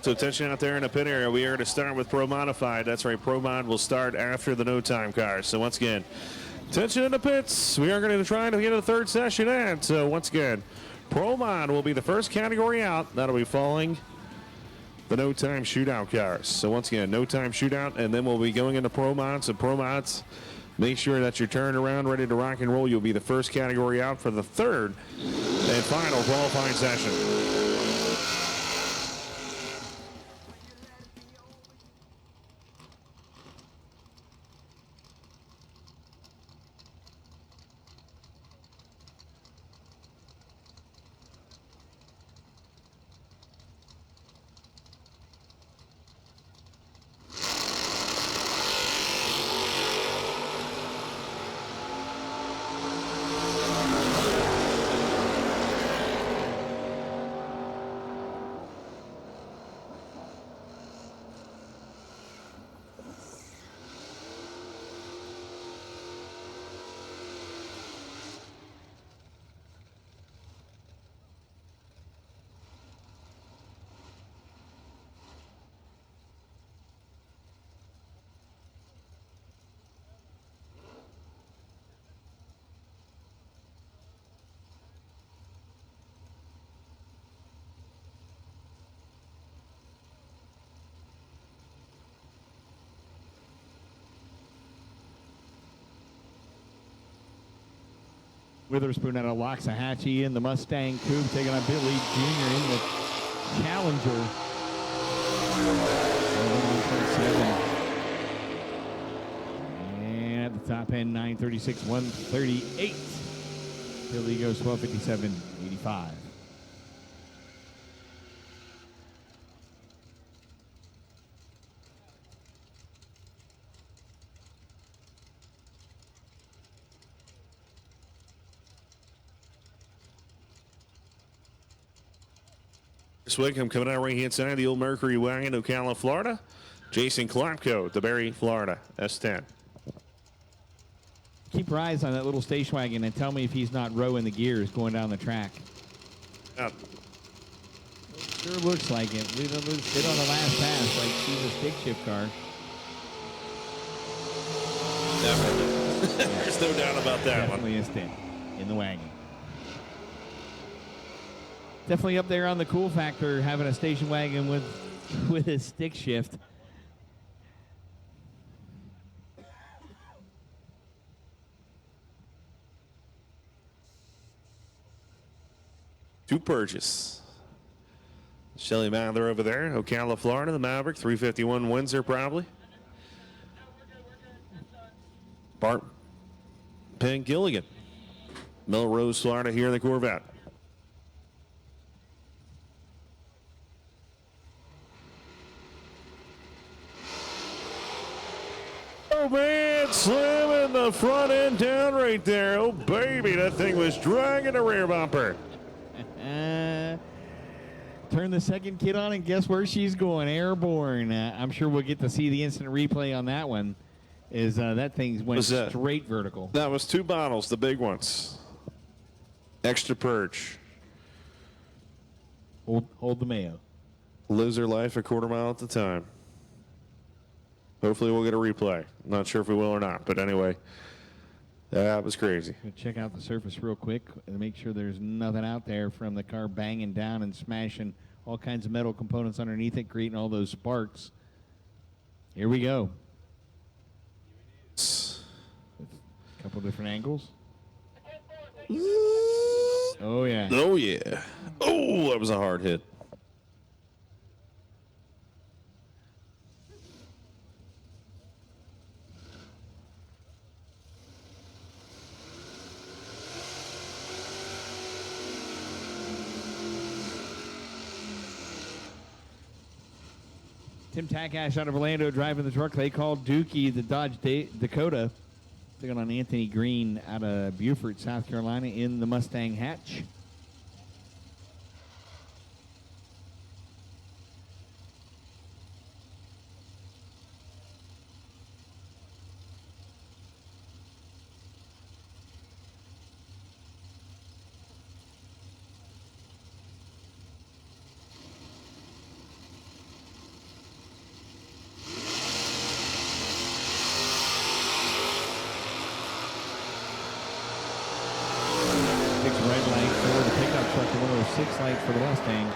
So attention out there in the pit area. We are going to start with Pro Modified. That's right. Pro Mod will start after the no time cars. So once again, attention in the pits. We are going to try to get a third session in. So once again, Pro Mod will be the first category out. That'll be following the no time shootout cars. So once again, no time shootout, and then we'll be going into Pro Mods. So Pro Mods, make sure that you're turned around, ready to rock and roll. You'll be the first category out for the third and final qualifying session. Witherspoon out of Loxahatchee in the Mustang Coupe, taking on Billy Jr. in the Challenger. And at the top end, 936, 138. Billy goes 1257.85. Wickham coming out right hand side, the old Mercury wagon, Ocala, Florida. Jason Klopko, the Berry, Florida, S10. Keep your eyes on that little station wagon and tell me if he's not rowing the gears going down the track. Sure looks like it. We did on the last pass like she's a stick shift car. Definitely. There's no doubt about that. Definitely a stick in the wagon. Definitely up there on the cool factor, having a station wagon with a stick shift. To purchase. Shelly Mather over there, Ocala, Florida, the Maverick, 351 Windsor probably. Bart Penn Gilligan, Melrose, Florida, here in the Corvette. Oh, man, slamming the front end down right there. Oh, baby, that thing was dragging the rear bumper. Turn the second kid on, and guess where she's going? Airborne. I'm sure we'll get to see the instant replay on that one. That thing went straight vertical. That was 2 bottles, the big ones. Extra purge. Hold the mayo. Lives her life a quarter mile at a time. Hopefully we'll get a replay. I'm not sure if we will or not, but anyway, that was crazy. Check out the surface real quick and make sure there's nothing out there from the car banging down and smashing all kinds of metal components underneath it, creating all those sparks. Here we go. A couple different angles. Oh, yeah. Oh, yeah. Oh, that was a hard hit. Tim Takash out of Orlando driving the truck they call Dookie, the Dodge Dakota. Taking on Anthony Green out of Beaufort, South Carolina in the Mustang hatch. points for the Mustang.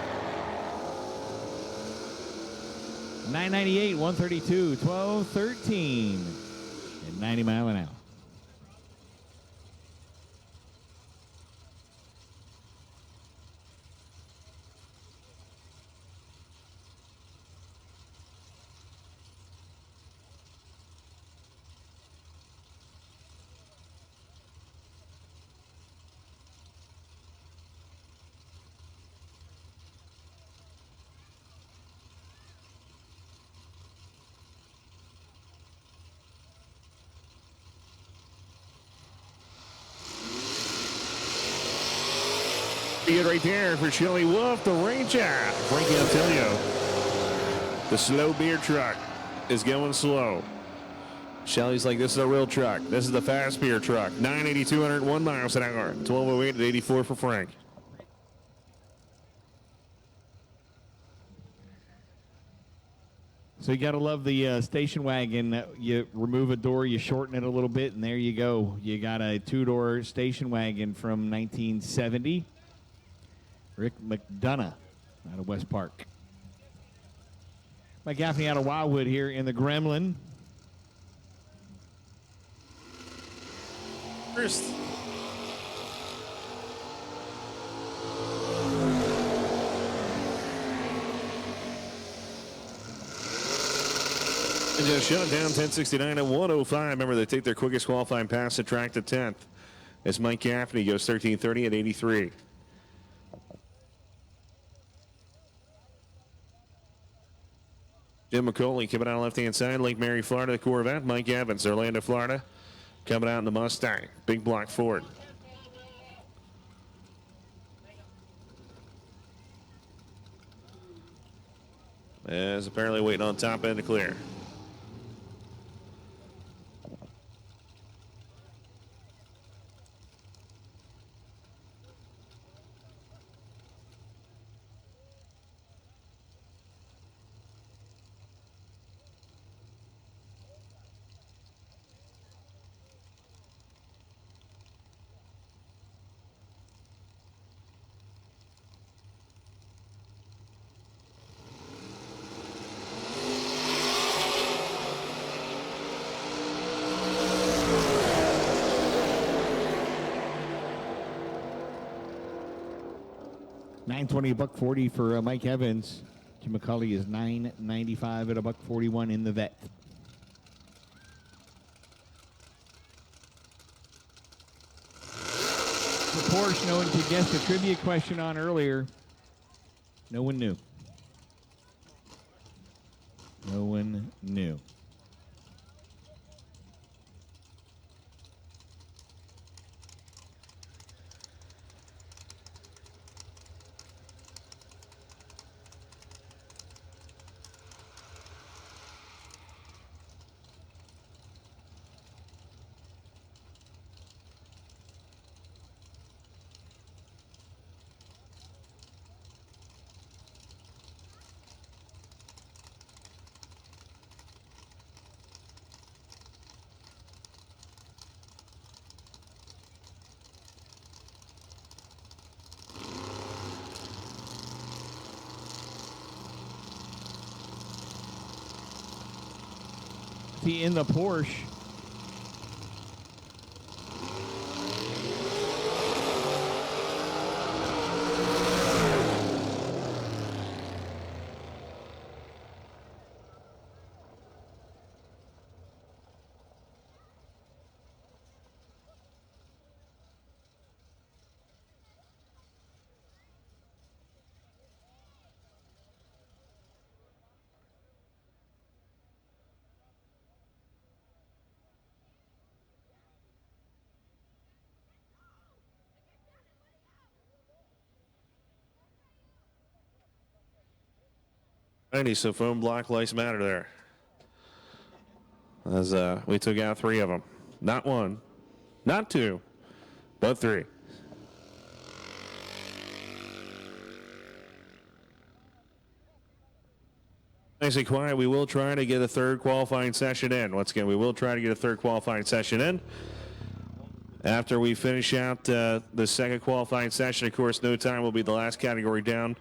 998, 132, 12, 13, and 90 mile an hour. Good right there for Chili Wolf, the Ranger. Frankie, I'll tell you, the slow beer truck is going slow. Shelly's like, this is a real truck. This is the fast beer truck. 980, 201 miles an hour. 1208 at 84 for Frank. So you got to love the station wagon. You remove a door, you shorten it a little bit, and there you go. You got a two-door station wagon from 1970. Rick McDonough out of West Park. Mike Gaffney out of Wildwood here in the Gremlin. First. And just shut down 1069 at 105. Remember, they take their quickest qualifying pass to track to 10th. As Mike Gaffney goes 13:30 at 83. Jim McCauley coming out left-hand side. Lake Mary, Florida, the Corvette. Mike Evans, Orlando, Florida, coming out in the Mustang. Big block Ford. As apparently waiting on top end to clear. $9.20 $1.40 for Mike Evans. Jim McCauley is $9.95 at $1.41 in the vet. For Porsche, no one could guess the trivia question on earlier. No one knew. No one knew. In the Porsche. So foam block lights matter there. As we took out 3 of them. Not 1, not 2, but 3. Nice and quiet. We will try to get a third qualifying session in. Once again, we will try to get a third qualifying session in. After we finish out the second qualifying session, of course, no time will be the last category down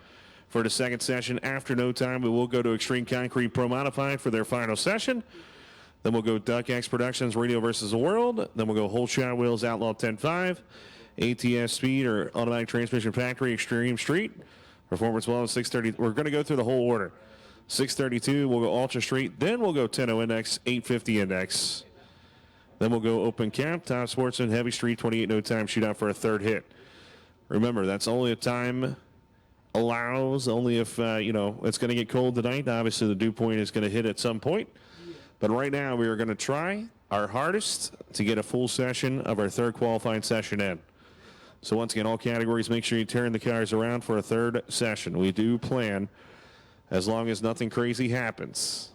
for the second session. After no time, we will go to Extreme Concrete Pro Modified for their final session. Then we'll go Duck X Productions, Radial versus the World. Then we'll go Whole Shot Wheels, Outlaw 10.5. ATS Speed or Automatic Transmission Factory, Extreme Street. Performance Wellness 630. We're going to go through the whole order. 632, we'll go Ultra Street. Then we'll go 10.0 Index, 850 Index. Then we'll go Open Cap, Top Sportsman, Heavy Street, 28 No Time Shootout for a third hit. Remember, that's only if time allows, only if, it's going to get cold tonight. Obviously, the dew point is going to hit at some point. But right now, we are going to try our hardest to get a full session of our third qualifying session in. So once again, all categories, make sure you turn the cars around for a third session. We do plan, as long as nothing crazy happens,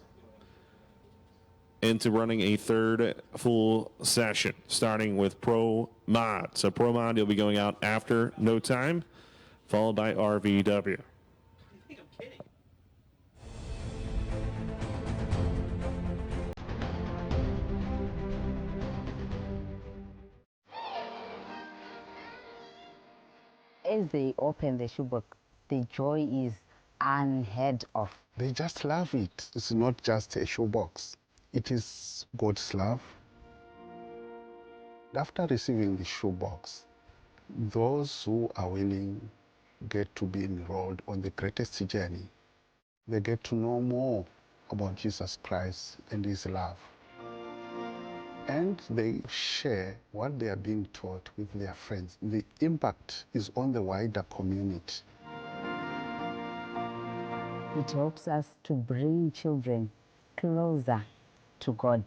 into running a third full session, starting with Pro Mod. So Pro Mod, you'll be going out after no time, followed by RVW. As they open the shoebox, the joy is unheard of. They just love it. It's not just a shoebox. It is God's love. After receiving the shoebox, those who are willing get to be enrolled on the greatest journey. They get to know more about Jesus Christ and his love. And they share what they are being taught with their friends. The impact is on the wider community. It helps us to bring children closer to God.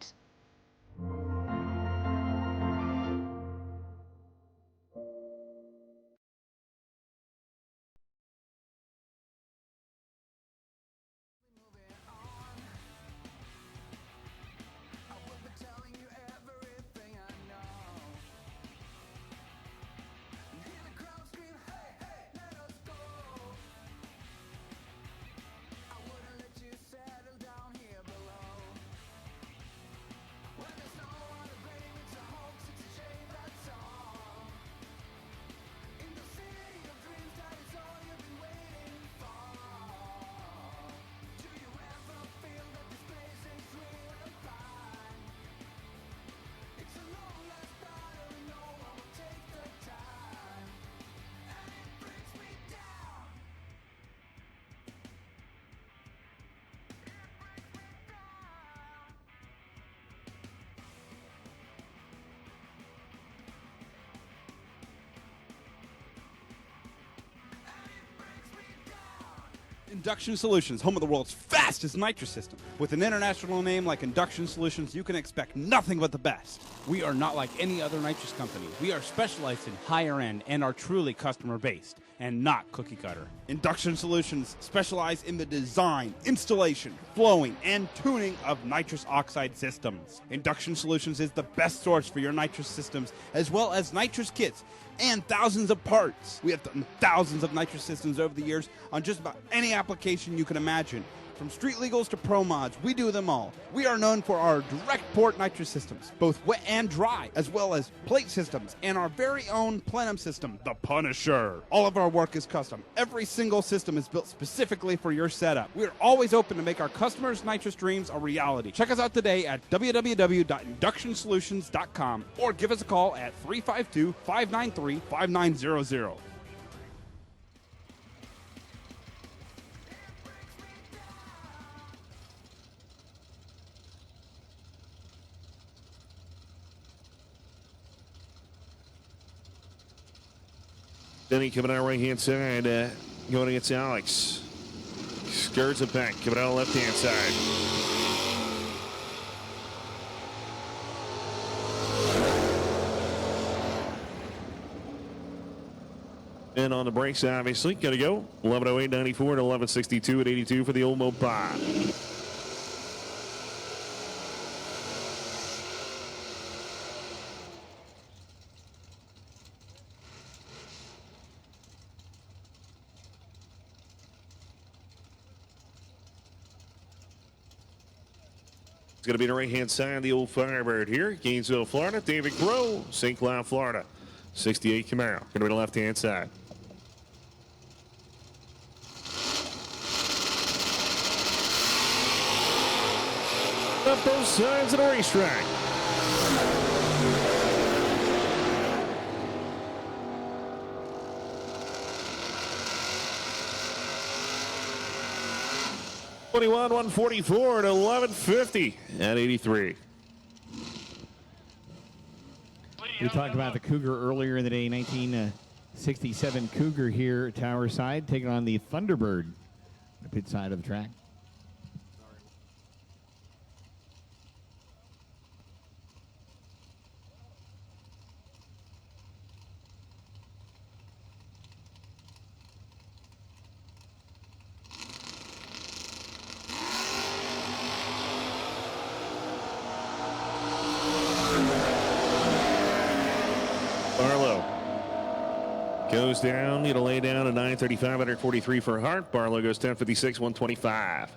Induction Solutions, home of the world's fastest nitrous system. With an international name like Induction Solutions, you can expect nothing but the best. We are not like any other nitrous company. We are specialized in higher end and are truly customer based and not cookie cutter. Induction Solutions specialize in the design, installation, flowing, and tuning of nitrous oxide systems. Induction Solutions is the best source for your nitrous systems, as well as nitrous kits and thousands of parts. We have done thousands of nitrous systems over the years on just about any application you can imagine. From street legals to pro mods, we do them all. We are known for our direct port nitrous systems, both wet and dry, as well as plate systems, and our very own plenum system, the Punisher. All of our work is custom. Every single system is built specifically for your setup. We are always open to make our customers' nitrous dreams a reality. Check us out today at www.inductionsolutions.com or give us a call at 352-593-5900. Denny coming out right-hand side, going against Alex. Skirts it back, coming out left-hand side. And on the brakes, obviously, got to go. 11:08.94 to 11:62 at 82 for the old Mopar. going to be the right-hand side of the old Firebird here. Gainesville, Florida. David Crow, St. Cloud, Florida. 68 Camaro. Going to be the left-hand side. Up both sides of the racetrack. '21 144 to 1150 at 83. We talked about the Cougar earlier in the day. 1967 Cougar here at Tower Side, taking on the Thunderbird, the pit side of the track. Goes down, it'll lay down a 935, 143 for Hart. Barlow goes 1056, 125.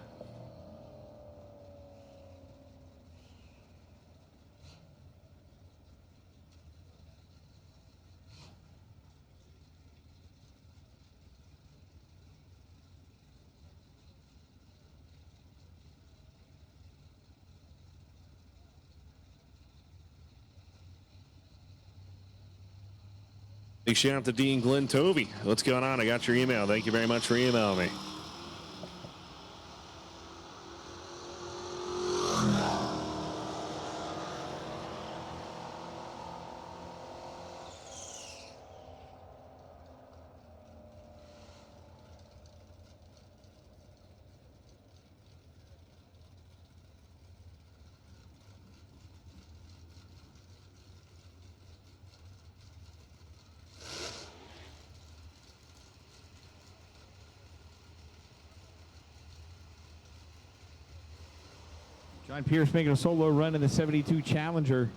Big shout out to Dean Glenn Tovey. What's going on? I got your email. Thank you very much for emailing me. John Pierce making a solo run in the 72 Challenger.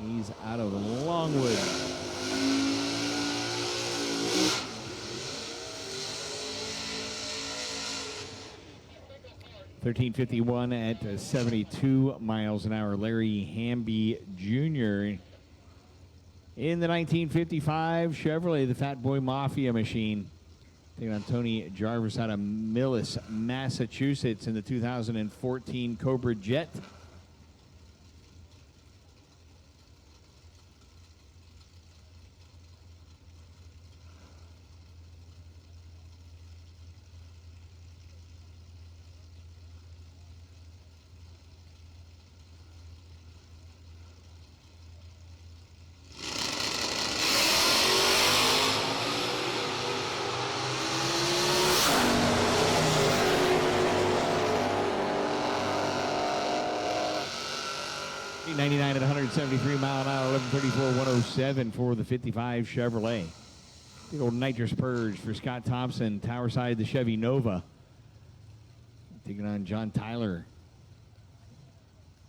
He's out of Longwood. $13.51 at 72 miles an hour. Larry Hamby Jr. in the 1955 Chevrolet, the Fat Boy Mafia machine. Taking on Tony Jarvis out of Millis, Massachusetts in the 2014 Cobra Jet. $8.99 at 173 mile an hour, 1134, 107 for the 55 Chevrolet. Big old nitrous purge for Scott Thompson, Tower Side, the Chevy Nova. Taking on John Tyler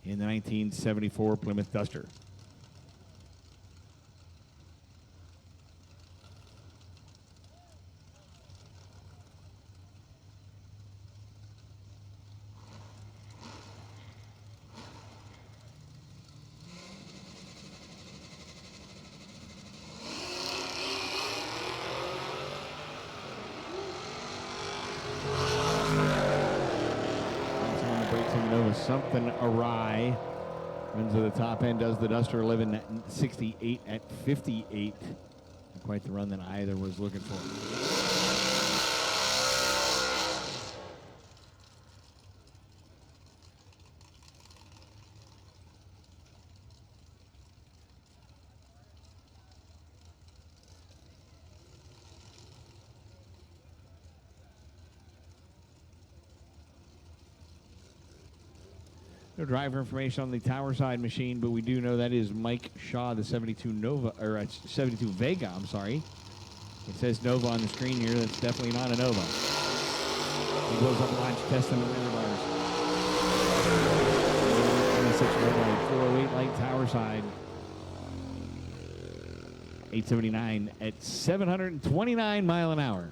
in the 1974 Plymouth Duster. Something awry. Runs to the top end, does the Duster 1168 at 58. Not quite the run that either was looking for. No driver information on the Tower Side machine, but we do know that is Mike Shaw, the 72 Nova, or 72 Vega, I'm sorry. It says Nova on the screen here. That's definitely not a Nova. He goes up launch testing the rear bars. 408 light Tower Side. 879 at 729 mile an hour.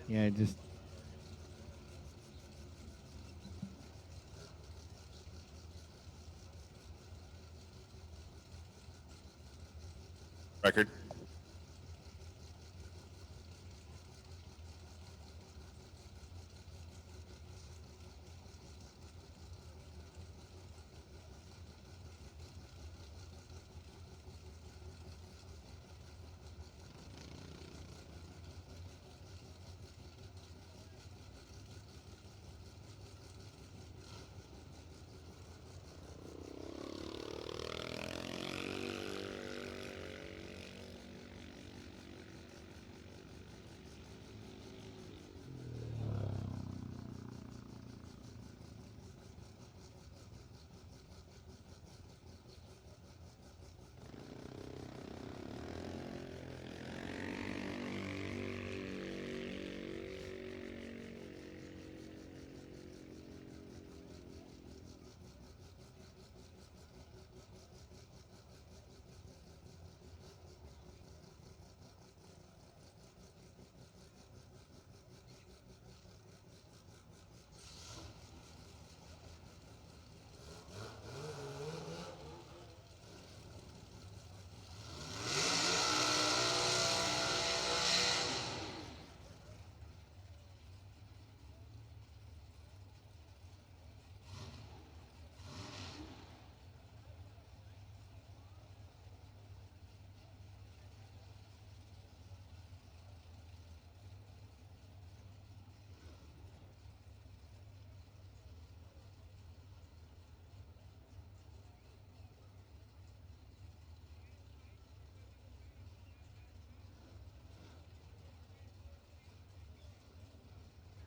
Yeah, just Record.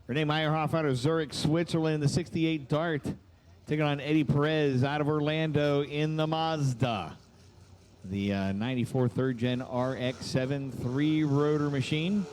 Renee Meyerhoff out of Zurich, Switzerland, the 68 Dart. Taking on Eddie Perez out of Orlando in the Mazda. The 94 third gen RX-7 3-rotor machine.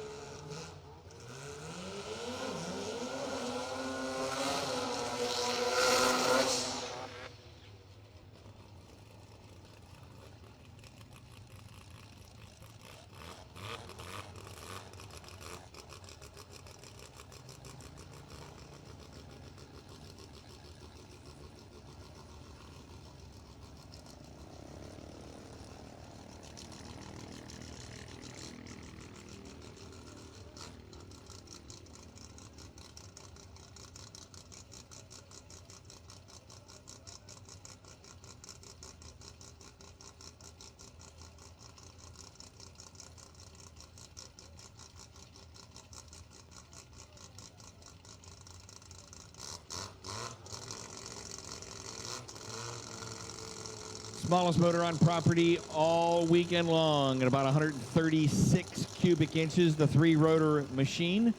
Smallest motor on property all weekend long at about 136 cubic inches, the 3-rotor machine.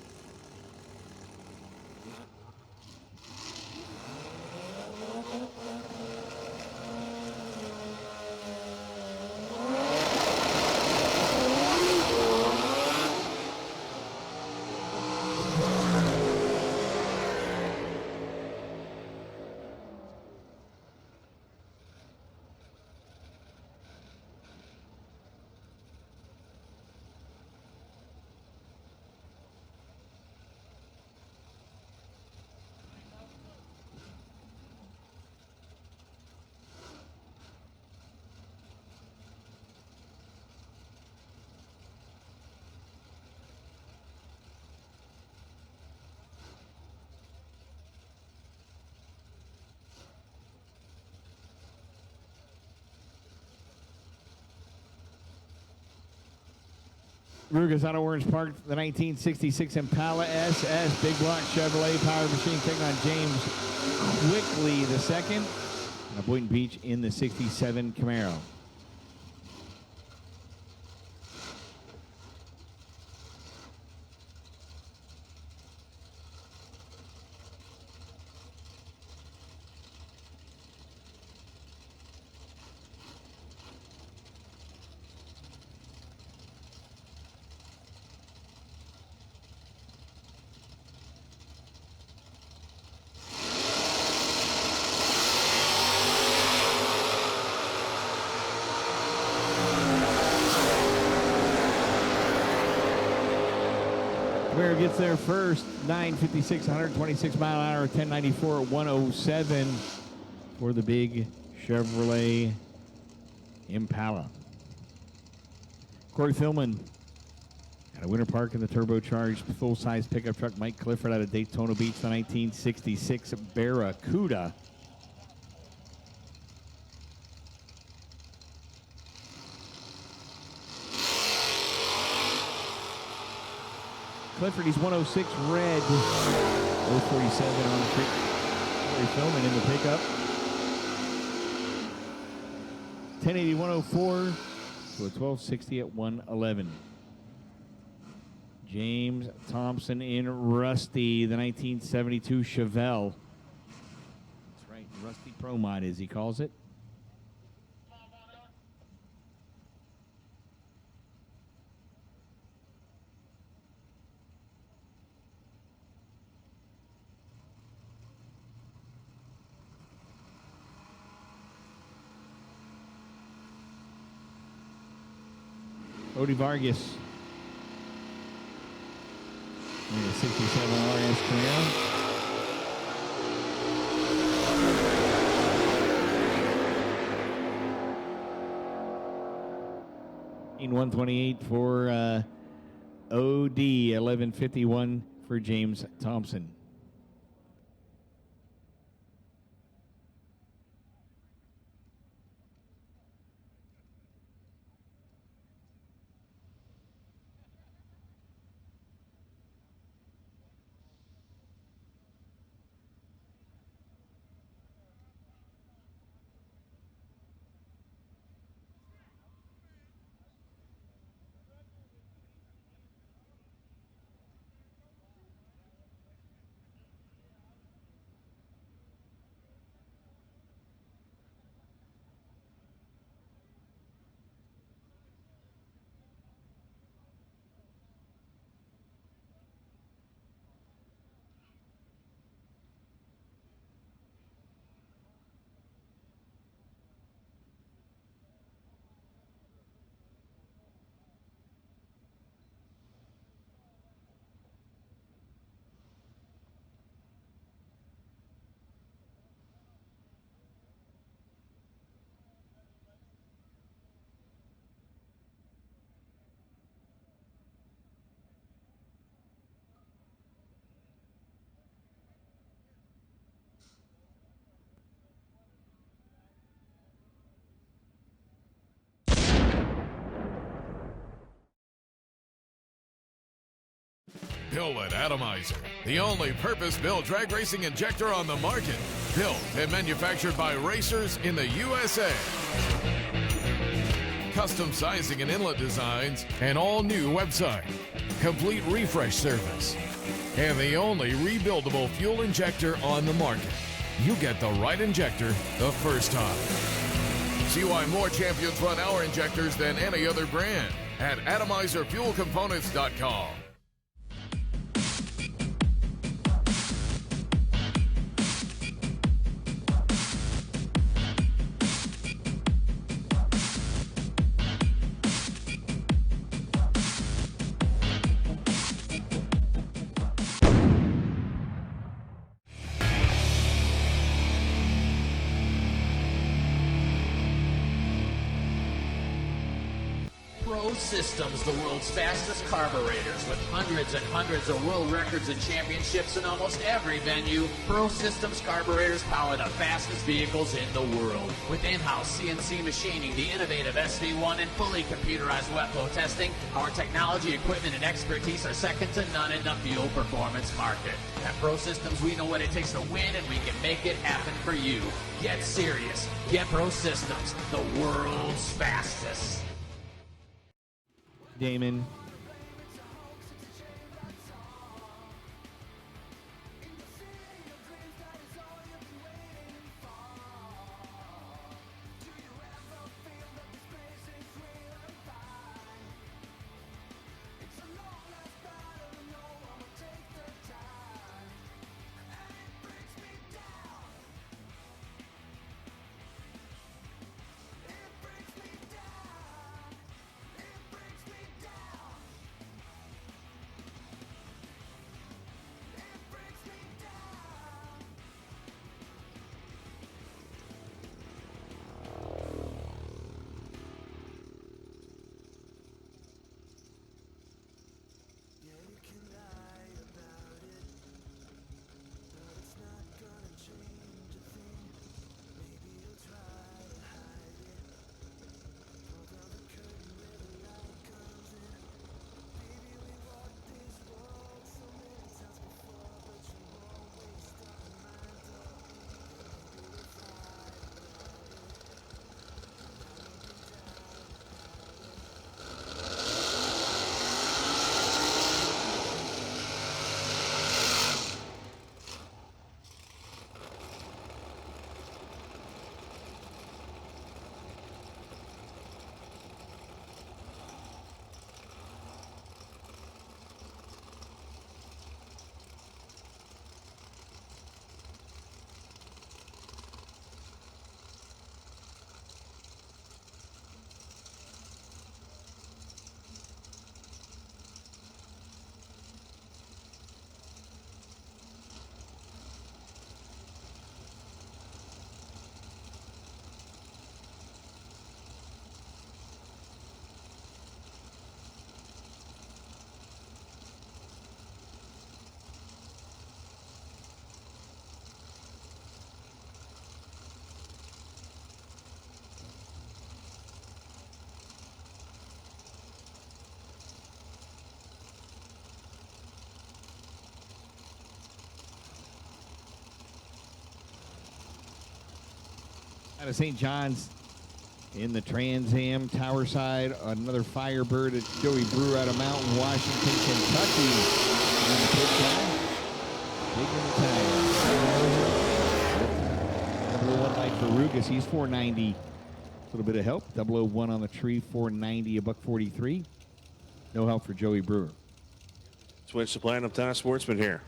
Rugas out of Orange Park, the 1966 Impala SS, big block Chevrolet powered machine, taking on James Quickly II. Out of Boynton Beach in the 67 Camaro. Camaro gets there first, 956, 126 mile an hour, 1094 at 107 for the big Chevrolet Impala. Corey Philman out of Winter Park in the turbocharged full-size pickup truck. Mike Clifford out of Daytona Beach, the 1966 Barracuda. Clifford, he's 106 red. 047 on the pick. Corey Philman in the pickup. 1080 104 to a 1260 at 111. James Thompson in Rusty, the 1972 Chevelle. That's right, Rusty Pro Mod as he calls it. Odie Vargas. And a 67 RS Camaro. In 128 for OD, 1151 for James Thompson. Built at Atomizer, the only purpose-built drag racing injector on the market. Built and manufactured by racers in the USA. Custom sizing and inlet designs, an all-new website, complete refresh service, and the only rebuildable fuel injector on the market. You get the right injector the first time. See why more champions run our injectors than any other brand at atomizerfuelcomponents.com. Pro Systems, the world's fastest carburetors, with hundreds and hundreds of world records and championships in almost every venue. Pro Systems carburetors power the fastest vehicles in the world. With in-house CNC machining, the innovative SV1, and fully computerized wet flow testing, our technology, equipment, and expertise are second to none in the fuel performance market. At Pro Systems, we know what it takes to win, and we can make it happen for you. Get serious. Get Pro Systems, the world's fastest. Damon. Out of St. John's in the Trans Am Tower side. Another Firebird. It's Joey Brewer out of Mountain, Washington, Kentucky. And the pit time. Big in the time. 001 Mike for Rugas. He's 490. A little bit of help. 001 on the tree. 490. $143. No help for Joey Brewer. Switch to Platinum Top Sportsman here.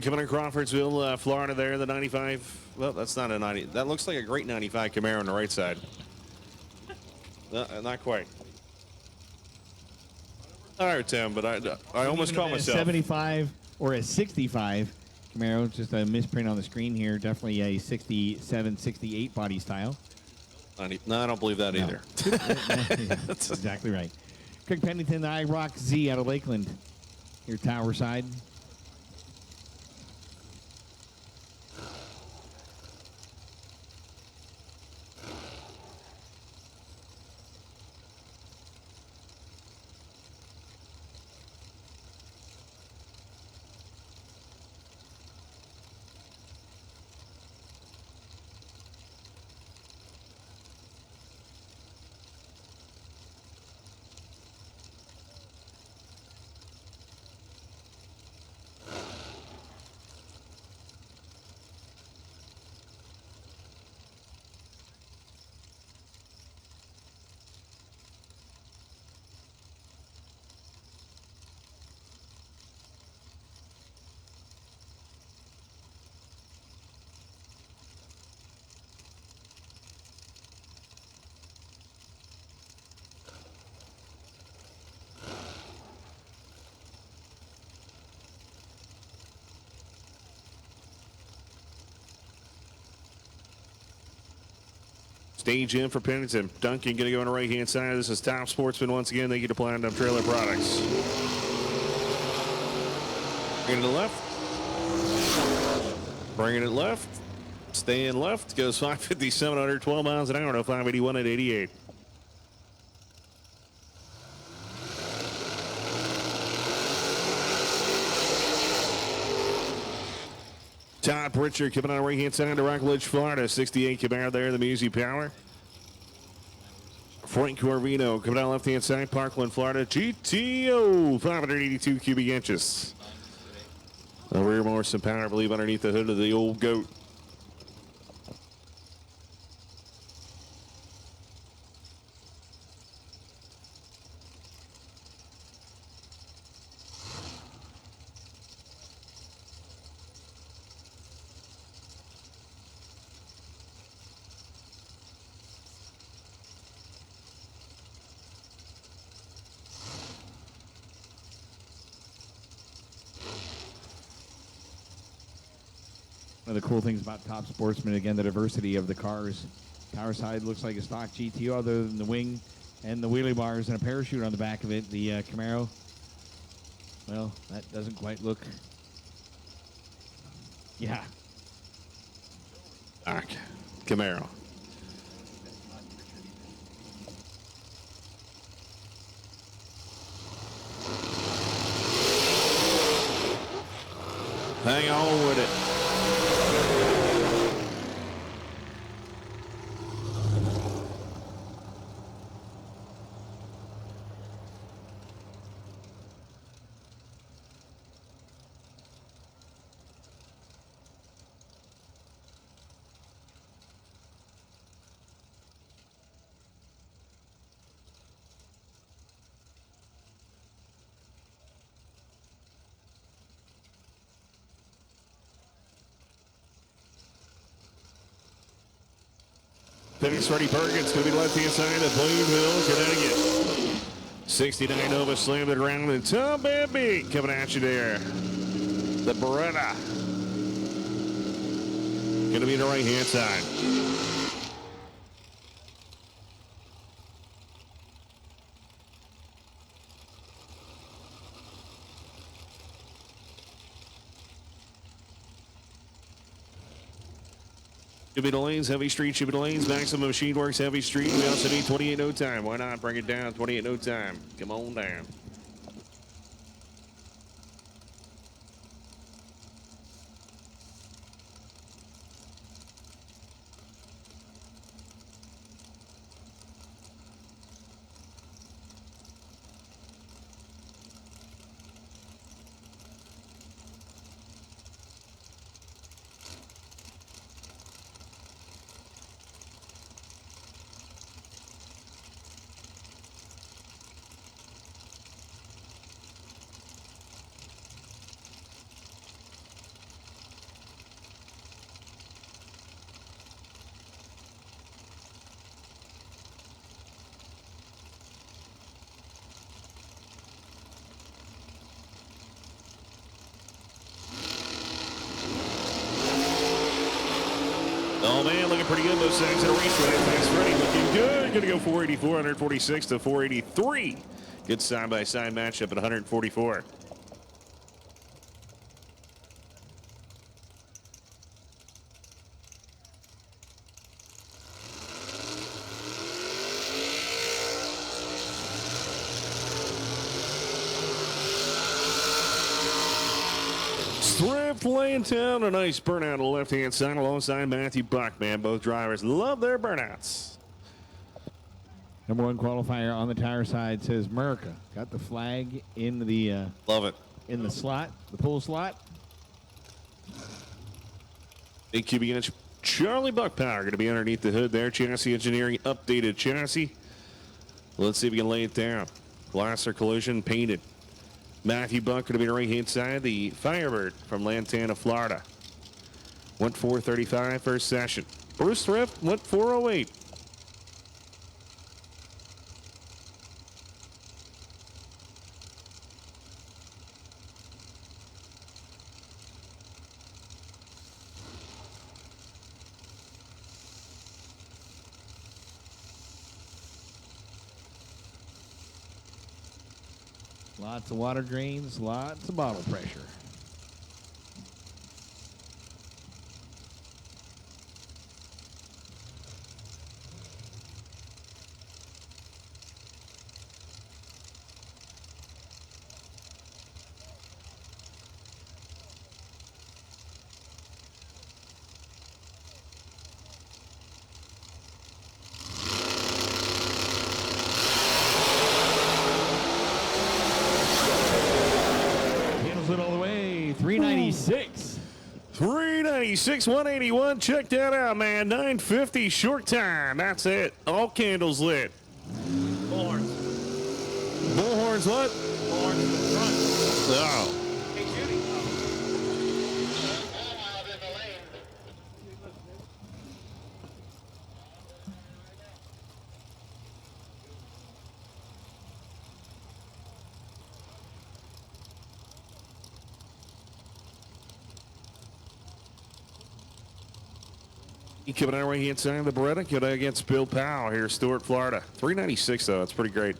Coming in Crawfordsville, Florida there, the 95. Well, that's not a 90. That looks like a great 95 Camaro on the right side. No, not quite. All right, Tim, but I almost caught myself. 75 or a 65 Camaro, just a misprint on the screen here. Definitely a 67, 68 body style. No, I don't believe that either. That's exactly right. Craig Pennington, the IROC Z out of Lakeland. Here, Tower side. Stage in for Pennington. Duncan going to go on the right-hand side. This is Top Sportsman once again. Thank you to Platinum Trailer Products. Bringing it left. Bringing it left. Staying left. Goes 557, 112 miles an hour. No 581 at 88. Todd Pritchard coming on the right-hand side to Rockledge, Florida. 68 Camaro there, the Musi Power. Frank Corvino coming on left-hand side, Parkland, Florida. GTO, 582 cubic inches. The rear Morrison Power, I believe, underneath the hood of the old goat. One of the cool things about Top Sportsman, again, the diversity of the cars. Tower side looks like a stock GTO other than the wing and the wheelie bars and a parachute on the back of it. The Camaro, well, that doesn't quite look. Yeah. Camaro. Hang on with it. Finish Freddie Perkins going to be left-hand side of Plainville, Connecticut. 69 Nova slammed it around, and Tom Bambi coming at you there. The Beretta. Going to be the right-hand side. Shipping to lanes, heavy street, shipping to lanes, maximum machine works, heavy street. We also need 28 no time. Why not bring it down? 28 no time. Come on down. Oh, man, looking pretty good. Those things in a race right. Thanks, Freddie. Looking good. Going to go 484, 146 to 483. Good side-by-side matchup at 144. Thrift laying down a nice burnout on the left-hand side alongside Matthew Buckman. Both drivers love their burnouts. Number one qualifier on the tire side says America. Got the flag in the Love it. in the slot, the pull slot. Big cubic inch Charlie Buckpower going to be underneath the hood there. Chassis engineering updated chassis. Let's see if we can lay it down. Blaster collision painted. Matthew Buck going to be the right-hand side. The Firebird from Lantana, Florida. Went 435 first session. Bruce Thrift went 408. Lots of water drains, lots of bottle pressure. It all the way, 396. 396, 181. Check that out, man. 950 short time. That's it. All candles lit. Bullhorns. Bullhorns what? Bullhorns in the front. Oh. Hey, Judy. Coming out right hand side of the Beretta, going against Bill Powell here, Stuart, Florida. 396 though, that's pretty great.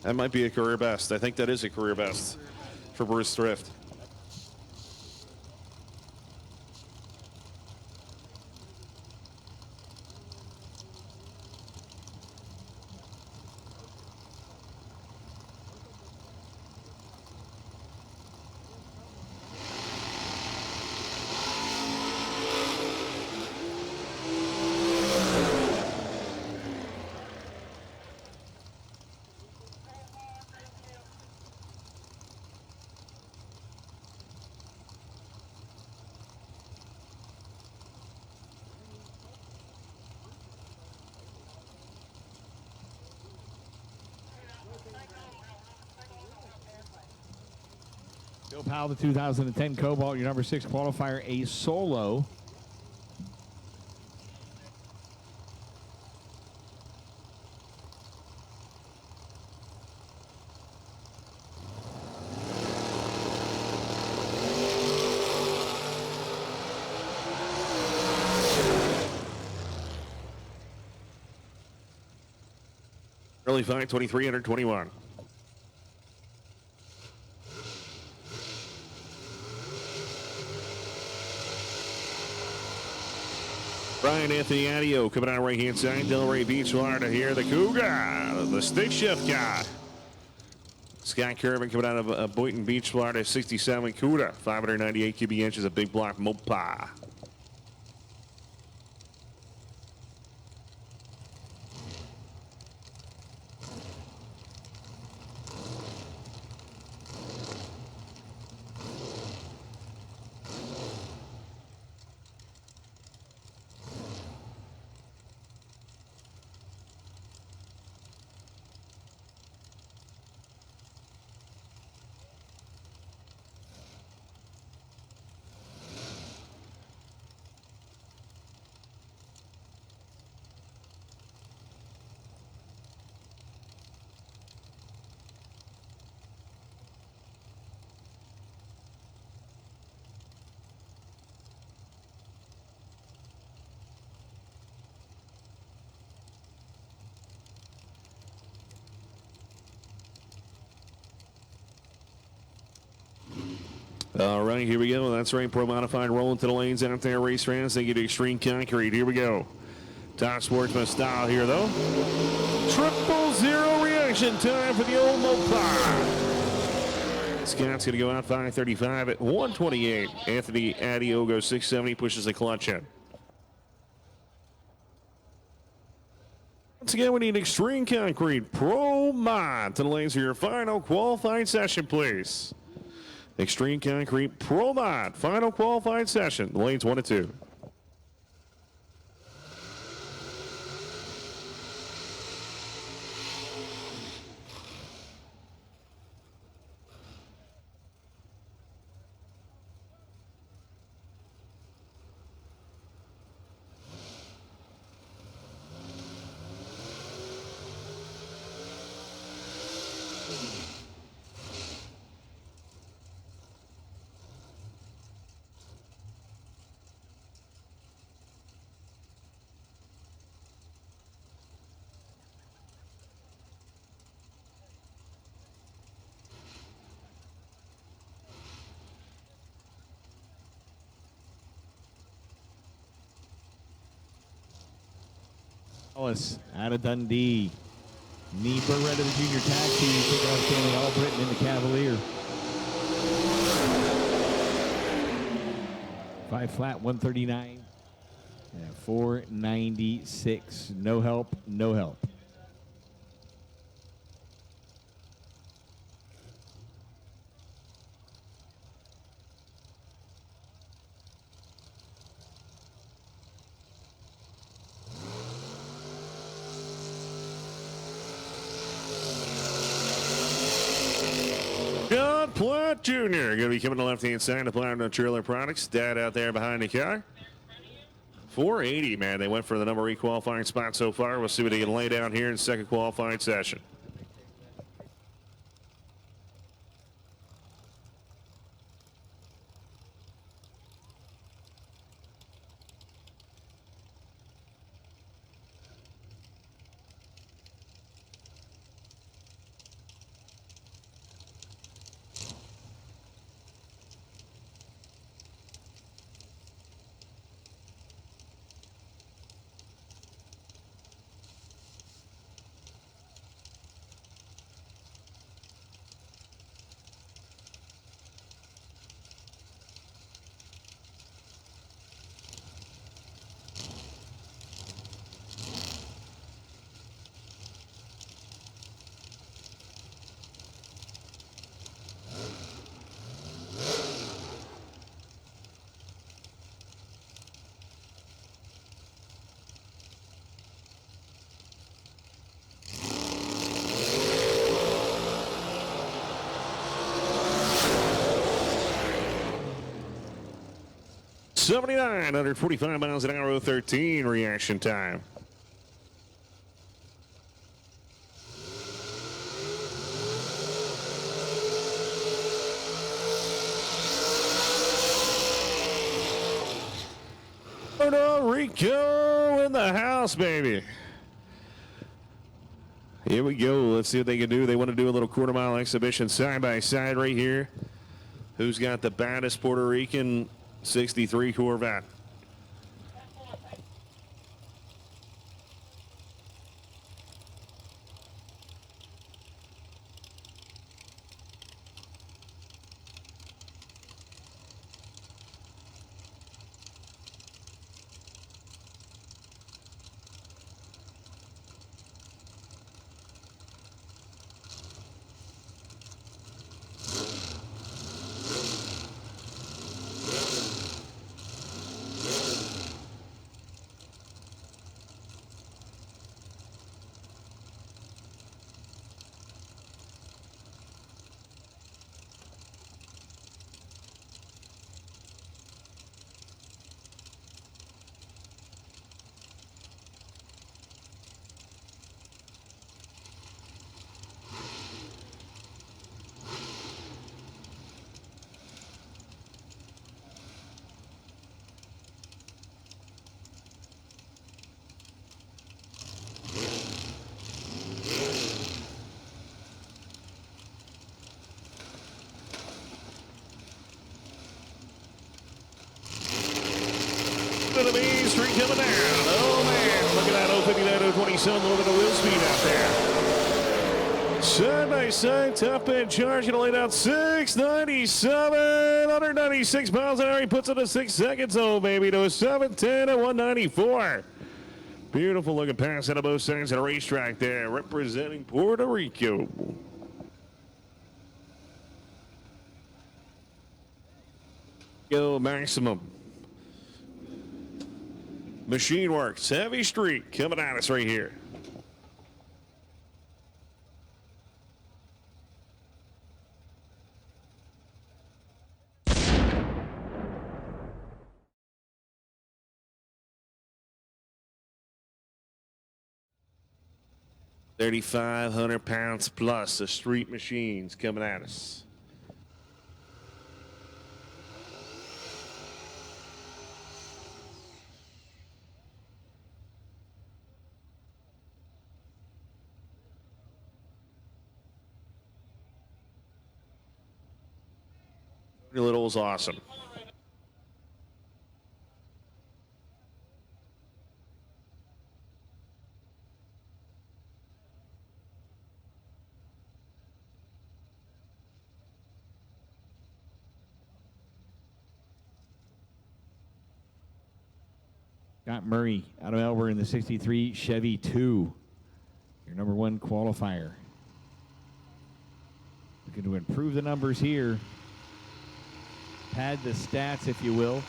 That might be a career best. I think that is a career best for Bruce Thrift. Bill Powell, the 2010 Cobalt, your number 6 qualifier, a solo. Early 523, 121. Brian Anthony Adio coming out right-hand side. Delray Beach, Florida here. The Cougar, the stick shift guy. Scott Kervin coming out of Boynton Beach, Florida. 67 CUDA. 598 cubic inches of big block Mopa. All right, here we go. That's right. Pro Modified rolling to the lanes out there, race fans. They get Extreme Concrete. Here we go. Top Sportsman style here, though. 000 reaction time for the old Mopar. Scott's going to go out 535 at 128. Anthony Adio goes 670, pushes the clutch in. Once again, we need Extreme Concrete Pro Mod to the lanes for your final qualified session, please. Extreme Concrete Pro Mod, final qualified session, lanes 1 and 2. Ellis out of Dundee. Knee Beretta, the junior tag team, taking on Stanley Albritton in the Cavalier. 5 flat, 139. Yeah, 496. No help, no help. John Platt Jr. going to be coming to the left-hand side to Platinum Trailer Products. Dad out there behind the car. 480, man. They went for the number 3 qualifying spot so far. We'll see what they can lay down here in the second qualifying session. $79, 145 miles an hour, 13 reaction time. Puerto Rico in the house, baby. Here we go. Let's see what they can do. They want to do a little quarter-mile exhibition side-by-side right here. Who's got the baddest Puerto Rican 63 Corvette? into the main street coming down. Oh, man. Look at that 059, 027. A little bit of wheel speed out there. Side by side, top end charge. Going to lay down 697. 196 miles an hour. He puts it at 6 seconds. Oh, baby, to a 710 at 194. Beautiful looking pass out of both sides of the racetrack there, representing Puerto Rico. Go maximum. Machine Works, Heavy Street, coming at us right here. £3,500 plus of street machines coming at us. Little's awesome. Scott Murray out of Elber in the 63 Chevy 2. Your number one qualifier. Looking to improve the numbers here. Pad the stats, if you will.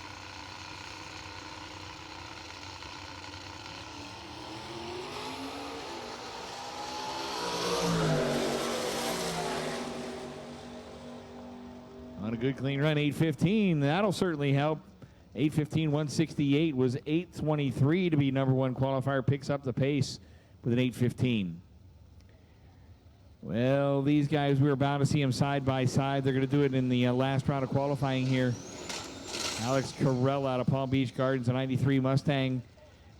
On a good clean run, 8:15. That'll certainly help. 8:15, 168 was 8:23 to be number one qualifier. Picks up the pace with an 8:15. Well, these guys, we're about to see them side by side. They're going to do it in the last round of qualifying here. Alex Carell out of Palm Beach Gardens, a 93 Mustang,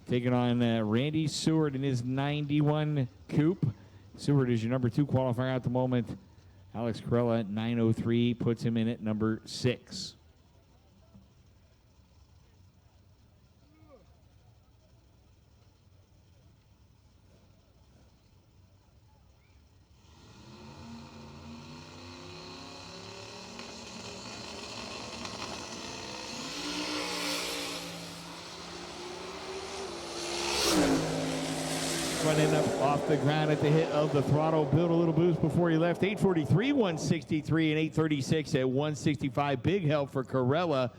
taking on Randy Seward in his 91 Coupe. Seward is your number two qualifier at the moment. Alex Carell at 903 puts him in at number 6. Running up off the ground at the hit of the throttle, built a little boost before he left. 8:43, 163, and 8:36 at 165. Big help for Carella. A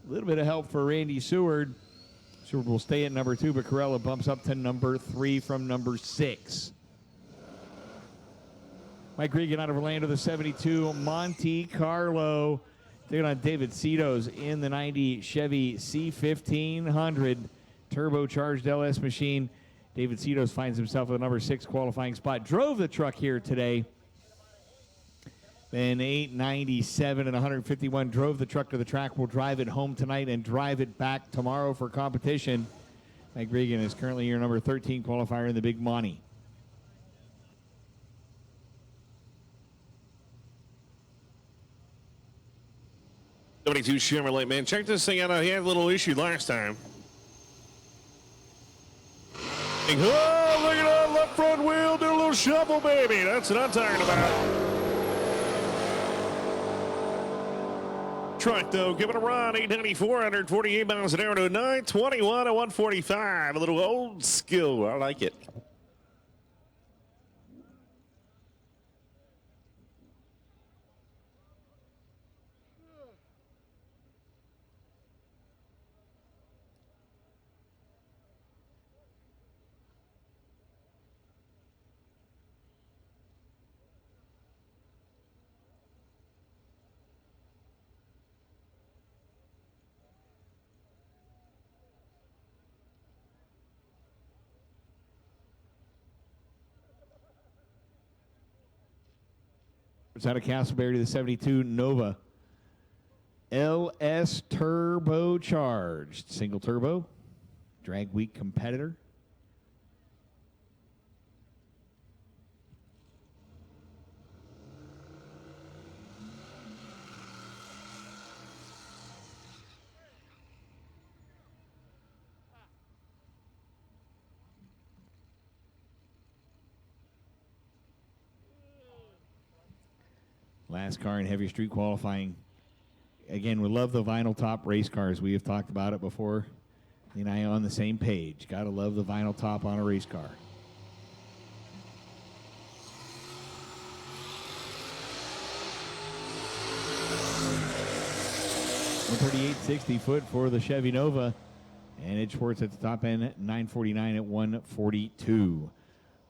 little bit of help for Randy Seward. Seward will stay at number 2, but Carella bumps up to number 3 from number 6. Mike Regan out of Orlando, the 72 Monte Carlo, taking on David Cito's in the 90 Chevy C1500 turbocharged LS machine. David Cito's finds himself at the number 6 qualifying spot. Drove the truck here today. Then 897 and 151. Drove the truck to the track. Will drive it home tonight and drive it back tomorrow for competition. Mike Regan is currently your number 13 qualifier in the Big Monty. '72 Chevrolet, man. Check this thing out. He had a little issue last time. Oh, look at that left front wheel. Do a little shuffle, baby. That's what I'm talking about. Truck, though, give it a run. 894, 148 miles an hour to a 921 at 145. A little old school. I like it. It's out of Castleberry to the 72 Nova. LS turbocharged. Single turbo. Drag week competitor. Last car in heavy street qualifying. Again, we love the vinyl top race cars. We have talked about it before. Lee and I are on the same page. Got to love the vinyl top on a race car. $138.60 for the Chevy Nova. And Ed Schwartz at the top end, $949 at $142.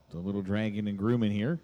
It's a little dragging and grooming here.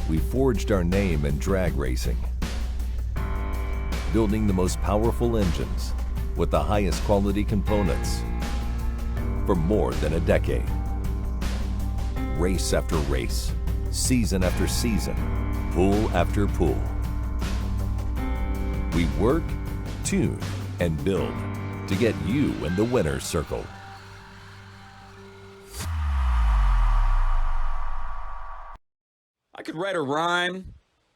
We forged our name in drag racing, building the most powerful engines with the highest quality components for more than a decade. Race after race, season after season, pool after pool. We work, tune, and build to get you in the winner's circle. I could write a rhyme,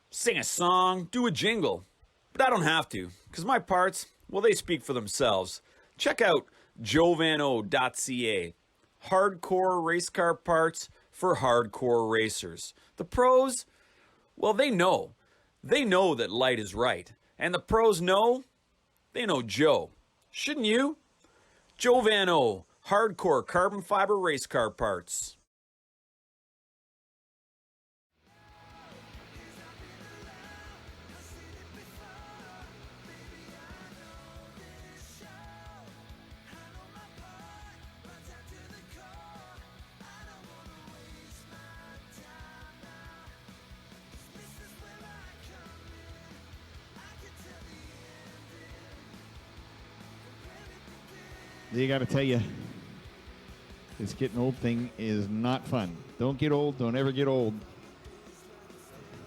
sing a song, do a jingle, but I don't have to, because my parts, well, they speak for themselves. Check out jovano.ca. Hardcore race car parts for hardcore racers. The pros, well, they know. They know that light is right. And the pros know, they know Joe. Shouldn't you? Jovano, hardcore carbon fiber race car parts. You got to tell you, this getting old thing is not fun. Don't get old. Don't ever get old.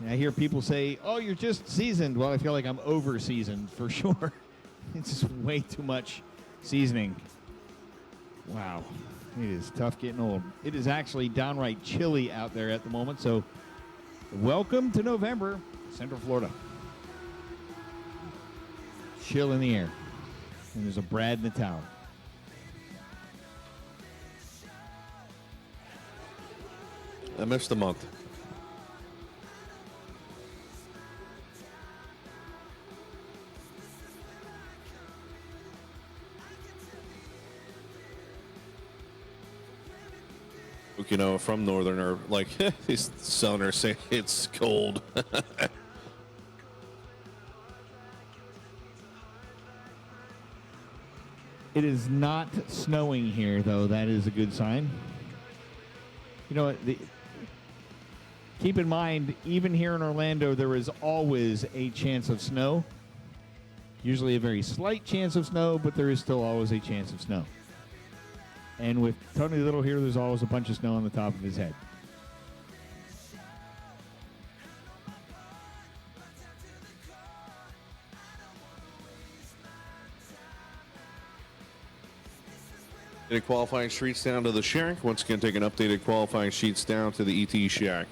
I hear people say, oh, you're just seasoned. Well, I feel like I'm over-seasoned for sure. It's just way too much seasoning. Wow. It is tough getting old. It is actually downright chilly out there at the moment, so welcome to November, Central Florida. Chill in the air. And there's a Brad in the tower. I missed a month. You know, from Northern are like, these Southerners say it's cold. It is not snowing here, though. That is a good sign. You know what? Keep in mind, even here in Orlando, there is always a chance of snow. Usually a very slight chance of snow, but there is still always a chance of snow. And with Tony Little here, there's always a bunch of snow on the top of his head. Qualifying sheets down to the shack. Once again, taking updated qualifying sheets down to the ET shack.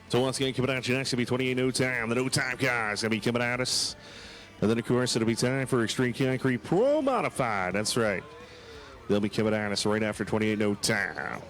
So once again, coming at you next, it'll be 28 no time. The no time guys going to be coming at us. And then, of course, it'll be time for Extreme Concrete Pro Modified. That's right. They'll be coming at us right after 28 no time.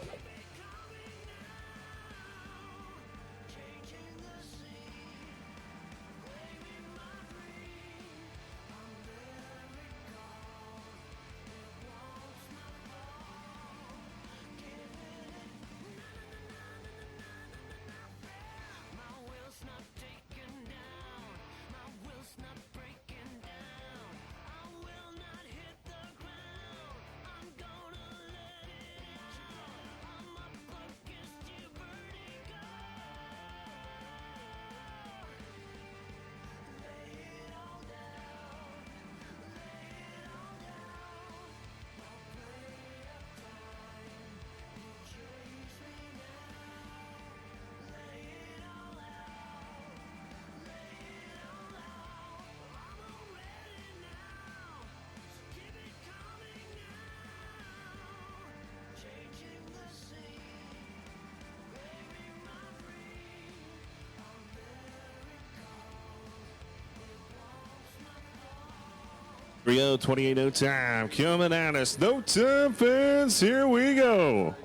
Rio 28 no time coming at us. No time, fans. Here we go.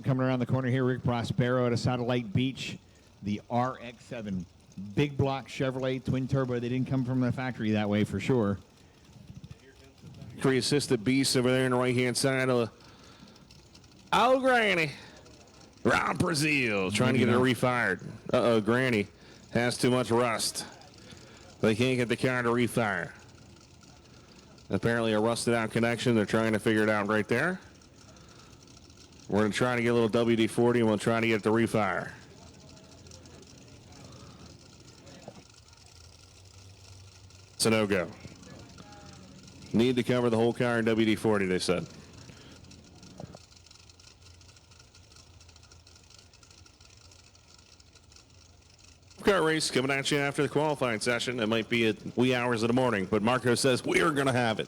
Coming around the corner here, Rick Prospero at a Satellite Beach, the RX-7. Big block Chevrolet twin turbo. They didn't come from the factory that way for sure. Assisted beast over there on the right-hand side of Granny. Round Brazil trying to get it refired. Granny has too much rust. They can't get the car to refire. Apparently a rusted out connection. They're trying to figure it out right there. We're going to try to get a little WD-40 and we'll try to get it to refire. It's a no-go. Need to cover the whole car in WD-40, they said. Car race coming at you after the qualifying session. It might be at wee hours of the morning, but Marco says we are going to have it.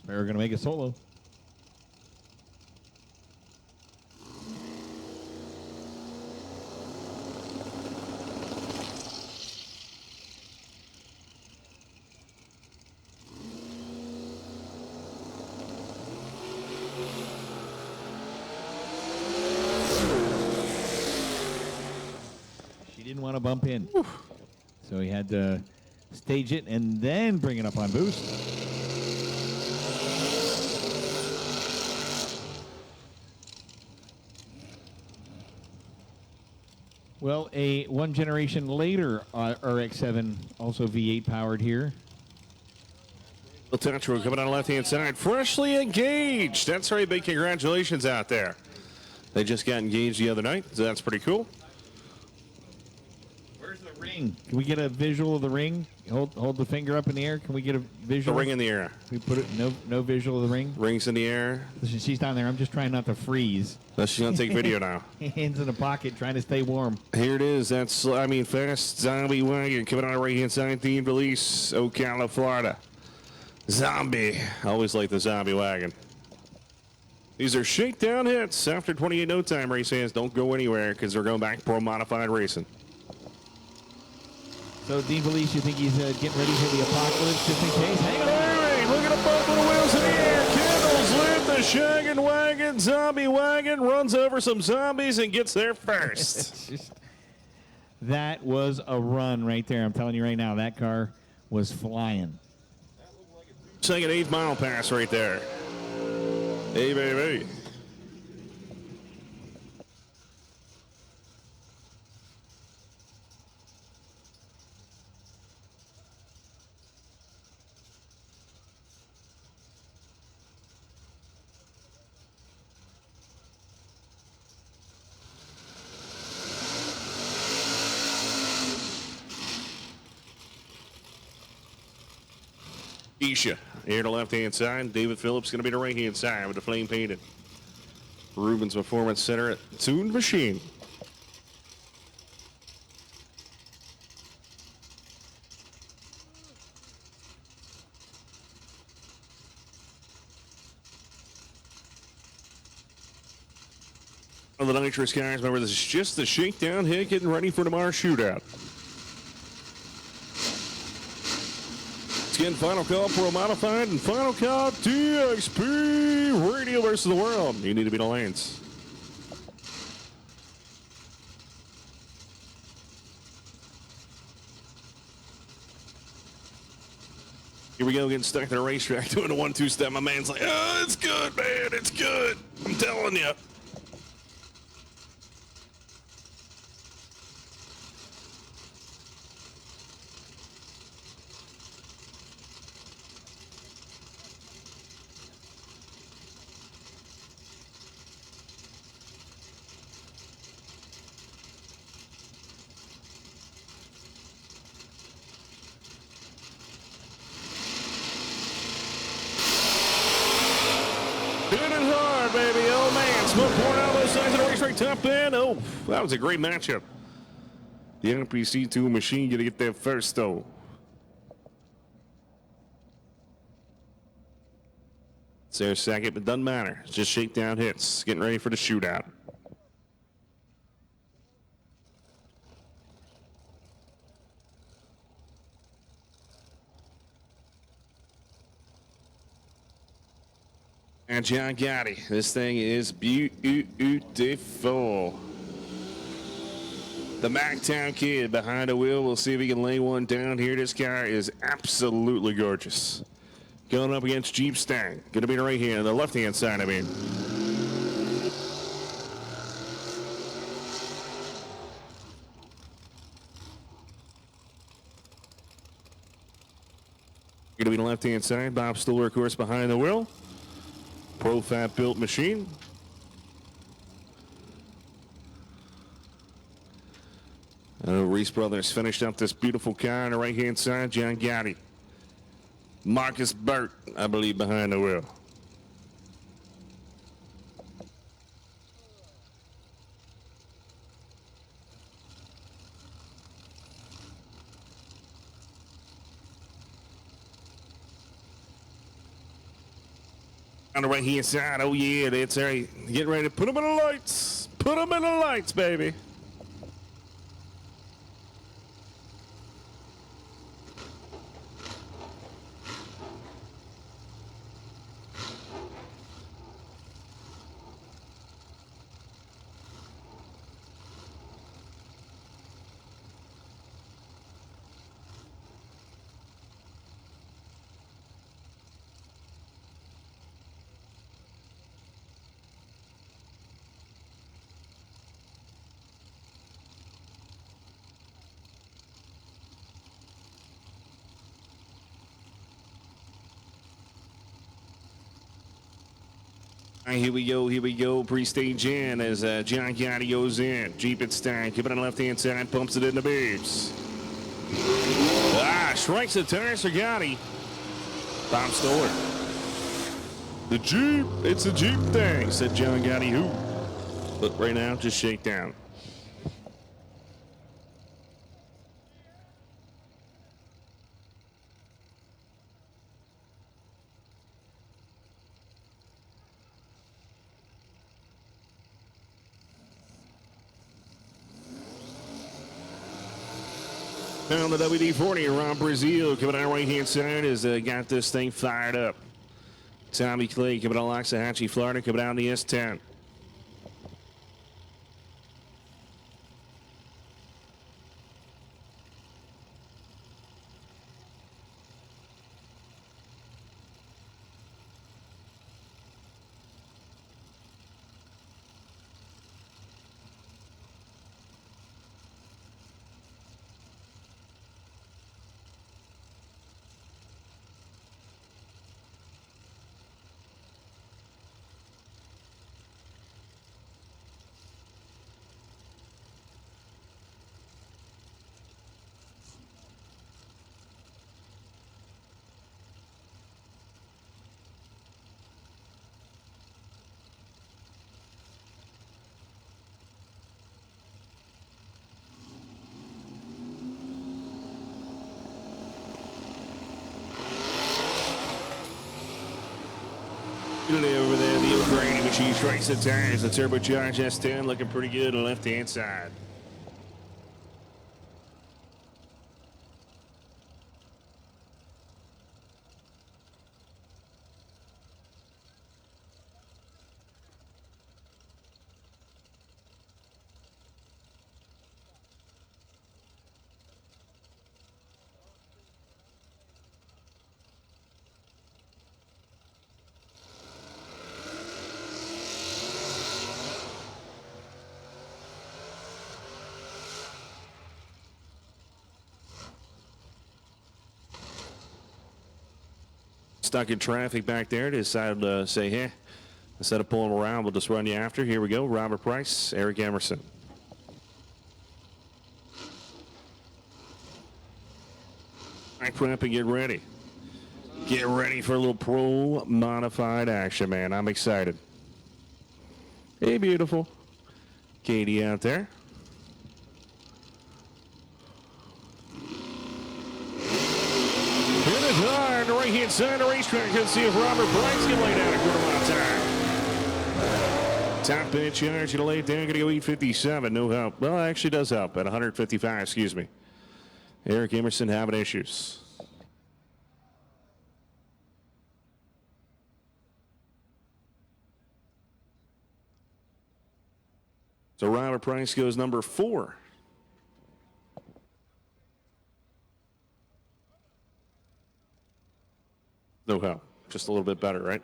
We're going to make it solo. She didn't want to bump in. So he had to stage it and then bring it up on boost. Well, a one generation later RX-7, also V8 powered here. Tetro coming on the left-hand side, freshly engaged. That's right, big congratulations out there. They just got engaged the other night, so that's pretty cool. Where's the ring? Can we get a visual of the ring? Hold the finger up in the air. Can we get a visual? The ring in the air. We put it no visual of the ring. Rings in the air. She's down there. I'm just trying not to freeze. So she's gonna take video now. Hands in the pocket, trying to stay warm. Here it is. That's fast zombie wagon coming on the right hand side. Dean Valise, Ocala, Florida. Zombie. I always like the zombie wagon. These are shakedown hits after 28 no time. Race fans, don't go anywhere because they're going back to pro modified racing. So Dean Valise, you think he's getting ready for the apocalypse just in case? Hang on. Hey, look at the both of the wheels in the air. Candles lit. The shaggin' wagon, zombie wagon, runs over some zombies and gets there first. That was a run right there. I'm telling you right now, that car was flying. Second 8 mile pass right there. Hey, baby. Isha here to the left-hand side. David Phillips going to be the right-hand side with the flame painted. Rubens Performance Center at Tuned Machine. On the nitrous guys, remember this is just the shakedown hit, getting ready for tomorrow's shootout. Again, final call Pro Modified and final call DXP Radial versus the world. You need to be the lanes. Here we go, getting stuck to the racetrack, doing a 1-2 step. My man's like, oh, it's good, man, it's good. I'm telling you. Baby, oh man, smoke pouring out both sides of the racetrack, top end. Oh, that was a great matchup. The NPC2 machine gonna get there first, though. It's their second, but doesn't matter. It's just shakedown hits, getting ready for the shootout. And John Gotti, this thing is beautiful. The MacTown kid behind the wheel. We'll see if he can lay one down here. This car is absolutely gorgeous. Going up against Jeep Stang. Going to be the right hand, the left hand side, I mean. Going to be the left hand side. Bob Stuller, of course, behind the wheel. Profab built machine. Reese Brothers finished up this beautiful car on the right hand side. John Gotti. Marcus Burt, I believe, behind the wheel. On the right hand side, oh yeah, that's right. Get ready to put them in the lights. Put them in the lights, baby. All right, here we go. Pre-stage in as John Gotti goes in. Jeep it Stein, keep it on the left-hand side, pumps it in the beeps. Strikes the tires for Gotti. Bob Stoller. The Jeep, it's a Jeep thing, said John Gotti, who? But right now, just shakedown. On the WD-40, Ron Brazil coming out right-hand side has got this thing fired up. Tommy Clay coming out of Loxahatchee, Florida, coming down the S10. Over there, the O'Grady machine strikes the tires. The turbocharged S10 looking pretty good on the left-hand side. Stuck in traffic back there, decided to say, hey, instead of pulling around, we'll just run you after. Here we go. Robert Price, Eric Emerson. Back prep and get ready. Get ready for a little pro modified action, man. I'm excited. Hey, beautiful. Katie out there. Here it is on the right-hand side of the racetrack. Let's see if Robert Price can lay down a quarter mile time. Top pitch charge, gonna lay it down, gonna go 857. No help. Well, it actually does help at 155, excuse me. Eric Emerson having issues. So Robert Price goes number 4. No help. Just a little bit better, right?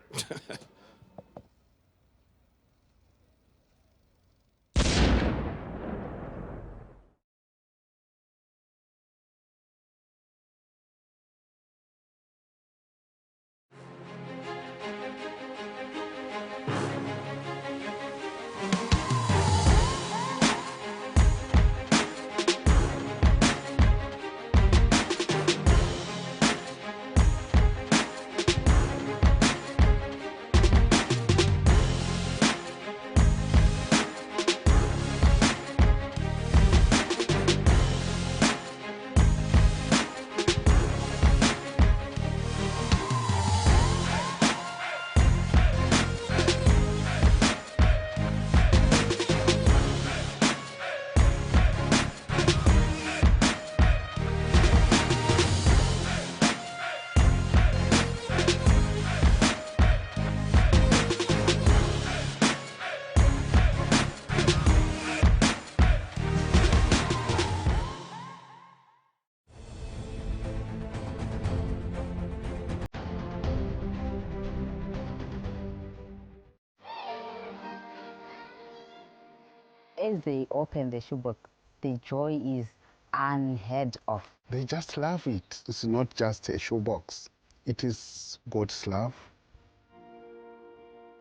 As they open the shoebook, the joy is unheard of. They just love it. It's not just a shoebox. It is God's love.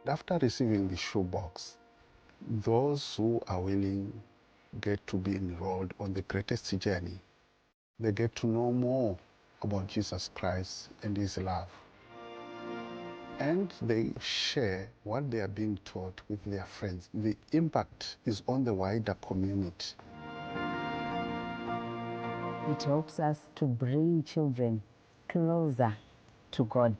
After receiving the shoebox, those who are willing get to be enrolled on the greatest journey. They get to know more about Jesus Christ and his love. And they share what they are being taught with their friends. The impact is on the wider community. It helps us to bring children closer to God.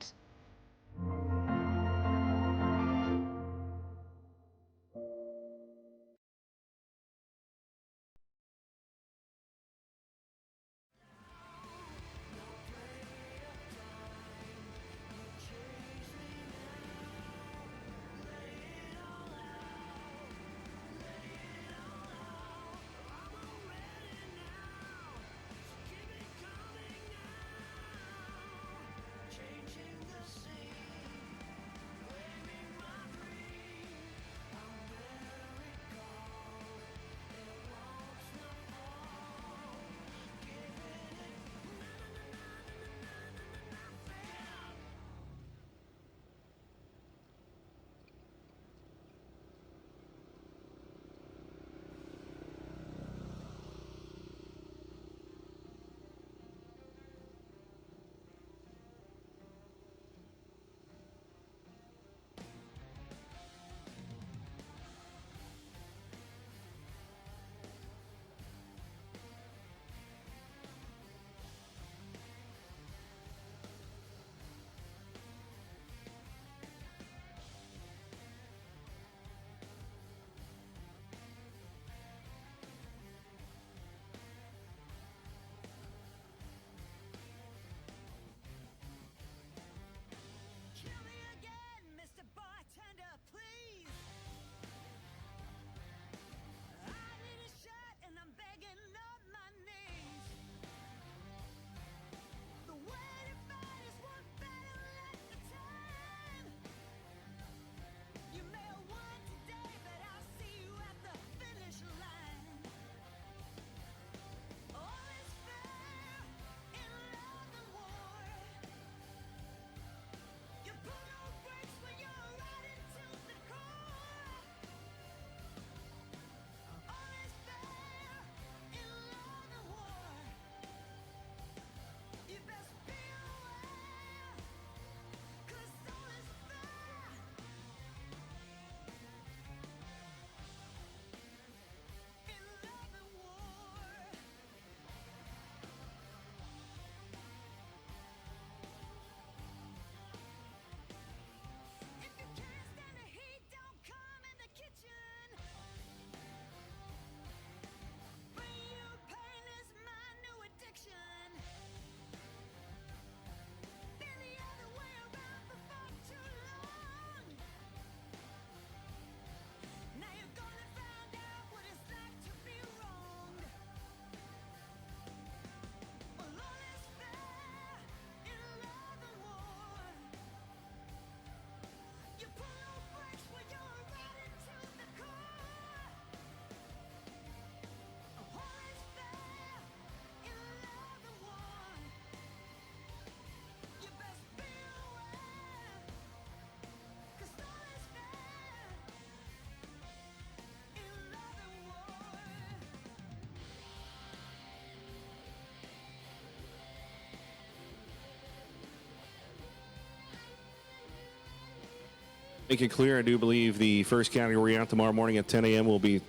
Make it clear, I do believe the first category out tomorrow morning at 10 a.m. will be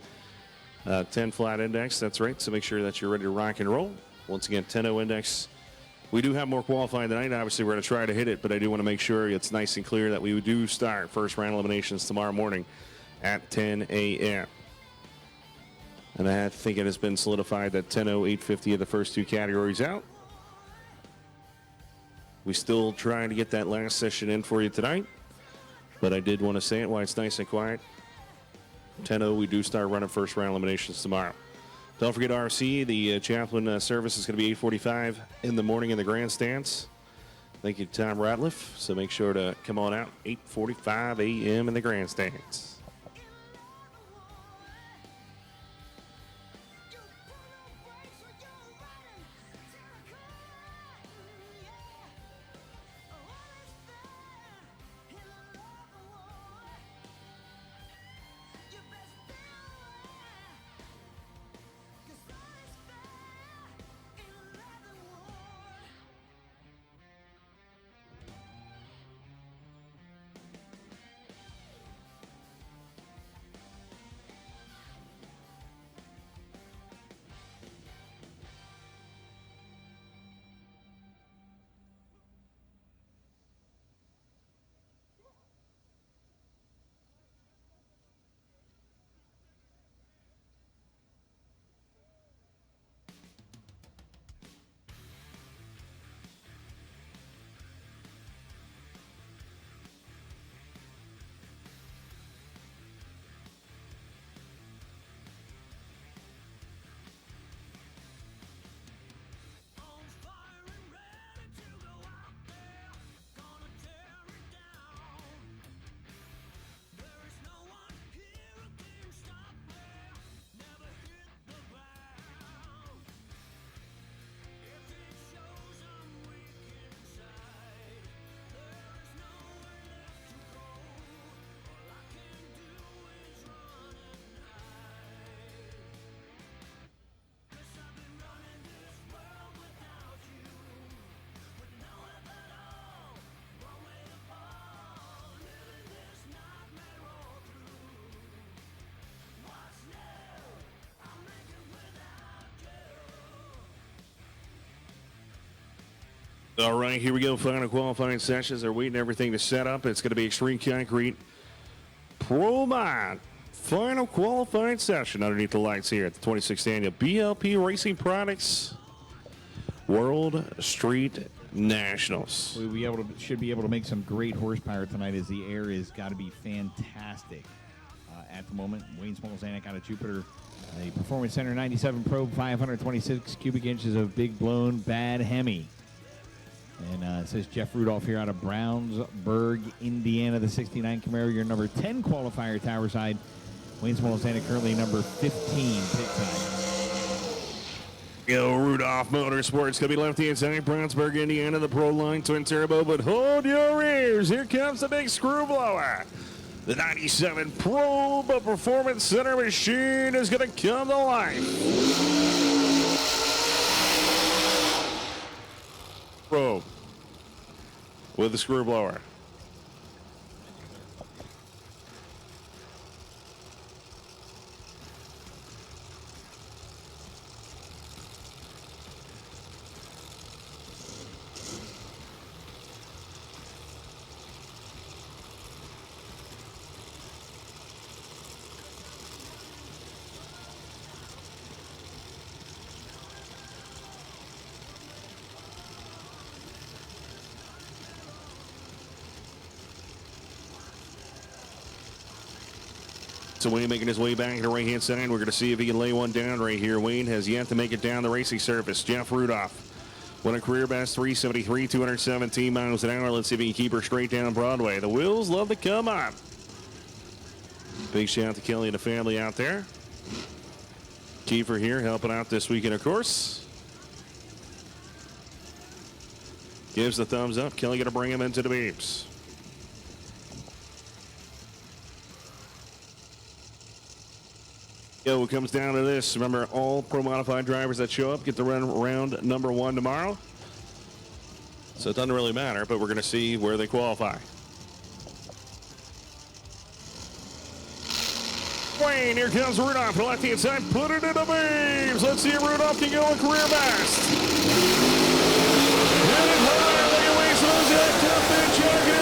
10 flat index. That's right. So make sure that you're ready to rock and roll. Once again, 10-0 index. We do have more qualifying tonight. Obviously, we're going to try to hit it, but I do want to make sure it's nice and clear that we do start first round eliminations tomorrow morning at 10 a.m. And I think it has been solidified that 10-0, 850 of the first two categories out. We still trying to get that last session in for you tonight. But I did want to say it while it's nice and quiet. 10-0, we do start running first round eliminations tomorrow. Don't forget RC, the chaplain service is going to be 8:45 in the morning in the grandstands. Thank you to Tom Ratliff. So make sure to come on out, 8:45 a.m. in the grandstands. All right, here we go. Final qualifying sessions. They're waiting everything to set up. It's going to be Extreme Concrete Pro Mod. Final qualifying session underneath the lights here at the 26th Annual BLP Racing Products World Street Nationals. We should be able to make some great horsepower tonight as the air has got to be fantastic at the moment. Wayne Smolzanek out of Jupiter. The Performance Center 97 Probe, 526 cubic inches of big blown bad Hemi. And it says Jeff Rudolph here out of Brownsburg, Indiana, the 69 Camaro, your number 10 qualifier tower side. Wayne Smolzanek currently number 15 pit side. Yo, Rudolph Motorsports going to be left-hand side, Brownsburg, Indiana, the Pro Line Twin Turbo, but hold your ears. Here comes the big screw blower. The 97 Probe Performance Center machine is going to come to life. Probe with the screw blower. So Wayne making his way back to the right-hand side. We're going to see if he can lay one down right here. Wayne has yet to make it down the racing surface. Jeff Rudolph won a career best 373, 217 miles an hour. Let's see if he can keep her straight down Broadway. The wheels love to come on. Big shout out to Kelly and the family out there. Kiefer here helping out this weekend, of course. Gives the thumbs up. Kelly going to bring him into the beeps. Yo, it comes down to this. Remember, all Pro Modified drivers that show up get to run round number 1 tomorrow. So it doesn't really matter, but we're going to see where they qualify. Wayne, here comes Rudolph. The left-hand side, put it in the beams. Let's see if Rudolph can go a career best. Hit it high, lay away, slows it, tough and check it,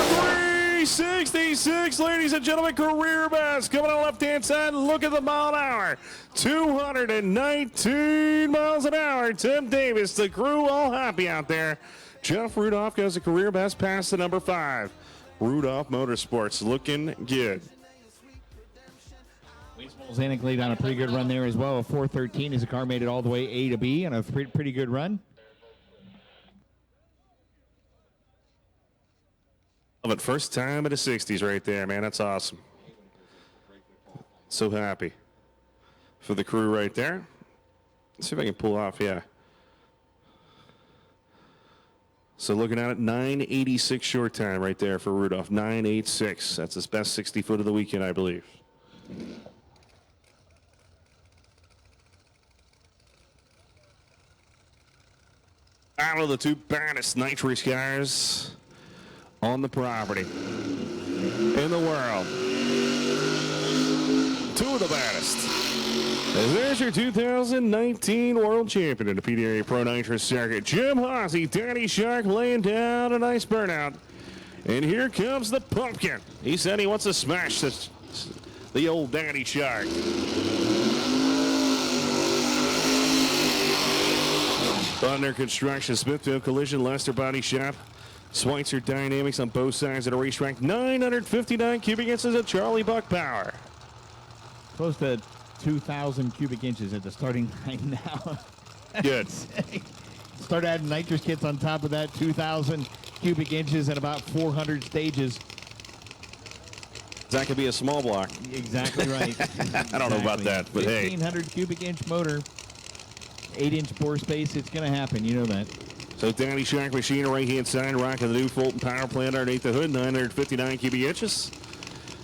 366, ladies and gentlemen, career best. Coming on the left-hand side, look at the mile an hour. 219 miles an hour. Tim Davis, the crew, all happy out there. Jeff Rudolph goes a career best past the number 5. Rudolph Motorsports looking good. Zanuck laid on a pretty good run there as well. A 4:13 as the car made it all the way A to B, and a pretty good run. Love it. First time in the 60s right there, man. That's awesome. So happy for the crew right there. Let's see if I can pull off, yeah. So looking at it, 9:86 short time right there for Rudolph. 9:86. That's his best 60-foot of the weekend, I believe. Out of the 2 baddest nitrous cars on the property in the world. 2 of the baddest. As there's your 2019 world champion in the PDRA Pro Nitrous Circuit, Jim Hossie, Danny Shark laying down a nice burnout. And here comes the pumpkin. He said he wants to smash the old Danny Shark. Thunder Construction, Smithfield Collision, Lester Body Shop, Schweitzer Dynamics on both sides of the racetrack. 959 cubic inches of Charlie Buck power. Close to 2,000 cubic inches at the starting line now. Good. Start adding nitrous kits on top of that, 2,000 cubic inches and about 400 stages. That could be a small block. Exactly right. I don't know about that, but hey. 1,500 cubic inch motor, 8-inch bore space. It's going to happen. You know that. So Danny Shark machine, right-hand side, rocking the new Fulton power plant underneath the hood, 959 cubic inches.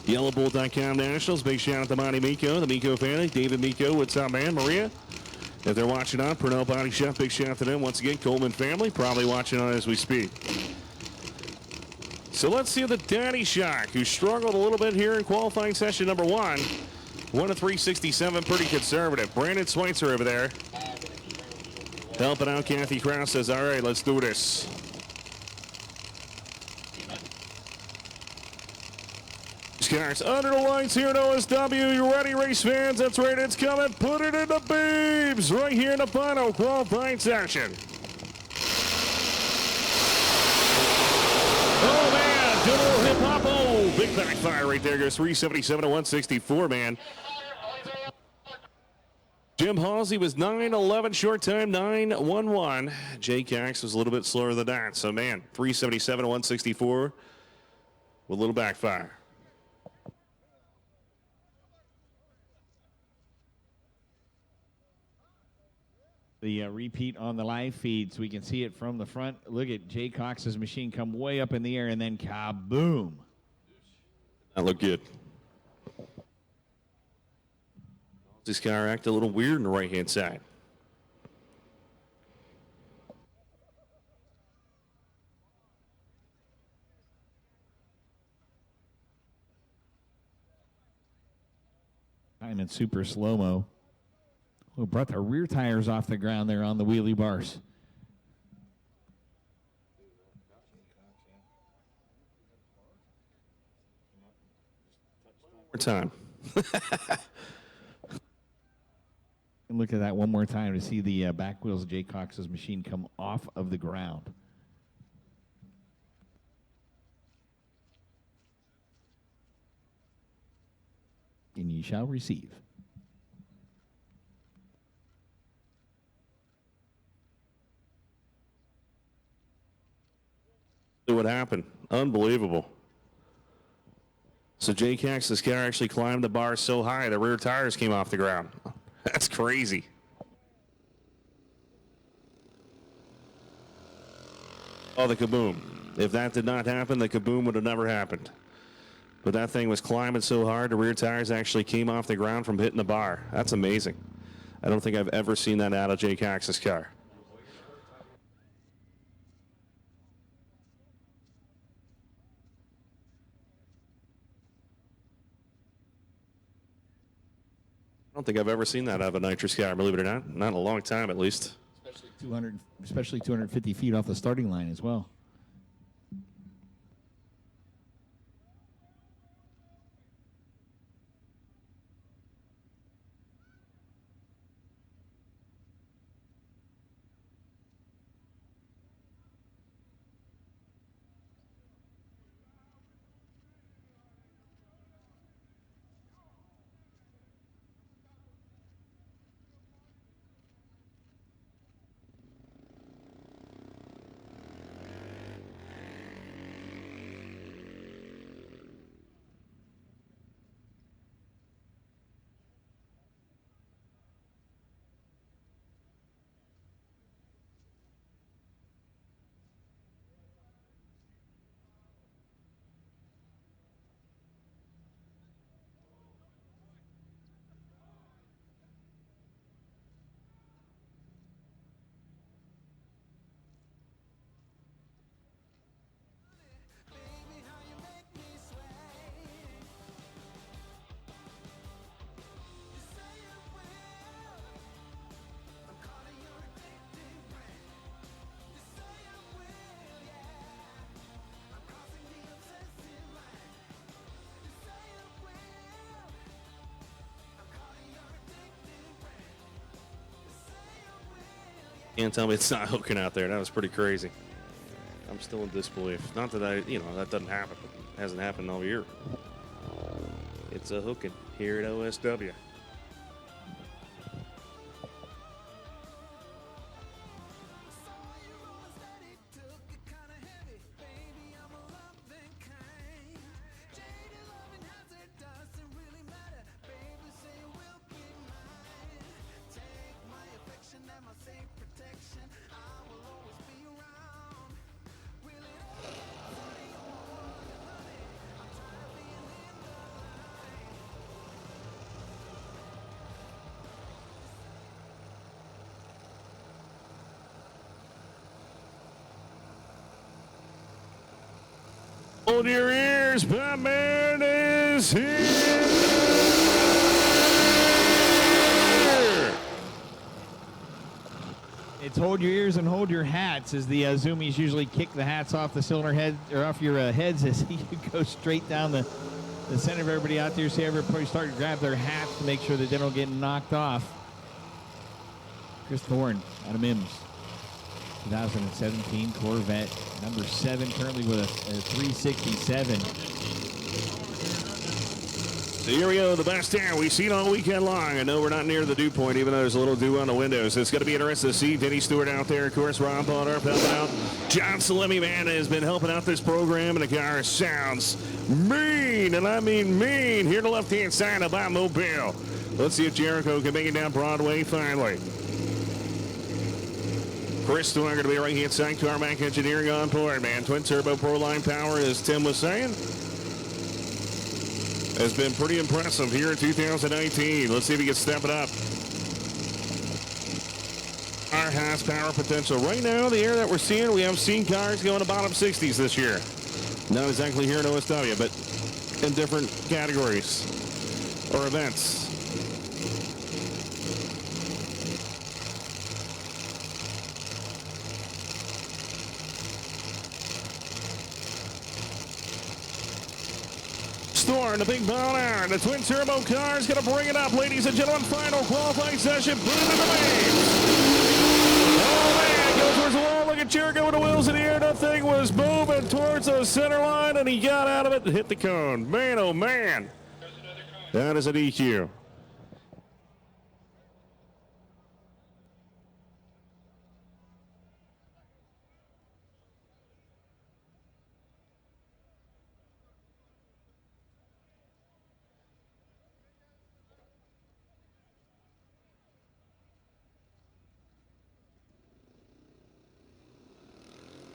YellowBull.com Nationals, big shout out to Monty Miko, the Miko family, David Miko, what's up, man? Maria, if they're watching on, Purnell Body Shop, big shout out to them. Once again, Coleman family, probably watching on as we speak. So let's see the Danny Shark, who struggled a little bit here in qualifying session number 1. 1 to 367, pretty conservative. Brandon Schweitzer over there. Helping out. Kathy Krause says, all right, let's do this. Cars under the lights here at OSW. You ready, race fans? That's right, it's coming. Put it in the beams right here in the final qualifying session. Oh, man, good old hip-hop. Oh, big backfire right there. Goes 377 to 164, man. Jim Halsey was 9:11 short time, 9:11. Jay Cax was a little bit slower than that. So, man, 377 to 164 with a little backfire. The repeat on the live feed so we can see it from the front. Look at Jay Cox's machine come way up in the air and then kaboom. That looked good. This car acted a little weird on the right-hand side. Time in super slow-mo. We brought the rear tires off the ground there on the wheelie bars. More time. And look at that one more time to see the back wheels of Jay Cox's machine come off of the ground. And ye shall receive. See what happened. Unbelievable. So Jay Cax's car actually climbed the bar so high the rear tires came off the ground. That's crazy. Oh, the kaboom. If that did not happen, the kaboom would have never happened. But that thing was climbing so hard, the rear tires actually came off the ground from hitting the bar. That's amazing. I don't think I've ever seen that out of Jay Cax's car. don't think I've ever seen that out of a nitrous car, believe it or not. Not in a long time, at least. Especially 250 feet off the starting line as well. Can't tell me it's not hooking out there. That was pretty crazy. I'm still in disbelief. Not that that doesn't happen. It hasn't happened all year. It's a hooking here at OSW. Hold your ears, Batman is here! It's hold your ears and hold your hats as the zoomies usually kick the hats off the cylinder head or off your heads as you go straight down the center of everybody out there. See everybody start to grab their hats to make sure that they don't get knocked off. Chris Thorne out of Mims. 2017 Corvette, number 7, currently with a 367. So here we go, the best air we've seen all weekend long. I know we're not near the dew point, even though there's a little dew on the windows. It's going to be interesting to see Denny Stewart out there. Of course, Ron Bonner helping out. John Salemi, man, has been helping out this program, and the car sounds mean, and I mean mean. Here to the left-hand side of Mobile. Let's see if Jericho can make it down Broadway finally. Chris Thorne going to be right-hand side. Carmack Engineering on board, man. Twin turbo Pro Line power, as Tim was saying, has been pretty impressive here in 2019. Let's see if he can step it up. Car has power potential. Right now, the air that we're seeing, we have seen cars going to bottom 60s this year. Not exactly here in OSW, but in different categories or events. Thorne, the big ball iron. The twin turbo car is going to bring it up, ladies and gentlemen. Final qualifying session. Put it in the waves. Oh, man. Goes towards the wall. Look at Jericho with the wheels in the air. That thing was moving towards the center line, and he got out of it and hit the cone. Man, oh, man. That is an EQ.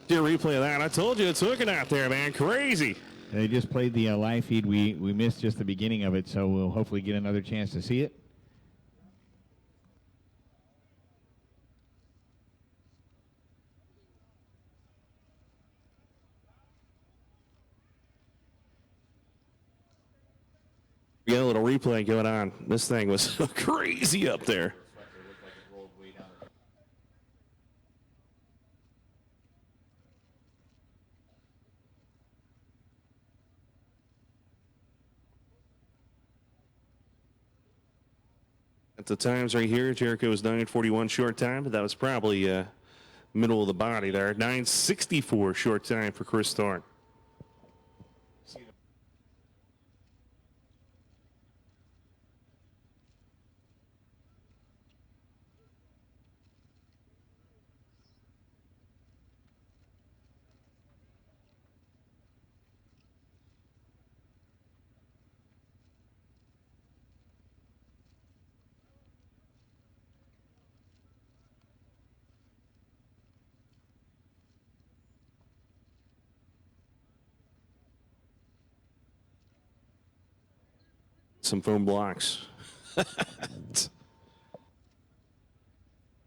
Do a replay of that. I told you it's hooking out there, man. Crazy. They just played the live feed. We missed just the beginning of it, so we'll hopefully get another chance to see it. We got a little replay going on. This thing was crazy up there. At the times right here, Jericho was 9:41 short time, but that was probably middle of the body there. 9:64 short time for Chris Thorne. Some foam blocks.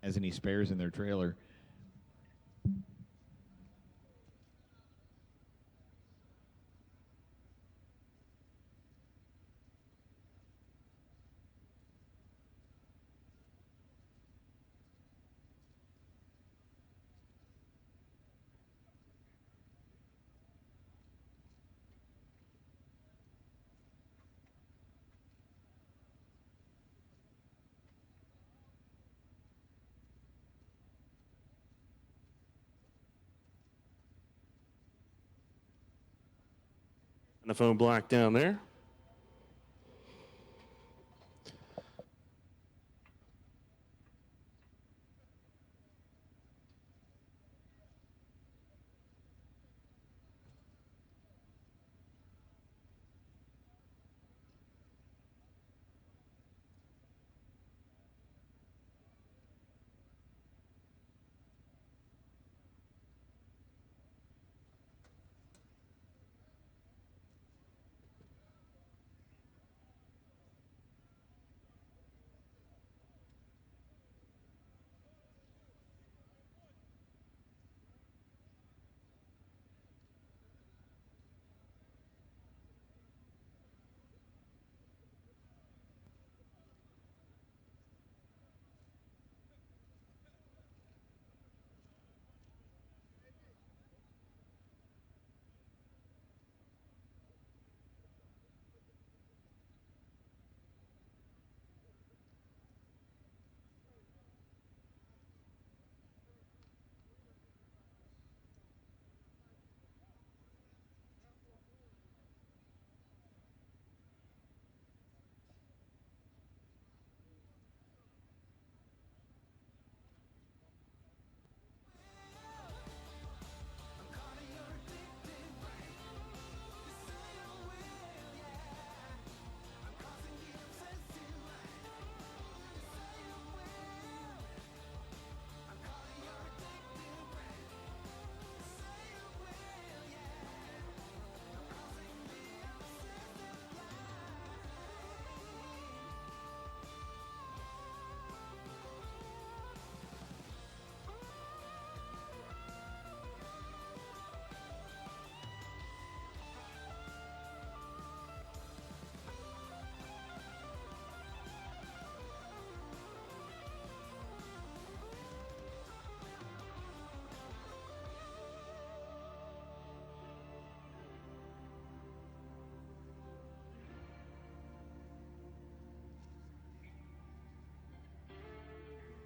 Has any spares in their trailer? And the foam block down there.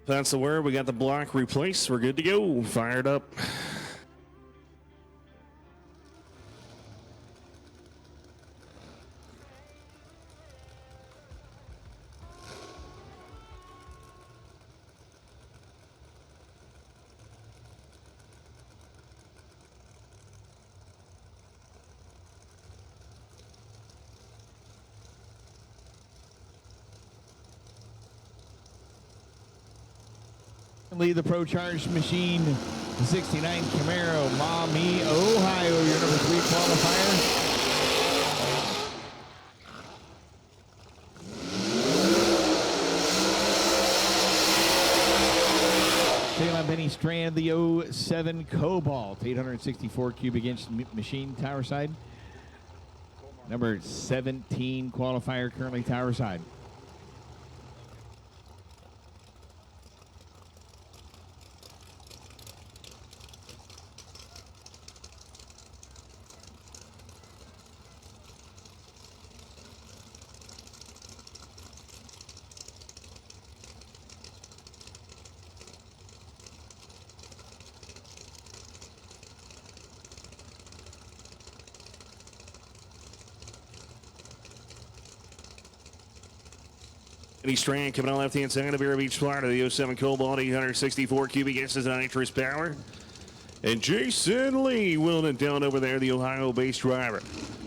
That's the word. We got the block replaced. We're good to go. Fired up. Lead the Pro Charged machine, the 69 Camaro, Maumee, Ohio, your number 3 qualifier. Salem Benny Strand, the 07 Cobalt, 864 cubic inch machine, tower side. Number 17 qualifier currently tower side. Eddie Strand coming on left-hand side of Vero Beach, Florida. The 07 Cobalt, 864 cubic inches of nitrous power. And Jason Lee wheeling it down over there, the Ohio-based driver.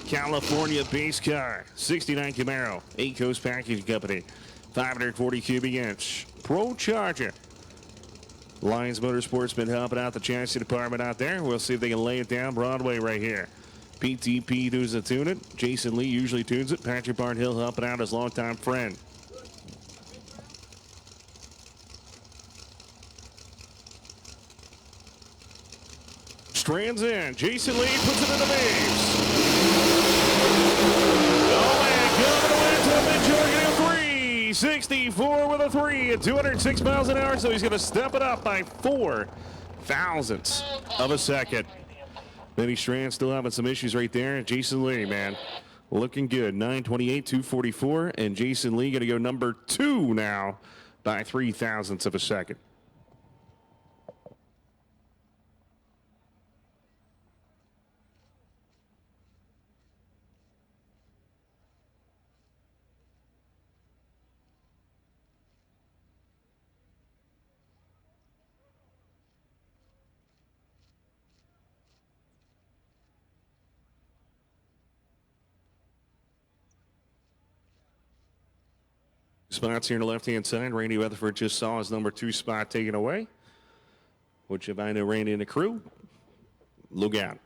California-based car, 69 Camaro, 8 Coast Packaging Company, 540 cubic inch. Pro Charger. Lions Motorsportsman helping out the chassis department out there. We'll see if they can lay it down Broadway right here. PTP does the tune it. Jason Lee usually tunes it. Patrick Barnhill helping out his longtime friend. Strands in. Jason Lee puts it in the base. Oh, man, coming away to mid-jordan 364 with a 3 at 206 miles an hour, so he's going to step it up by 4 thousandths of a second. Maybe Strand still having some issues right there. Jason Lee, man, looking good. 928, 244, and Jason Lee going to go number 2 now by 3 thousandths of a second. Spots here on the left-hand side. Randy Weatherford just saw his number 2 spot taken away. Which, if I know Randy and the crew, look out.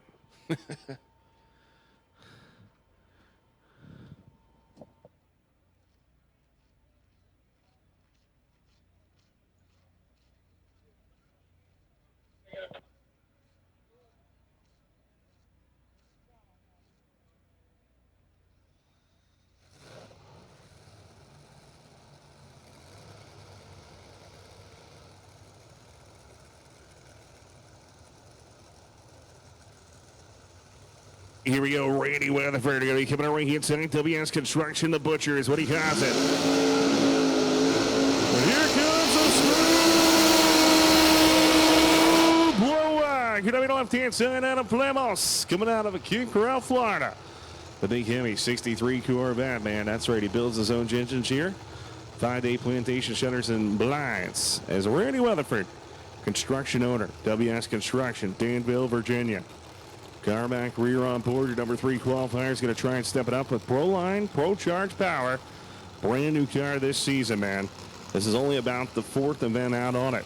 Here we go, Randy Weatherford. Going to be coming on right here inside WS Construction. The Butcher is what he calls it. Here comes the smooth blowout. Could I be on left-hand side out of Plymouth, coming out of Acute Corral, Florida. The big Hemi 63 Corvette, man. That's right. He builds his own engines here. 5-day plantation shutters and blinds. As Randy Weatherford, construction owner, WS Construction, Danville, Virginia. Car back rear on board. Your number 3 qualifier is going to try and step it up with ProLine, Pro Charge Power. Brand new car this season, man. This is only about the 4th event out on it.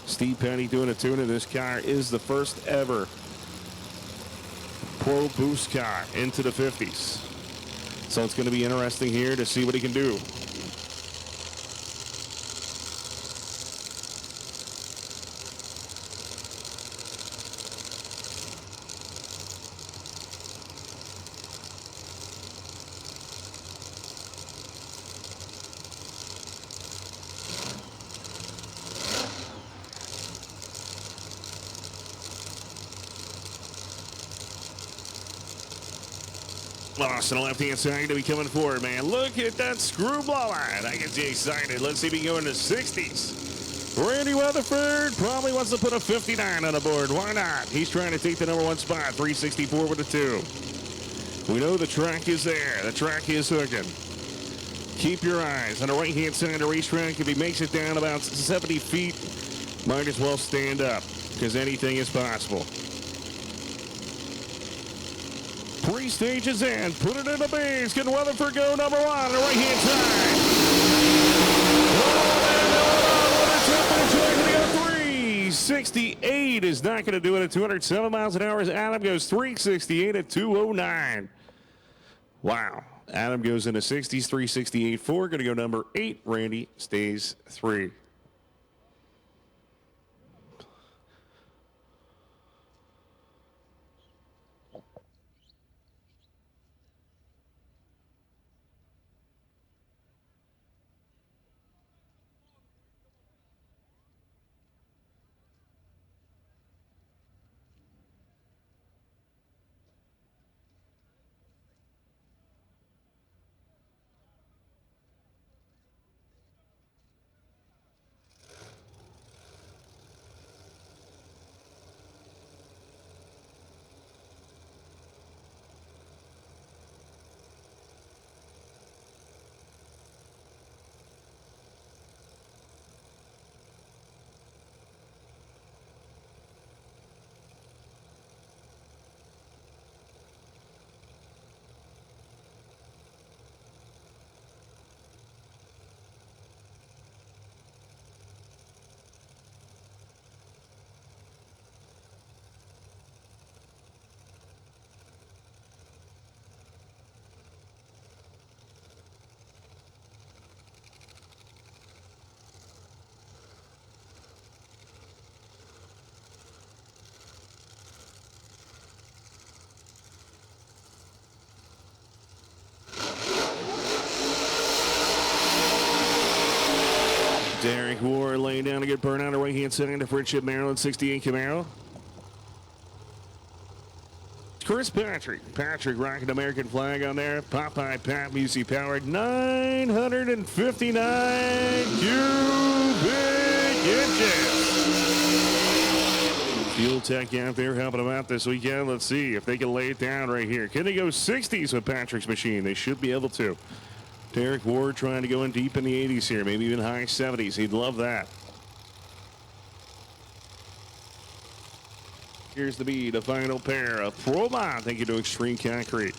Steve Petty doing a tune, and this car is the first ever Pro Boost car into the 50s. So it's going to be interesting here to see what he can do. Lost on the left-hand side to be coming forward, man. Look at that screw blowout. I get you excited. Let's see if he can go into 60s. Randy Weatherford probably wants to put a 59 on the board. Why not? He's trying to take the number 1 spot. 364 with a 2. We know the track is there. The track is hooking. Keep your eyes on the right-hand side of the racetrack. If he makes it down about 70 feet, might as well stand up, because anything is possible. 3 stages in. Put it in the base. Can Weatherford go number 1 on the right-hand side? Oh, 368 is not going to do it at 207 miles an hour as Adam goes 368 at 209. Wow. Adam goes into 60s, 368, 4. Going to go number 8. Randy stays 3. Derek Ward laying down a good burn on the right-hand side to Friendship Maryland 68 Camaro. Chris Patrick rocking the American flag on there. Popeye Pat Music powered 959 cubic inches. Fuel Tech out there helping them out this weekend. Let's see if they can lay it down right here. Can they go 60s with Patrick's machine? They should be able to. Derek Ward trying to go in deep in the 80s here, maybe even high 70s. He'd love that. Here's the B, the final pair of Promont. Thank you to Extreme Concrete.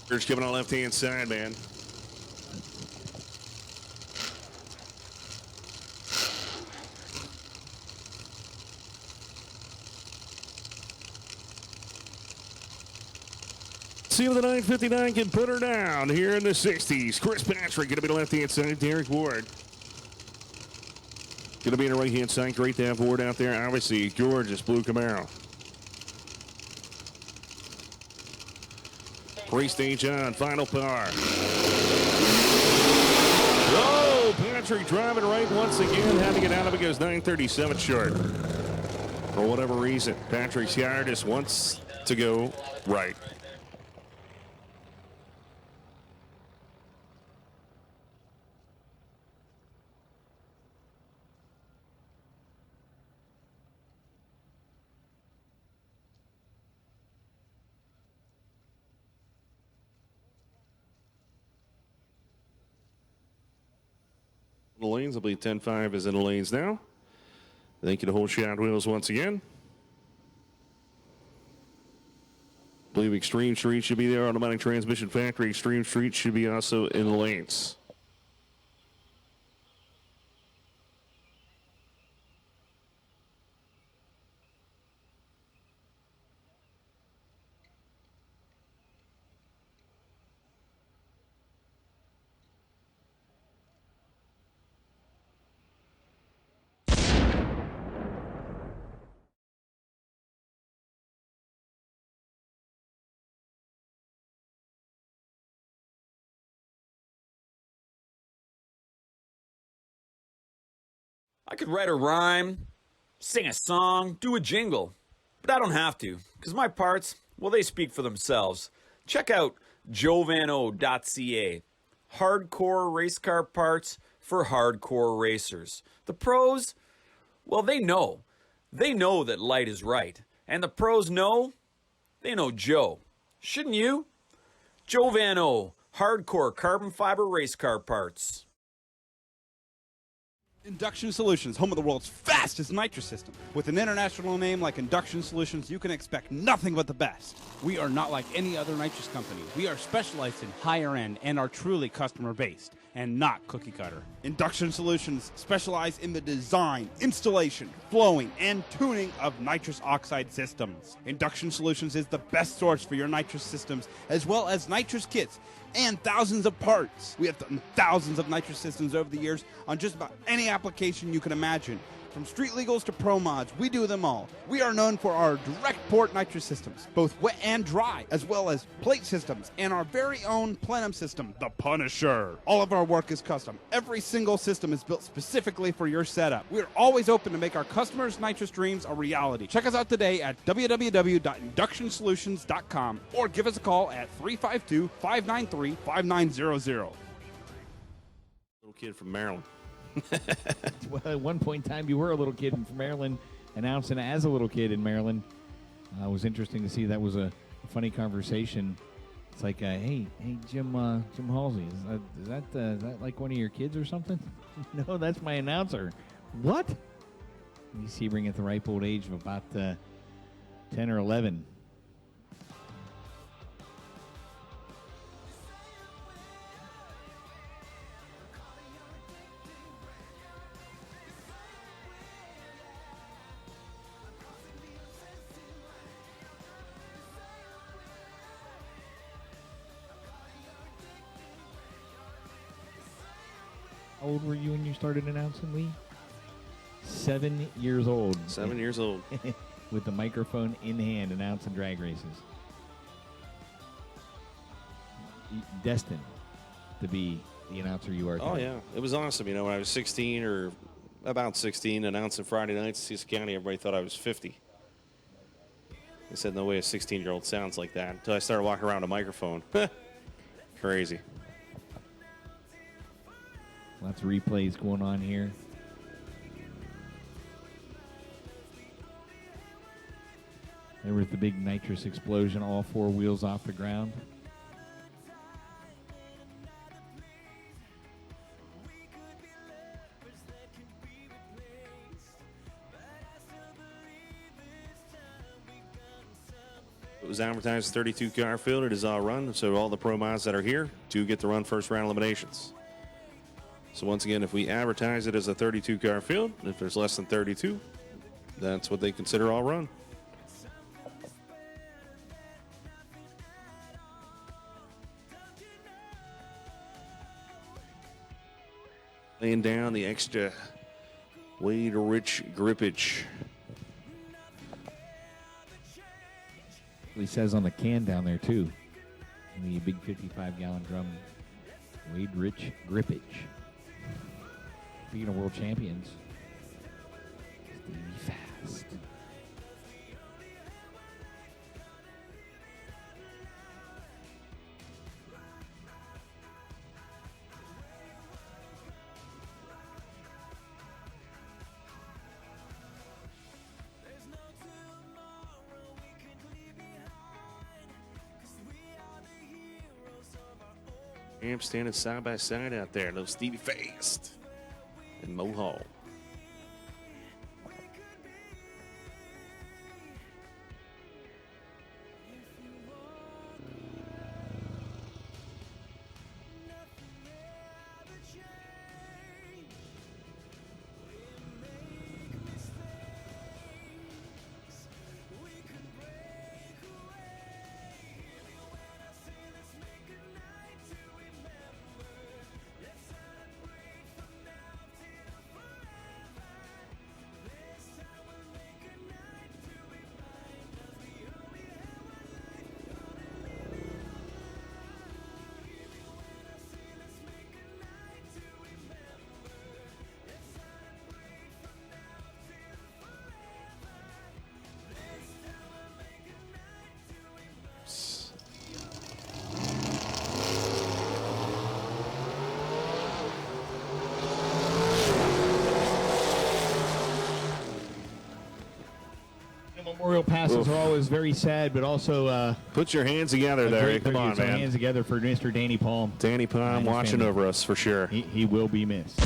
Here's coming on the left-hand side, man. See if the 959 can put her down here in the 60s. Chris Patrick going to be the left-hand side. Derek Ward going to be in the right-hand side. Great to have Ward out there. Obviously, gorgeous blue Camaro. Race stage on. Final par. Oh, Patrick driving right once again. Had to get out of it. Goes 937 short. For whatever reason, Patrick's yard just wants to go right. The lanes, I believe 10-5 is in the lanes now. Thank you to Whole Shot Wheels once again. I believe Extreme Street should be there. Automatic Transmission Factory. Extreme Street should be also in the lanes. I could write a rhyme, sing a song, do a jingle, but I don't have to, because my parts, well, they speak for themselves. Check out jovano.ca. Hardcore race car parts for hardcore racers. The pros, well, they know. They know that light is right. And the pros know, they know Joe. Shouldn't you? Jovano, hardcore carbon fiber race car parts. Induction Solutions, home of the world's fastest nitrous system. With an international name like Induction Solutions, you can expect nothing but the best. We are not like any other nitrous company. We are specialized in higher end and are truly customer based and not cookie cutter. Induction Solutions specialize in the design, installation, flowing, and tuning of nitrous oxide systems. Induction Solutions is the best source for your nitrous systems as well as nitrous kits and thousands of parts. We have done thousands of nitrous systems over the years on just about any application you can imagine. From street legals to pro mods, we do them all. We are known for our direct port nitrous systems, both wet and dry, as well as plate systems, and our very own plenum system, the Punisher. All of our work is custom. Every single system is built specifically for your setup. We are always open to make our customers' nitrous dreams a reality. Check us out today at www.inductionsolutions.com or give us a call at 352-593-5900. Little kid from Maryland. Well, at one point in time, you were a little kid from Maryland, announcing as a little kid in Maryland. It was interesting to see. That was a funny conversation. It's like, hey, Jim Halsey, is that like one of your kids or something? No, that's my announcer. What? You see, bring at the ripe old age of about 10 or 11. How old were you when you started announcing, Lee? 7 years old. 7 years old. With the microphone in hand, announcing drag races. Destined to be the announcer you are today. Oh, yeah. It was awesome. You know, when I was 16 or about 16, announcing Friday nights in Cecil County, everybody thought I was 50. They said, no way a 16-year-old sounds like that. Until I started walking around a microphone. Crazy. Lots of replays going on here. There was the big nitrous explosion, all 4 wheels off the ground. It was advertised 32 car field. It is all run. So all the pro mods that are here do get to run first round eliminations. So once again, if we advertise it as a 32 car field, if there's less than 32, that's what they consider all run. Laying down the extra weight-rich grippage. He says on the can down there, too. The big 55-gallon drum, Wade Rich Grippage. Speaking of world champions, Stevie Fast. I'm standing side by side out there. Little Stevie Fast and Mo Hall. Memorial passes are always very sad, but also put your hands together there. Come on, man. Hands together for Mr. Danny Palm. Danny Palm watching over us for sure. He will be missed.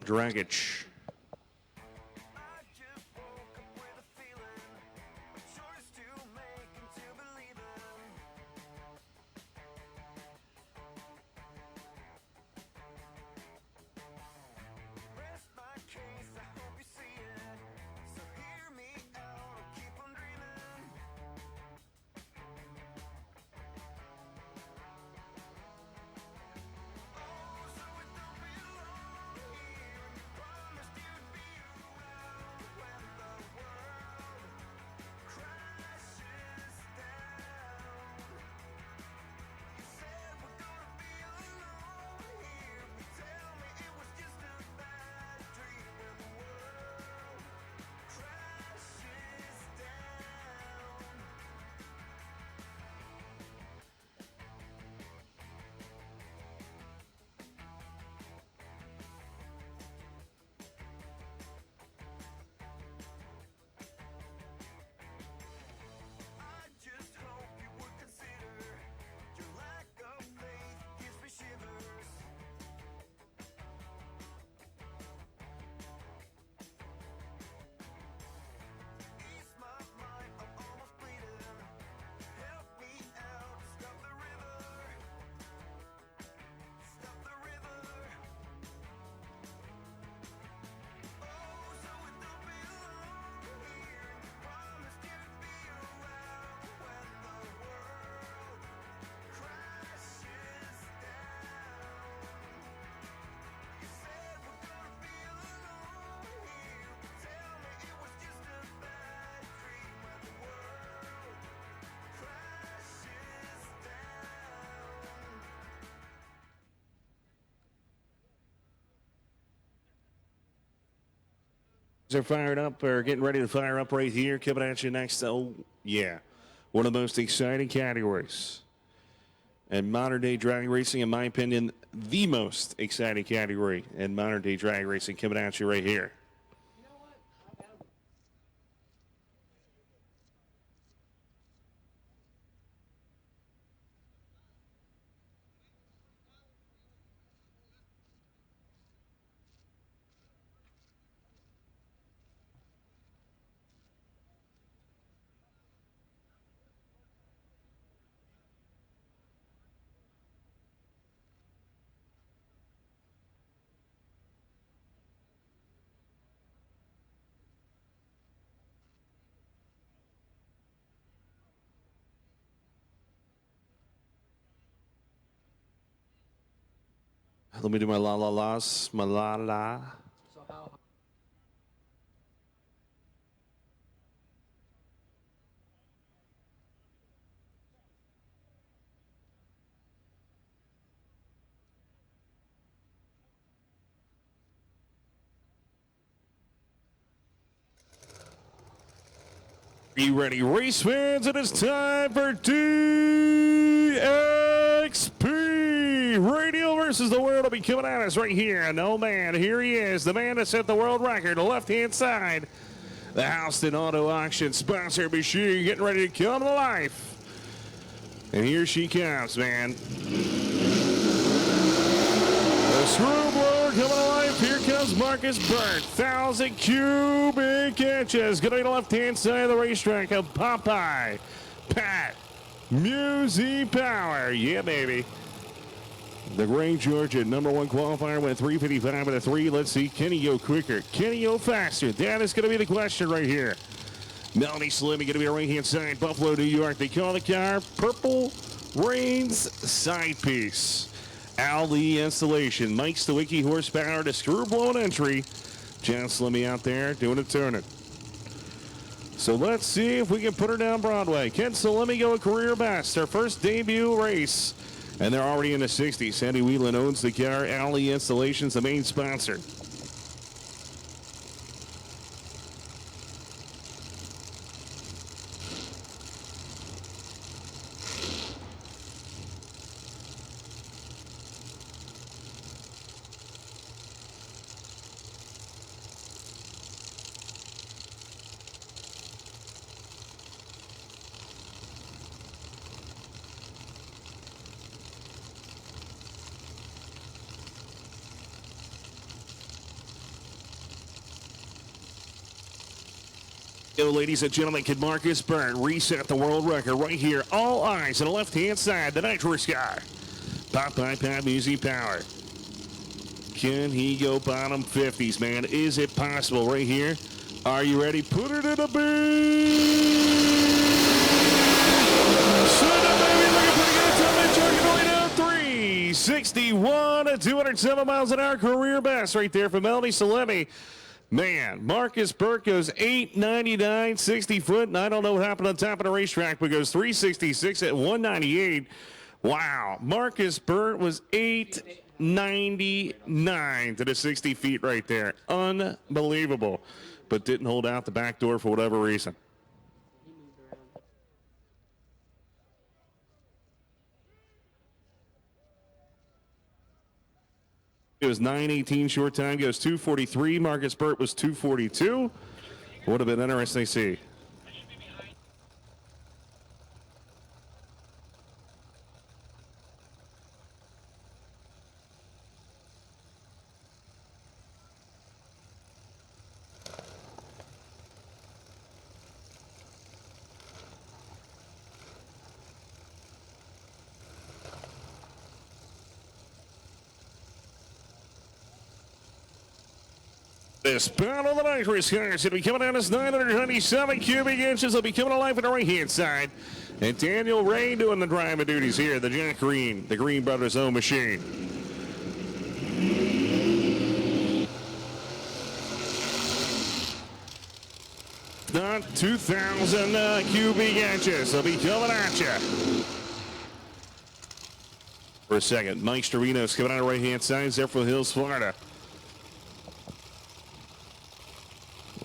Dragage. They're fired up or getting ready to fire up right here. Coming at you next. Oh, yeah. One of the most exciting categories. And modern day drag racing, in my opinion, the most exciting category in modern day drag racing. Coming at you right here. Let me do my la-la-las. My la-la. Are you ready, race fans? It is time for DXP. Radial versus the world will be coming at us right here. No man, here he is, the man that set the world record, the left-hand side. The Houston Auto Auction sponsor machine getting ready to come to life. And here she comes, man. The screw blower coming to life. Here comes Marcus Burt. 1,000 cubic inches. Going to the left-hand side of the racetrack of Popeye. Pat. Music Power. Yeah, baby. The Grange, Georgia, #1 qualifier went 3:55 and a 3. Let's see. Can he go quicker? Can he go faster? That is going to be the question right here. Melanie Slimmy going to be on the right-hand side. Buffalo, New York. They call the car Purple Rain's Side Piece. Al Lee installation. Mike Stawicki horsepower to screw blown entry. John Slimmy out there doing a turning. So let's see if we can put her down Broadway. Can Salemi go a career best? Her first debut race. And they're already in the 60s. Sandy Whelan owns the car. Al Lee Installations, the main sponsor. Ladies and gentlemen, can Marcus Burt reset the world record right here? All eyes on the left-hand side, the Nitro Sky. Popeye Pat Music Power. Can he go bottom 50s, man? Is it possible right here? Are you ready? Put it in a beat! Send it, baby! Looking pretty good. Time charge going down 361 at 207 miles an hour. Career best right there for Melanie Salemi. Man, Marcus Burt goes 899, 60 foot, and I don't know what happened on top of the racetrack, but goes 366 at 198. Wow, Marcus Burt was 899 to the 60 feet right there. Unbelievable, but didn't hold out the back door for whatever reason. It was 9:18 short time, goes 2:43. Marcus Burt was 2:42. Would have been interesting to see. This battle of the night race car is going to be coming out as 997 cubic inches. Will be coming to life on the right-hand side. And Daniel Ray doing the driving duties here. The Jack Green, the Green Brothers' own machine. Not 2,000 cubic inches. They'll be coming at you. For a second, Mike Stravino's coming out of the right-hand side. Zephyr Hills, Florida.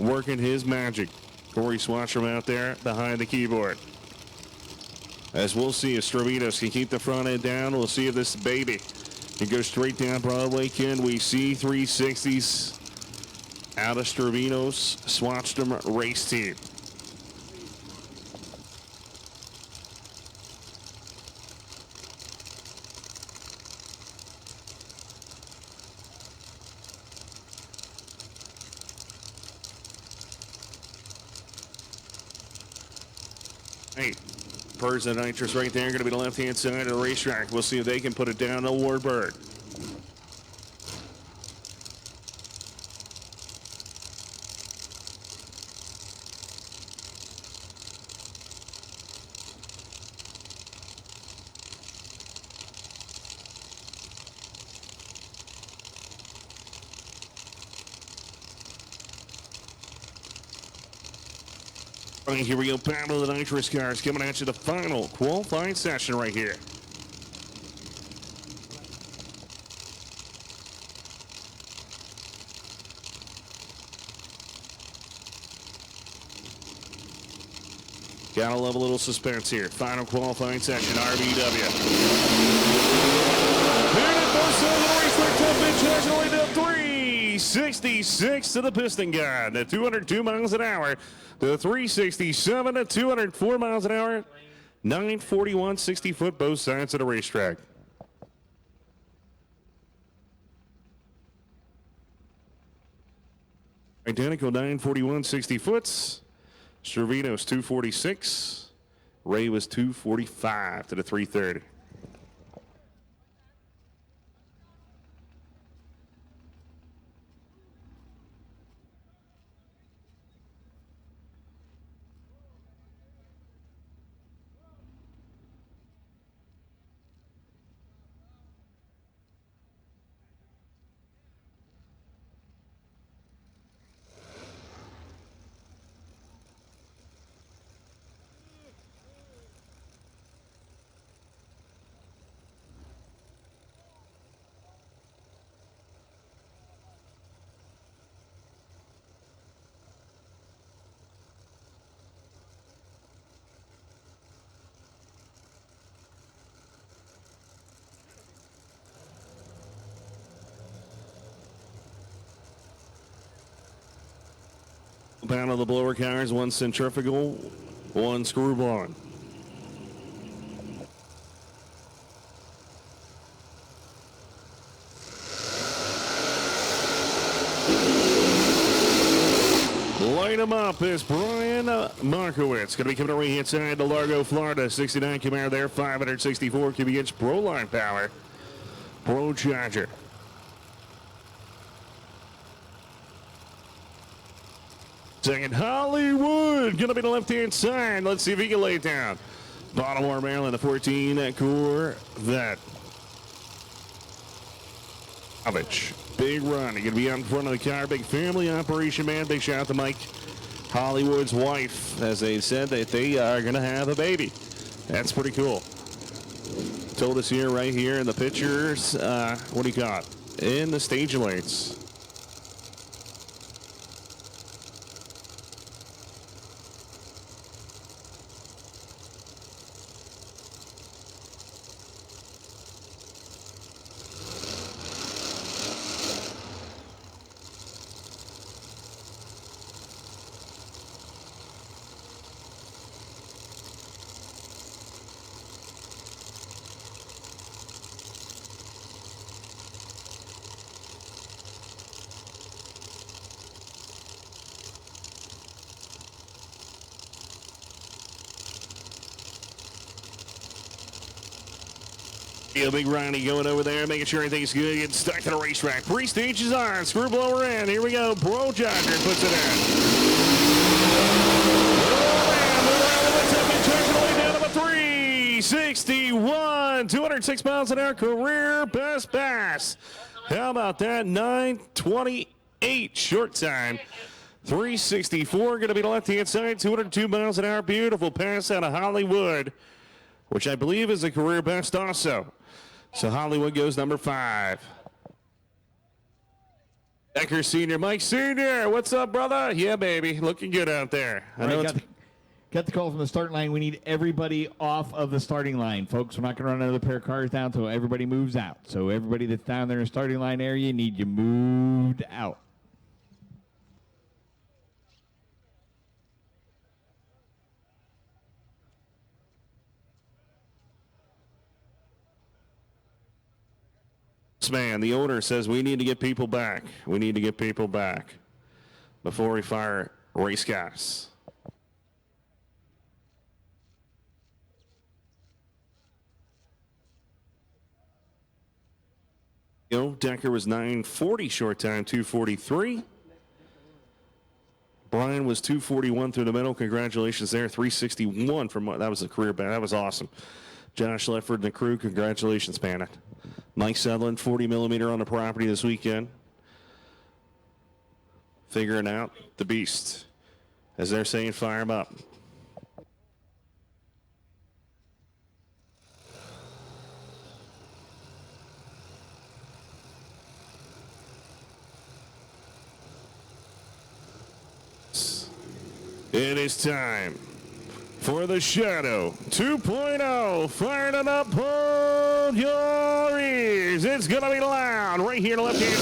working his magic. Corey Swatcham out there behind the keyboard. As we'll see if Stravinos can keep the front end down. We'll see if this baby can go straight down Broadway. Can we see 360s out of Stravinos Swatcham race team? Hey, Birds of Nitrous right there, going to be the left-hand side of the racetrack. We'll see if they can put it down to Warbird. All right, here we go. Battle of the Nitrous cars coming at you. The final qualifying session right here. Gotta love a little suspense here. Final qualifying session, RBW. Here it goes, the racetrack top in charge, all the way down 366 to the piston gun at 202 miles an hour. The 367 at 204 miles an hour. 941, 60 foot both sides of the racetrack. Identical 941, 60 foots. Cervino's 246. Ray was 245 to the 330. Battle of the blower cars, one centrifugal, one screw blown. Light him up is Brian Markowitz. Going to be coming right inside to Largo, Florida. 69 Camaro there, 564 cubic inch Pro Line power. Pro Charger. Second, Hollywood, going to be the left-hand side. Let's see if he can lay it down. Baltimore, Maryland, the 14 Corvette. Avich, big run. He's going to be out in front of the car. Big family operation, man. Big shout out to Mike, Hollywood's wife, as they said that they are going to have a baby. That's pretty cool. Told us here, right here in the pictures, what do you got? In the stage lights. Yeah, big Ronnie going over there, making sure everything's good. Getting stuck to the racetrack. Pre-stage is on. Screw blower in. Here we go. Pro Charger puts it in. Down to 361. 206 miles an hour. Career best pass. How about that? 928 short time. 364 going to be the left-hand side. 202 miles an hour. Beautiful pass out of Hollywood, which I believe is a career best also. So Hollywood goes number 5. Decker Sr., Mike Sr., what's up, brother? Yeah, baby, looking good out there. I know Got the call from the starting line. We need everybody off of the starting line, folks. We're not going to run another pair of cars down until everybody moves out. So everybody that's down there in the starting line area, need you moved out. Man, the owner says we need to get people back. We need to get people back before we fire race gas. Decker was 940 short time, 243. Brian was 241 through the middle. Congratulations there. 361 from that was a career best. That was awesome. Josh Lefford and the crew, congratulations, man. Mike Sutherland, 40 millimeter on the property this weekend. Figuring out the beast. As they're saying, fire him up. It is time for the Shadow 2.0. Firing it up, hold your ears. It's going to be loud right here on the left-hand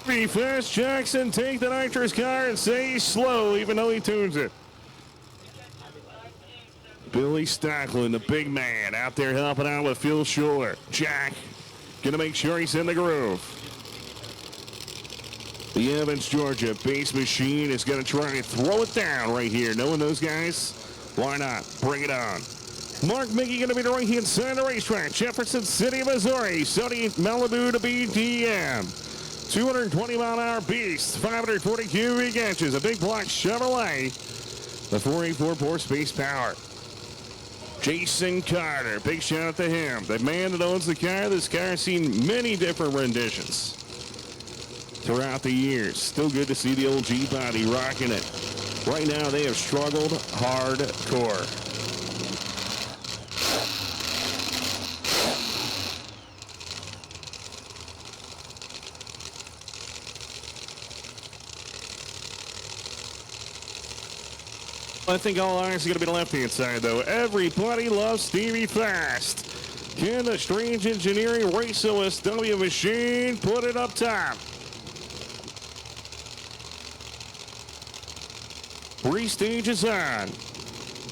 side. Be fast, Jackson. Take the nitrous car and say slow, even though he tunes it. Billy Stacklin, the big man, out there helping out with Phil Schuler. Jack, going to make sure he's in the groove. The Evans, Georgia base machine is going to try and throw it down right here. Knowing those guys, why not? Bring it on. Mark Mickey going to be the right-hand side of the racetrack. Jefferson City, Missouri. Sunny Malibu to BTM. 220-mile-an-hour beast. 540 cubic inches. A big block Chevrolet. The 484 horse space power. Jason Carter. Big shout out to him. The man that owns the car. This car has seen many different renditions throughout the years. Still good to see the old G-Body rocking it. Right now, they have struggled hardcore. I think all eyes are going to be the left-hand side, though. Everybody loves Stevie Fast. Can the Strange Engineering Race OSW machine put it up top? 3 stages on.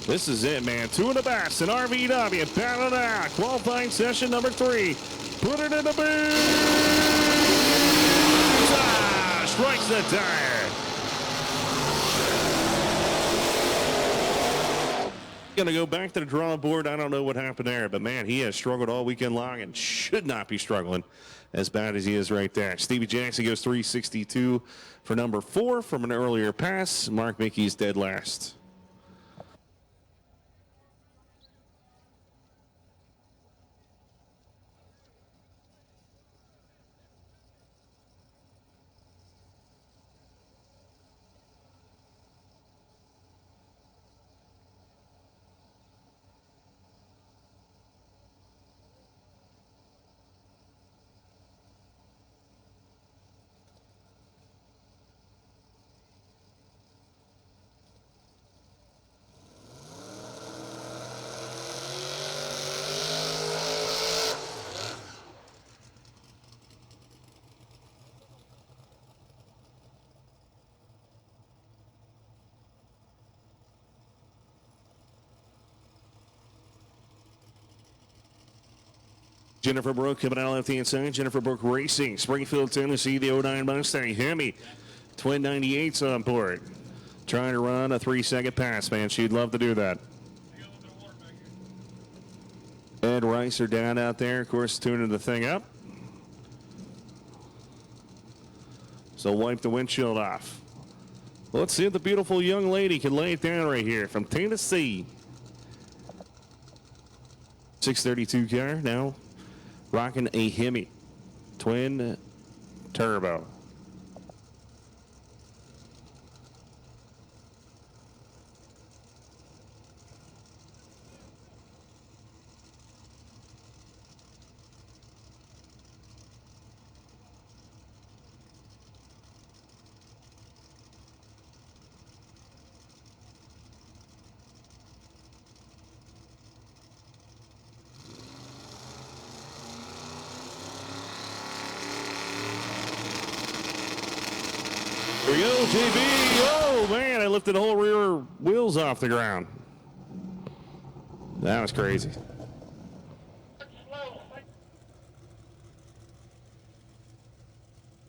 This is it, man. 2 in the best in RVW. Battle it out. Qualifying session number 3. Put it in the boot. Strikes the tire. Going to go back to the drawing board. I don't know what happened there, but man, he has struggled all weekend long and should not be struggling as bad as he is right there. Stevie Jackson goes 362 for number 4 from an earlier pass. Mark Mickey's dead last. Jennifer Brook coming out left-hand side. Jennifer Brook Racing, Springfield, Tennessee, the 09 Mustang Hemi. Twin 98s on board. Trying to run a 3-second pass, man. She'd love to do that. Ed Rice are down out there, of course, tuning the thing up. So wipe the windshield off. Let's see if the beautiful young lady can lay it down right here from Tennessee. 632 car now. Rocking a Hemi twin turbo. Here we go, JB. Oh, man, I lifted the whole rear wheels off the ground. That was crazy.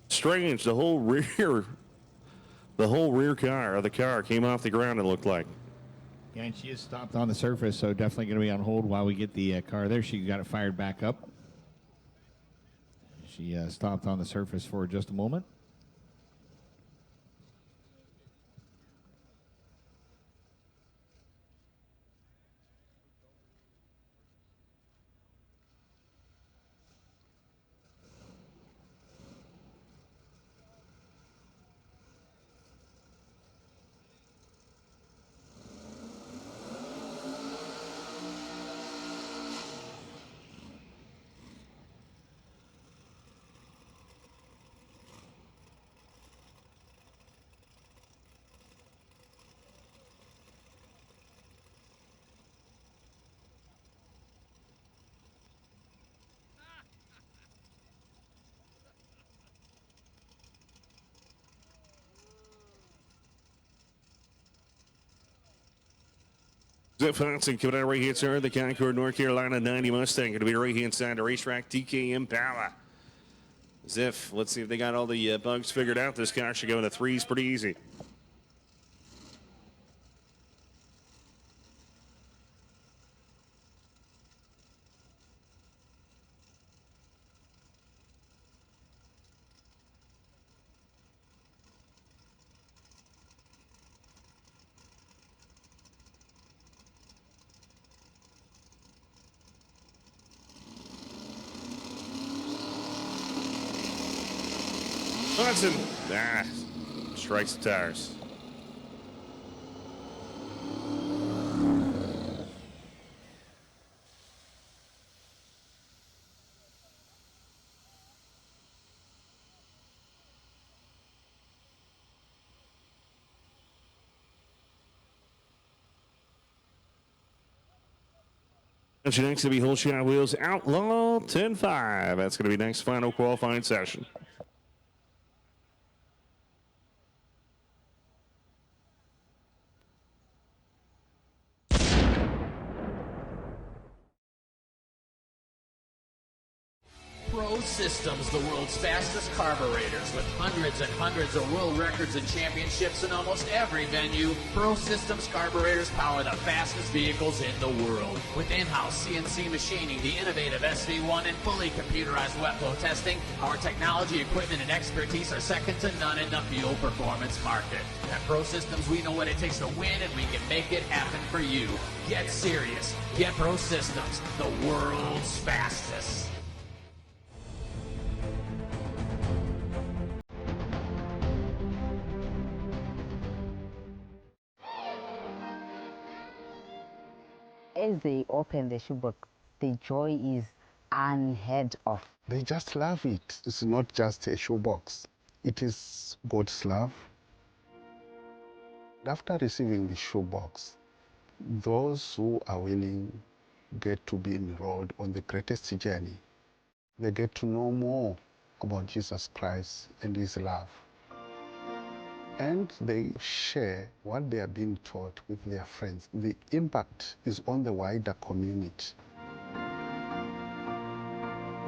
Strange, the whole rear car of the car came off the ground, it looked like. Yeah, and she is stopped on the surface, so definitely going to be on hold while we get the car there. She got it fired back up. She stopped on the surface for just a moment. Zip Hansen coming out right hand side, the Concord, North Carolina 90 Mustang. Going to be right hand side, the racetrack, TKM Power. Ziff, let's see if they got all the bugs figured out. This car should go into threes pretty easy. Johnson, strikes the tires. Next to be whole shot wheels, Outlaw 10-5. That's going to be next final qualifying session. Pro Systems, the world's fastest carburetors, with hundreds and hundreds of world records and championships in almost every venue. Pro Systems carburetors power the fastest vehicles in the world. With in-house CNC machining, the innovative SV1, and fully computerized wet flow testing, our technology, equipment, and expertise are second to none in the fuel performance market. At Pro Systems, we know what it takes to win, and we can make it happen for you. Get serious. Get Pro Systems, the world's fastest. As they open the shoebook, the joy is unheard of. They just love it. It's not just a shoebox. It is God's love. After receiving the shoebox, those who are willing get to be enrolled on the greatest journey. They get to know more about Jesus Christ and his love. And they share what they are being taught with their friends. The impact is on the wider community.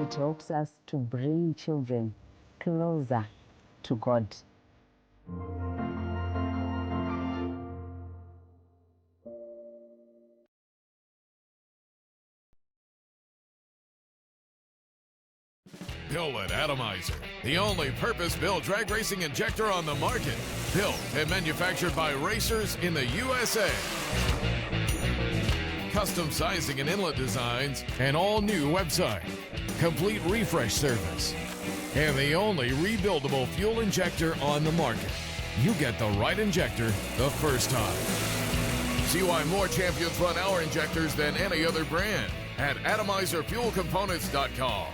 It helps us to bring children closer to God. Built at Atomizer, the only purpose-built drag racing injector on the market. Built and manufactured by racers in the USA. Custom sizing and inlet designs, an all-new website, complete refresh service, and the only rebuildable fuel injector on the market. You get the right injector the first time. See why more champions run our injectors than any other brand at atomizerfuelcomponents.com.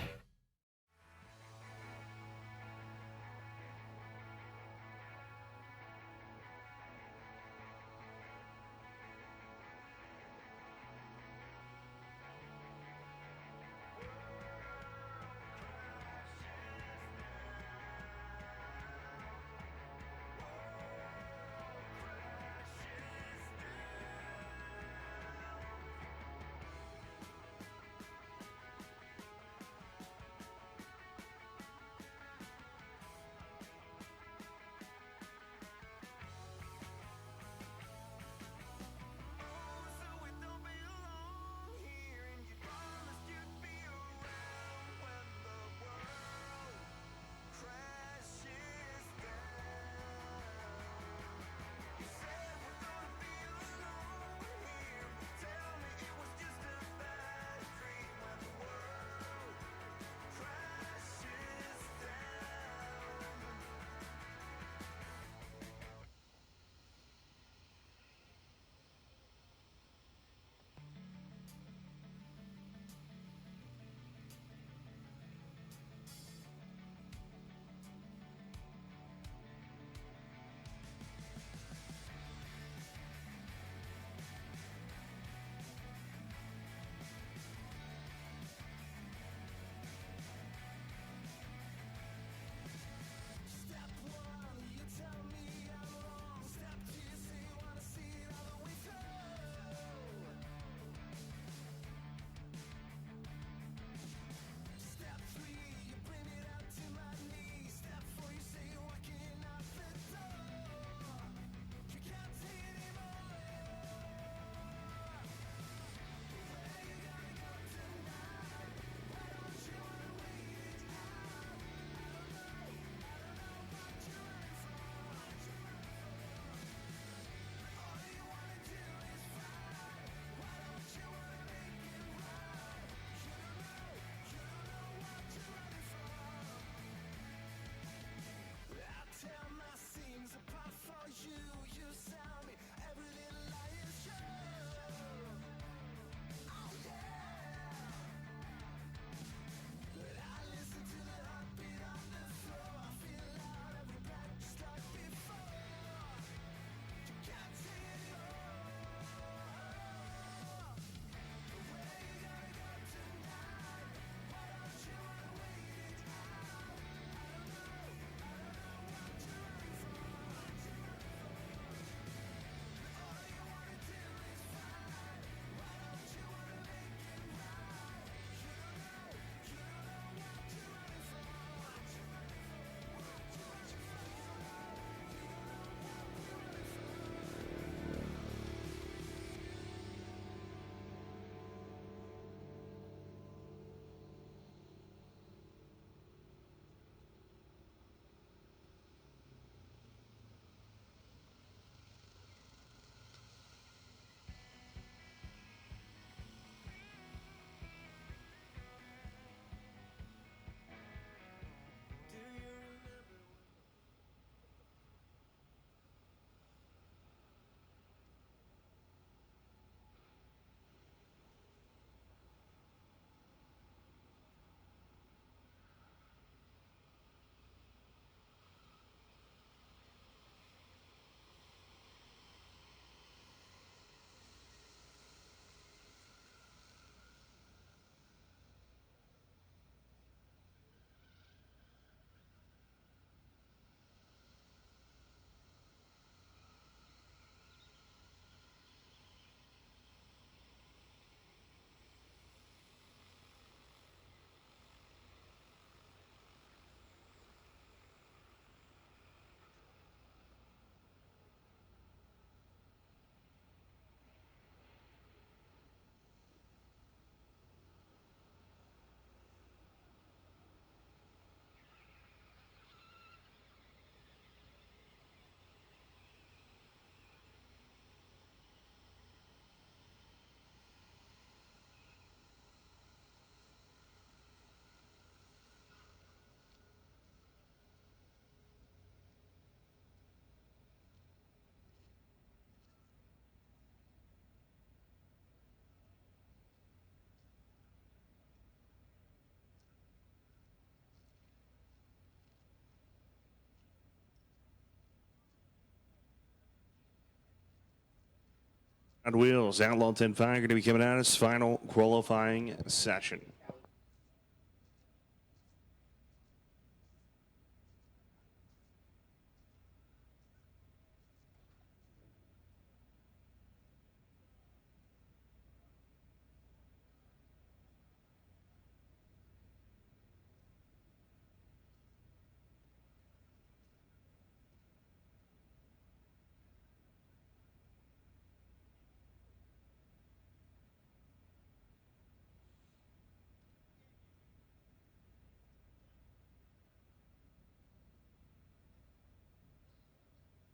On wheels, Outlaw 10-5 going to be coming out as final qualifying session.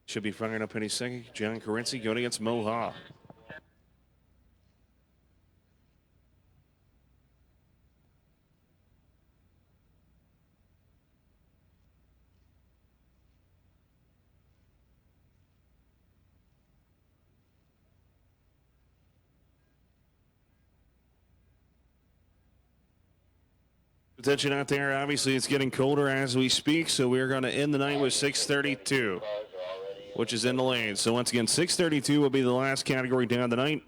Should be firing up any second. John Carenzi going against Mo Ha. Attention out there. Obviously, it's getting colder as we speak, so we're going to end the night with 632. Which is in the lane. So once again, 632 will be the last category down tonight.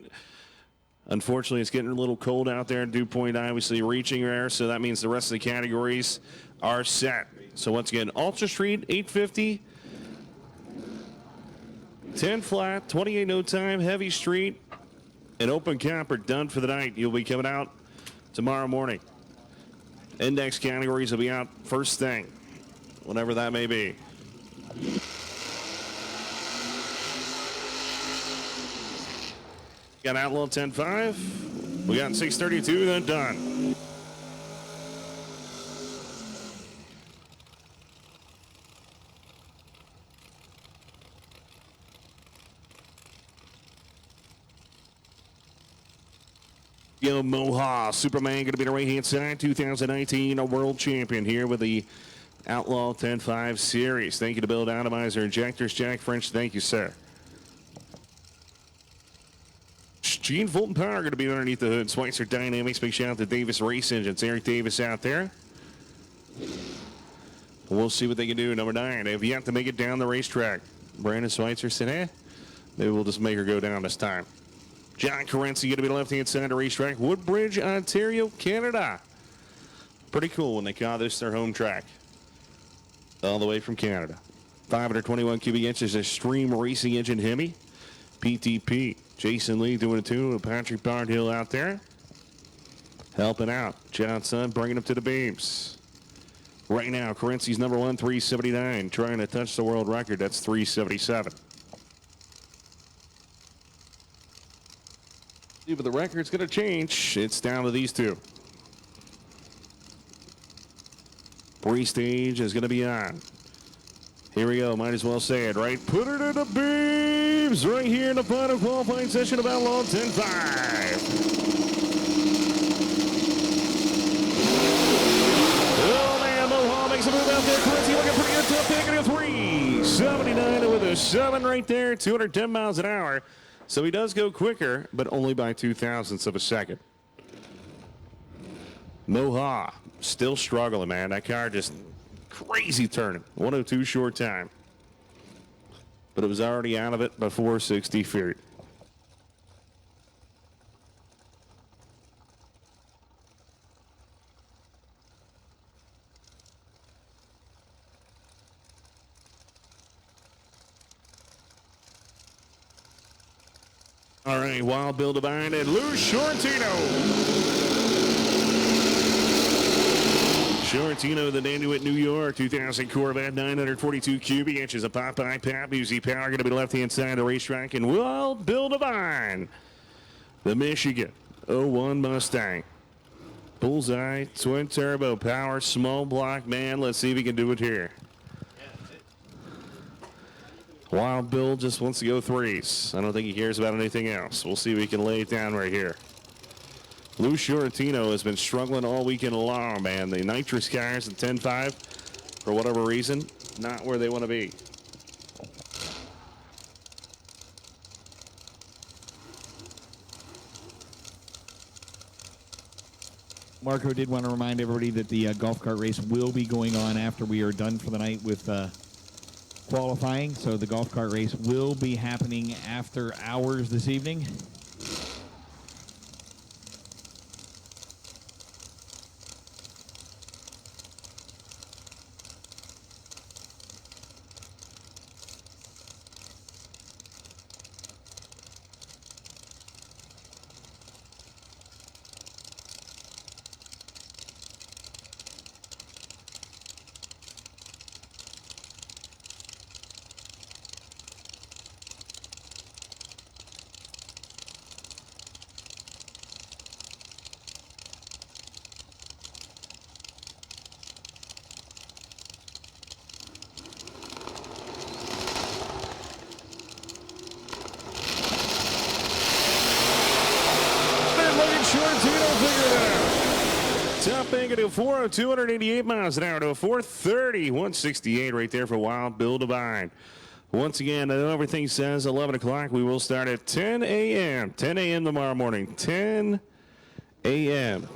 Unfortunately, it's getting a little cold out there. Dew point obviously reaching there, so that means the rest of the categories are set. So once again, Ultra Street, 850. 10 flat, 28 no time, Heavy Street, and Open Cap are done for the night. You'll be coming out tomorrow morning. Index categories will be out first thing, whatever that may be. Got Outlaw 10-5. We got 632, then done. Yo, Mo Ha, Superman going to be the right-hand side, 2019, a world champion here with the Outlaw 10-5 series. Thank you to Build Atomizer Injectors. Jack French, thank you, sir. Gene Fulton Power going to be underneath the hood. Schweitzer Dynamics. Big shout out to Davis Race Engines. Eric Davis out there. We'll see what they can do. Number 9. They have yet to make it down the racetrack. Brandon Schweitzer said, maybe we'll just make her go down this time. John Carenzi going to be the left-hand side of the racetrack. Woodbridge, Ontario, Canada. Pretty cool when they call this their home track. All the way from Canada. 521 cubic inches Extreme Racing Engine Hemi. PTP. Jason Lee doing it too. Patrick Bardhill out there. Helping out. Johnson bringing him to the beams. Right now, Carenzi's number 1, 379. Trying to touch the world record. That's 377. See, but the record's going to change. It's down to these two. Pre-stage is going to be on. Here we go. Might as well say it, right? Put it in the beams right here in the final qualifying session of Outlaw 10-5. Oh, man. Mo Ha makes a move out there. Carenzi looking pretty good. Top pick at a 379 with a 7 right there. 210 miles an hour. So he does go quicker, but only by 0.02 of a second. Mo Ha still struggling, man. That car just crazy turning. 102 short time. But it was already out of it before 60 feet. All right, Wild Bill Devine and Lou Shortino. Shortino, the Nanuet, New York, 2000 Corvette, 942 cubic inches of Popeye Pap. Easy power going to be left-hand side of the racetrack. And Wild Bill Devine, the Michigan 01 Mustang. Bullseye, twin turbo power, small block, man. Let's see if he can do it here. Wild Bill just wants to go threes. I don't think he cares about anything else. We'll see if he can lay it down right here. Lou Shortino has been struggling all weekend long, man. The nitrous cars at 10.5, for whatever reason, not where they want to be. Marco did want to remind everybody that the golf cart race will be going on after we are done for the night with qualifying, so the golf cart race will be happening after hours this evening. Top bank to 288 miles an hour to a 430, 168 right there for Wild Bill Devine. Once again, I know everything says 11 o'clock. We will start at 10 a.m. 10 a.m. tomorrow morning. 10 a.m.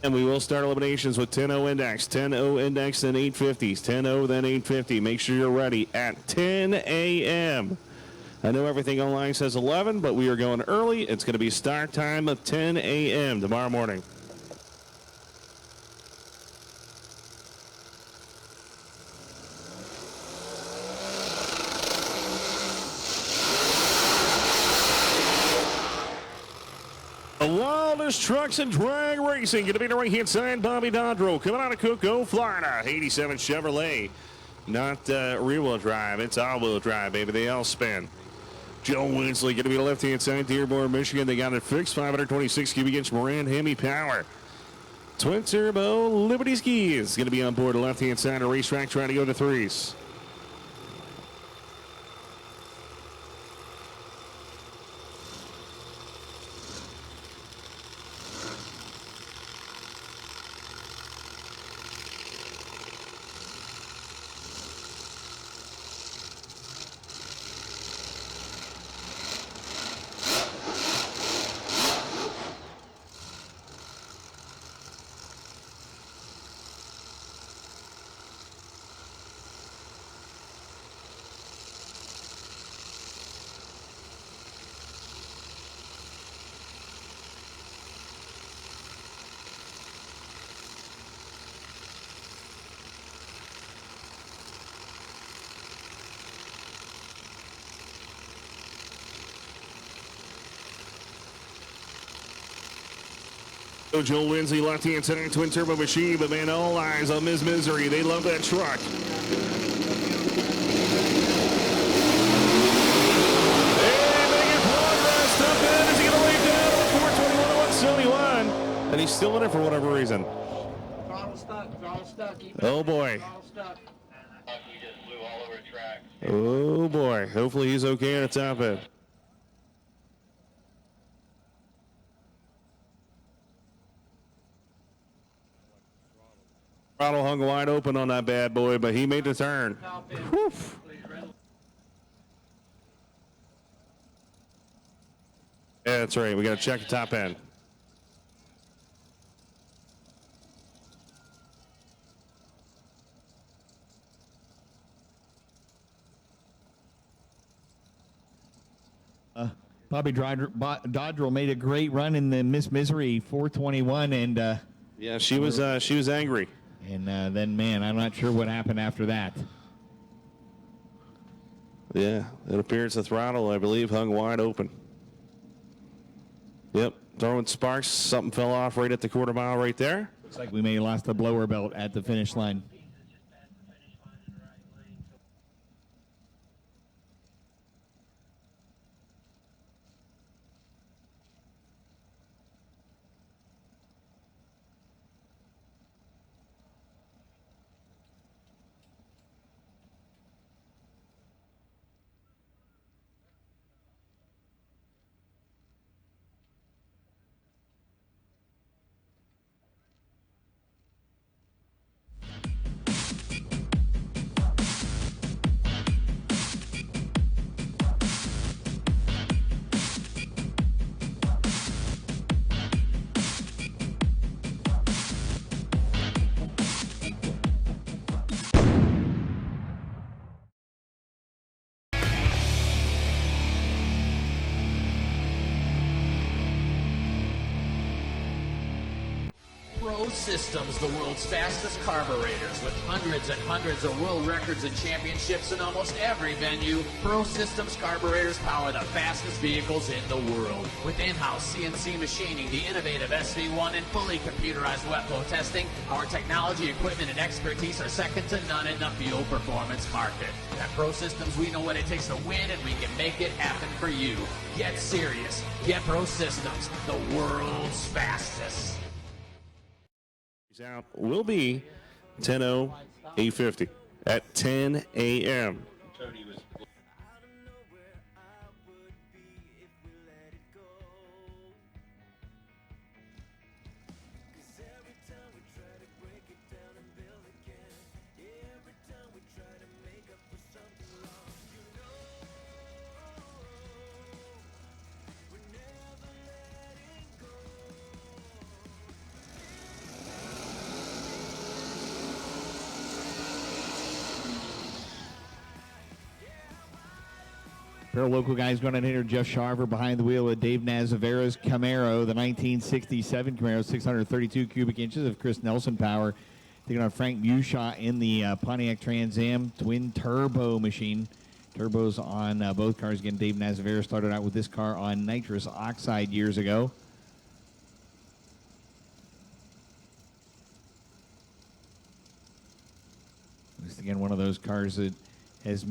And we will start eliminations with 10-0 index, 10-0 index, then 850s, 10-0, then 850. Make sure you're ready at 10 a.m. I know everything online says 11, but we are going early. It's going to be start time of 10 a.m. tomorrow morning. The wildest trucks and drag racing. Going to be the right-hand side, Bobby Dodrell. Coming out of Cocoa, Florida. 87 Chevrolet. Not rear-wheel drive. It's all-wheel drive, baby. They all spin. Joe Winsley going to be the left-hand side, Dearborn, Michigan. They got it fixed. 526 cubic inch Moran Hemi power. Twin turbo Liberty Skis going to be on board the left-hand side of the racetrack trying to go to threes. Joel Lindsay, left-hand center, twin turbo machine, but man, all eyes on Ms. Misery. They love that truck. And making progress. Top end. Is he going to lay down on 421 171? And he's still in it for whatever reason. Throttle stuck. Oh boy. Oh boy. Hopefully he's okay on the top end. Throttle hung wide open on that bad boy, but he made the turn. Whew. Yeah, that's right. We got to check the top end. Bobby Dodrell made a great run in the Miss Misery 421, and yeah, she was angry. And then, man, I'm not sure what happened after that. Yeah, it appears the throttle, I believe, hung wide open. Yep, throwing sparks. Something fell off right at the quarter mile right there. Looks like we may have lost the blower belt at the finish line. Pro Systems, the world's fastest carburetors, with hundreds and hundreds of world records and championships in almost every venue. Pro Systems carburetors power the fastest vehicles in the world. With in-house CNC machining, the innovative SV1, and fully computerized wet flow testing, our technology, equipment, and expertise are second to none in the fuel performance market. At Pro Systems, we know what it takes to win, and we can make it happen for you. Get serious. Get Pro Systems, the world's fastest. Out will be 10:00, 8:50 at 10 a.m. Pair of local guys going in here. Jeff Sharver behind the wheel of Dave Nazavera's Camaro, the 1967 Camaro, 632 cubic inches of Chris Nelson power. Taking on Frank Mushaw in the Pontiac Trans Am twin turbo machine. Turbos on both cars. Again, Dave Nazavera started out with this car on nitrous oxide years ago. Just again, one of those cars that has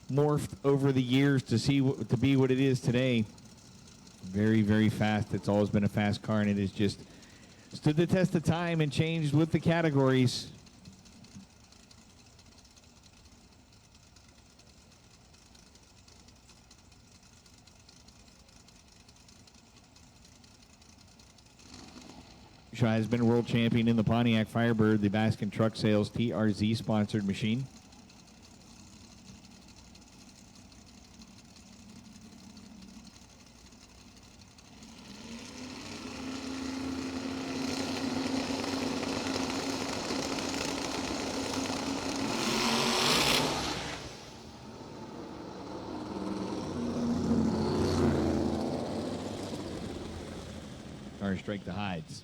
morphed over the years to be what it is today. Very, very fast. It's always been a fast car, and it has just stood the test of time and changed with the categories. Shaw has been world champion in the Pontiac Firebird, the Baskin Truck Sales TRZ sponsored machine. Strike the hides.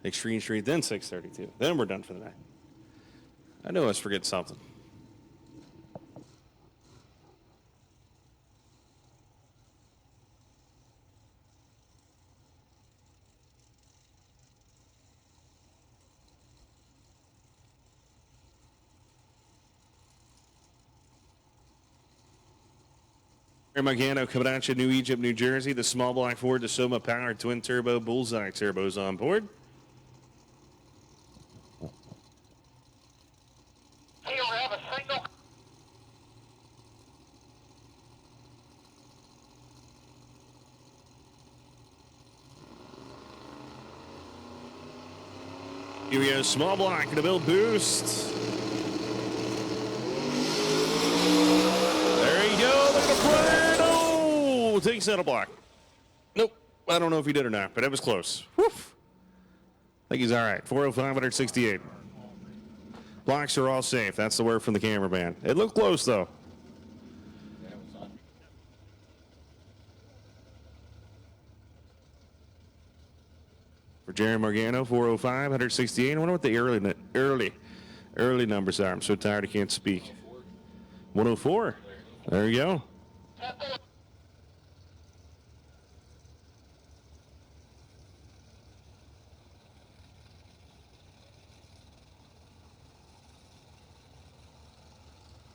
Extreme Street, then 632. Then we're done for the night. I know I was forgetting something. Magano coming at you, New Egypt, New Jersey. The small block Ford, the Soma powered twin turbo bullseye turbos on board. Hey, we have a signal. Here we go, small block, gonna build boost. There you go, look at the plane. Oh, takes out a block. Nope, I don't know if he did or not, but it was close. Woof. I think he's all right. 405, 168. Blocks are all safe. That's the word from the cameraman. It looked close, though. For Jerry Morgano, 405, 168. I wonder what the early numbers are. I'm so tired I can't speak. 104. There you go.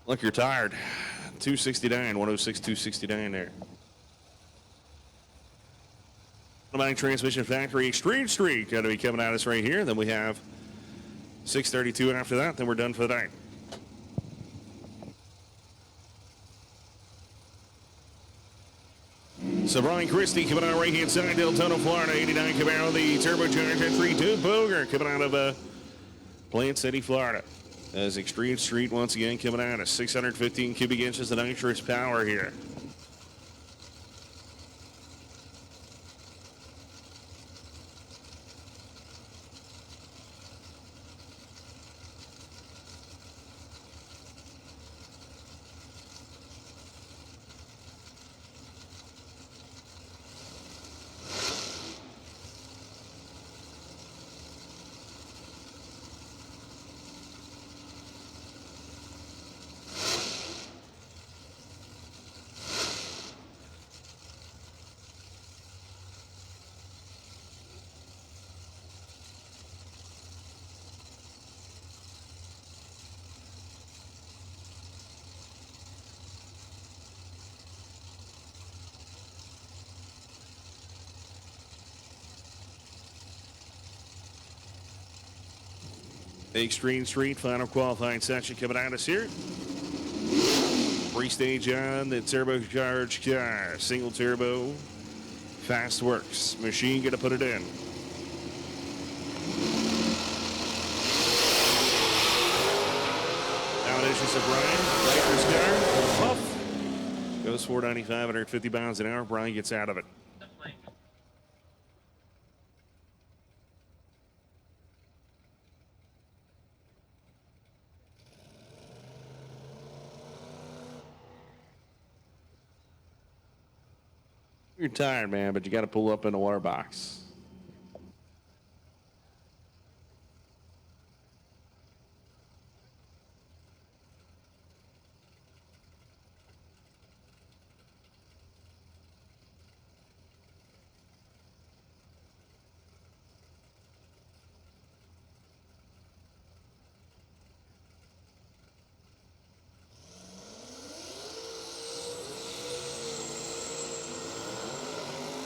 Look, you're tired. 269, 106, 269 there. Automatic Transmission Factory Extreme Street going to be coming at us right here. Then we have 6:32 after that. Then we're done for the night. So Brian Christie coming out right hand side, Deltona, Florida. 89 coming out of the turbocharged entry. Dude Boger coming out of Plant City, Florida. As Extreme Street once again coming out of 615 cubic inches of nitrous power here. Extreme Street, final qualifying section coming at us here. Free stage on the turbocharged car. Single turbo. Fast works. Machine gonna put it in. Now it issues of Brian. Nitrous car. Puff. Goes 495, 150 miles an hour. Brian gets out of it. You're tired, man, but you got to pull up in a water box.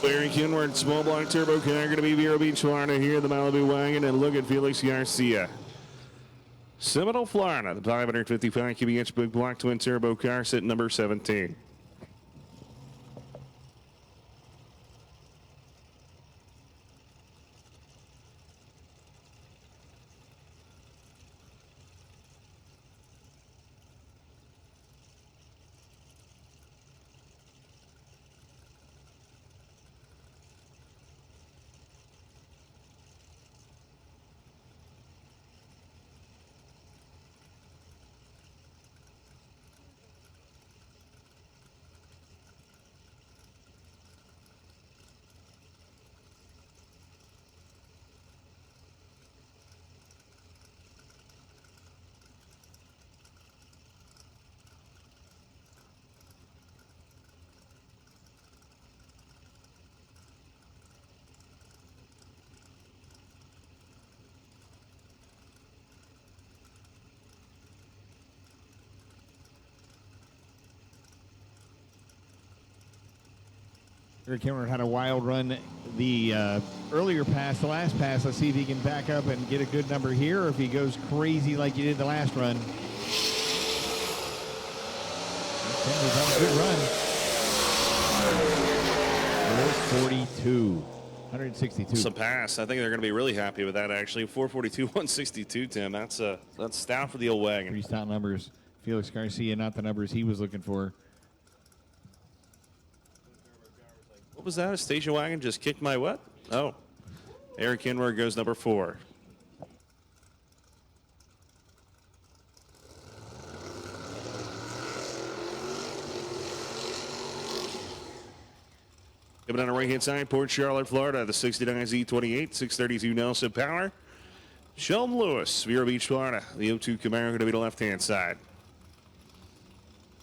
Larry Kinward, small block turbo car, going to be Vero Beach, Florida here, the Malibu wagon, and look at Felix Garcia. Seminole, Florida, the 555 cubic inch big block twin turbo car, set number 17. Eric Kimmer had a wild run the earlier pass, the last pass. Let's see if he can back up and get a good number here, or if he goes crazy like he did the last run. Kimmer's on a good run. 442, 162. It's a pass. I think they're going to be really happy with that, actually. 442, 162, Tim. That's stout for the old wagon. Pretty stout numbers. Felix Garcia, not the numbers he was looking for. What was that? A station wagon just kicked my what? Oh. Eric Kinward goes number 4. Coming on the right-hand side, Port Charlotte, Florida, the 69 Z28, 632 Nelson Power. Sheldon Lewis, Vero Beach, Florida. The 02 Camaro going to be the left-hand side.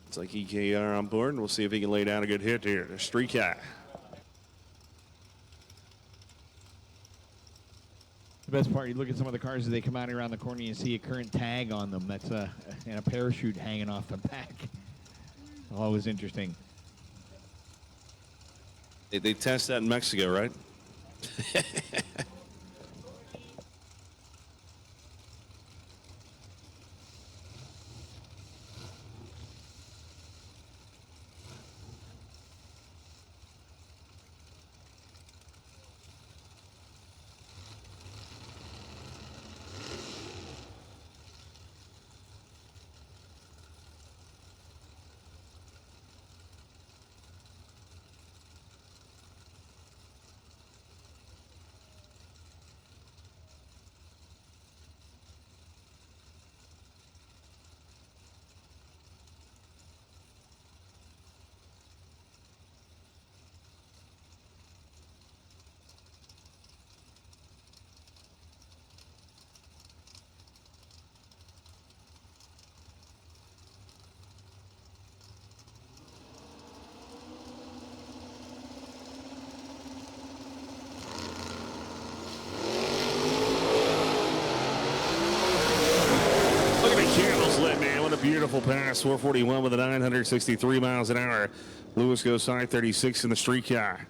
It's like EKR on board, and we'll see if he can lay down a good hit here. The Street Cat. The best part, you look at some of the cars as they come out around the corner and see a current tag on them. That's and a parachute hanging off the back. Always interesting. They test that in Mexico, right? Look at the candles lit, man. What a beautiful pass. 441 with a 963 miles an hour. Lewis goes 536 in the street car.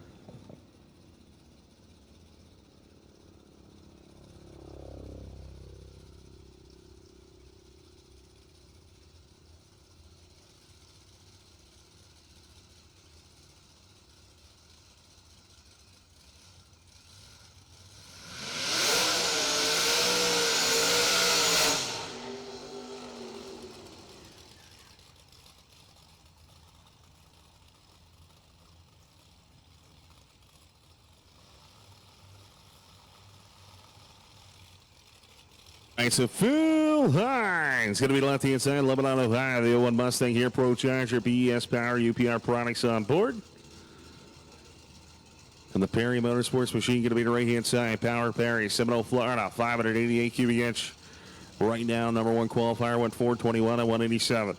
All right, so Phil Hines going to be left-hand side, Lebanon, Ohio. The 01 Mustang here, Pro Charger, BES Power, UPR products on board. And the Perry Motorsports machine going to be the right-hand side, Power Perry, Seminole, Florida, 588 cubic inch. Right now, number one qualifier went 421 and 187.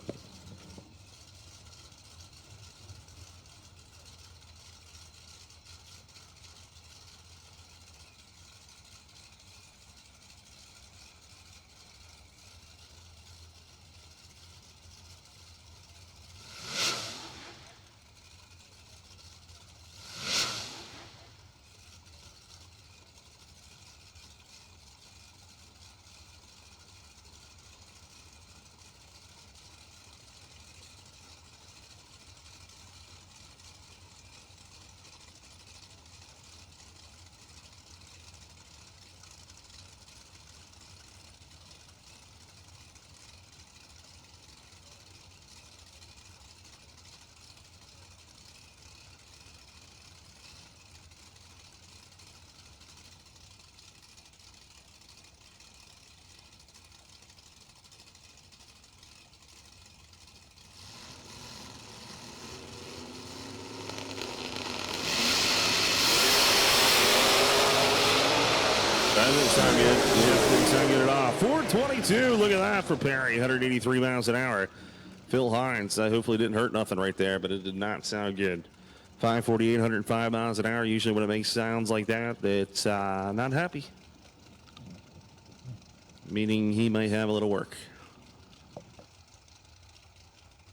This time get it off. 422. Look at that for Perry. 183 miles an hour. Phil Hines hopefully didn't hurt nothing right there, but it did not sound good. 548, 105 miles an hour. Usually when it makes sounds like that, it's not happy. Meaning he might have a little work.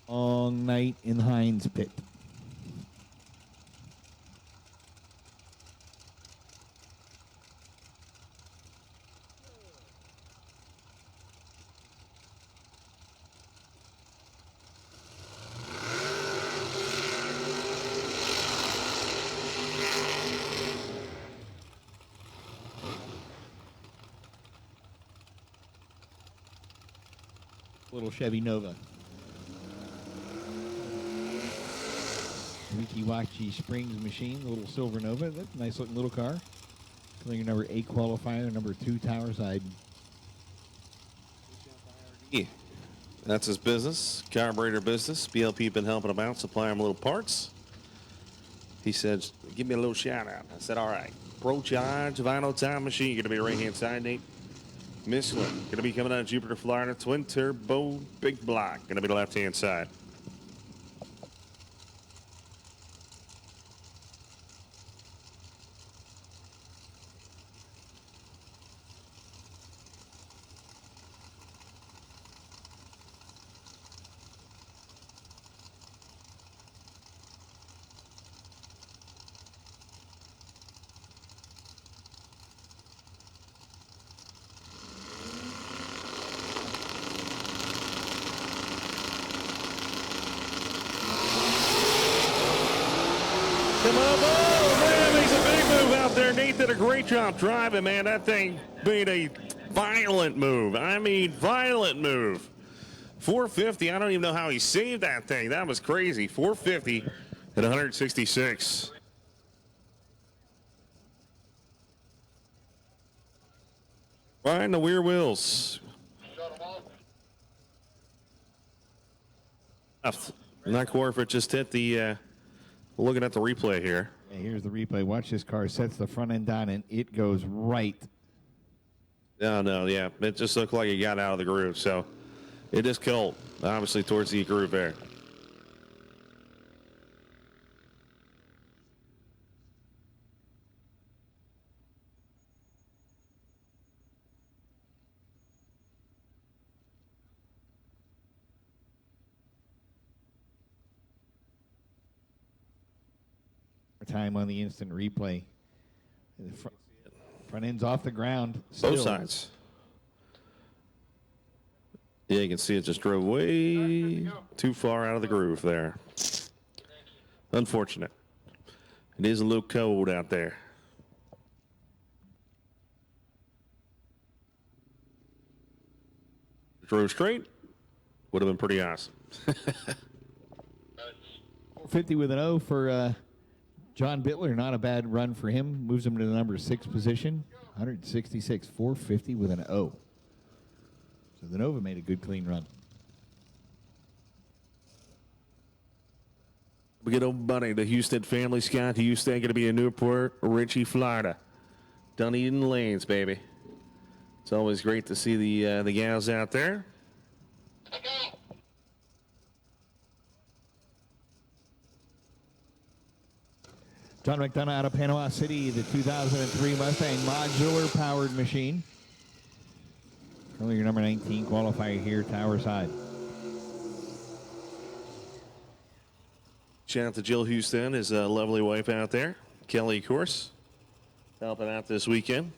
Long night in Hines pit. Little Chevy Nova. Wikiwachi Springs machine, the little silver Nova. That's a nice looking little car. Your number 8 qualifier, number 2 tower side. Yeah. That's his business, carburetor business. BLP been helping him out, supply him little parts. He said, give me a little shout out. I said, all right. Pro Charge, Vinyl Time Machine. Going to be right hand side, Nate. Michelin, going to be coming out of Jupiter, Florida. Twin turbo, big block. Going to be the left-hand side. Nate did a great job driving, man. That thing made a violent move. I mean, violent move. 450. I don't even know how he saved that thing. That was crazy. 450 at 166. Riding the rear wheels. Not sure if it just hit the. Looking at the replay here. Yeah, here's the replay. Watch this car. Sets the front end down, and it goes right. No, yeah. It just looked like it got out of the groove. So it is cold, obviously, towards the groove there. Time on the instant replay. The front end's off the ground. Still. Both sides. Yeah, you can see it just drove way too far out of the groove there. Unfortunate. It is a little cold out there. Drove straight. Would have been pretty awesome. 50 with an O for John Bittler. Not a bad run for him. Moves him to the number 6 position. 166, 450 with an O. So the Nova made a good, clean run. We get over buddy, the Houston family. Scott Houston going to be in Newport Richie, Florida. Dunedin Lanes, baby. It's always great to see the gals out there. John McDonough out of Panama City, the 2003 Mustang modular powered machine. Currently your number 19 qualifier here, Tower Side. Shout out to Jill Houston, his lovely wife out there. Kelly, of course, helping out this weekend.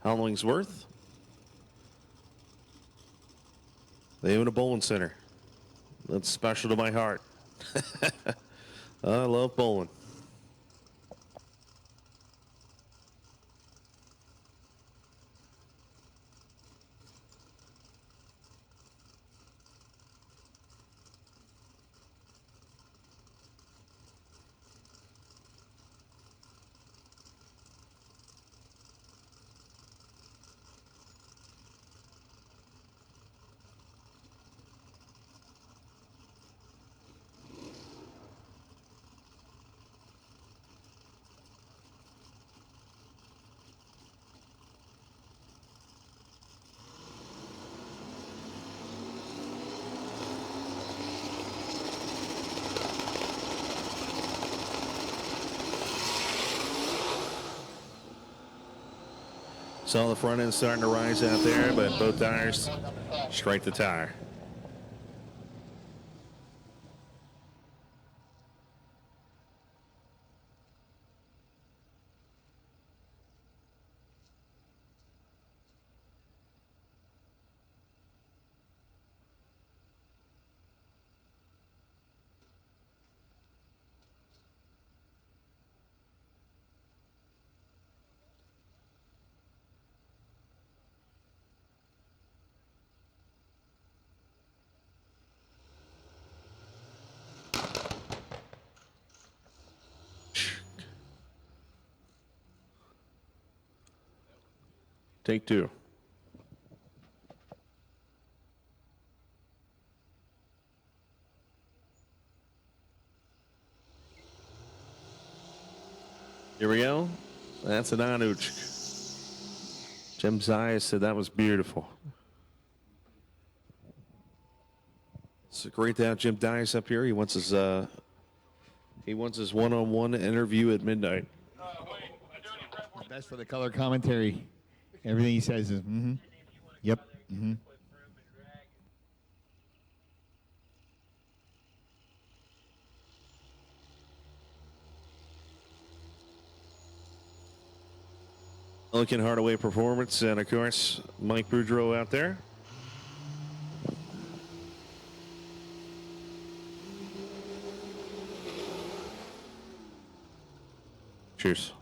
Hollingsworth. They own a bowling center. That's special to my heart. I love bowling. Saw the front end starting to rise out there, but both tires strike the tire. Take two. Here we go. That's an Anuch. Jim Zayas said that was beautiful. It's great to have Jim Dias up here. He wants his one-on-one interview at midnight. Best for the color commentary. Everything he says is, yep, Lincoln Hardaway Performance, and of course, Mike Boudreau out there. Cheers.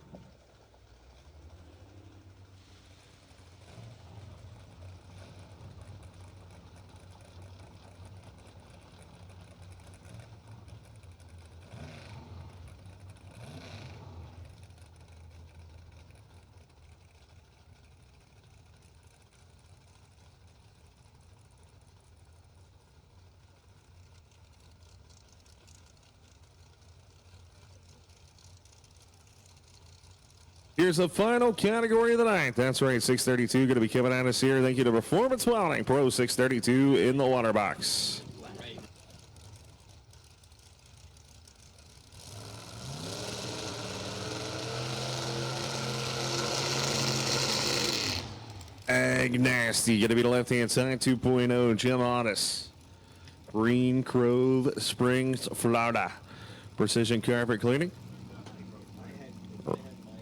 Here's the final category of the night. That's right, 632 going to be coming at us here. Thank you to Performance Welding, Pro 632 in the water box. Ag Nasty going to be the left-hand side, 2.0, Jim Otis. Green Grove Springs, Florida. Precision Carpet Cleaning.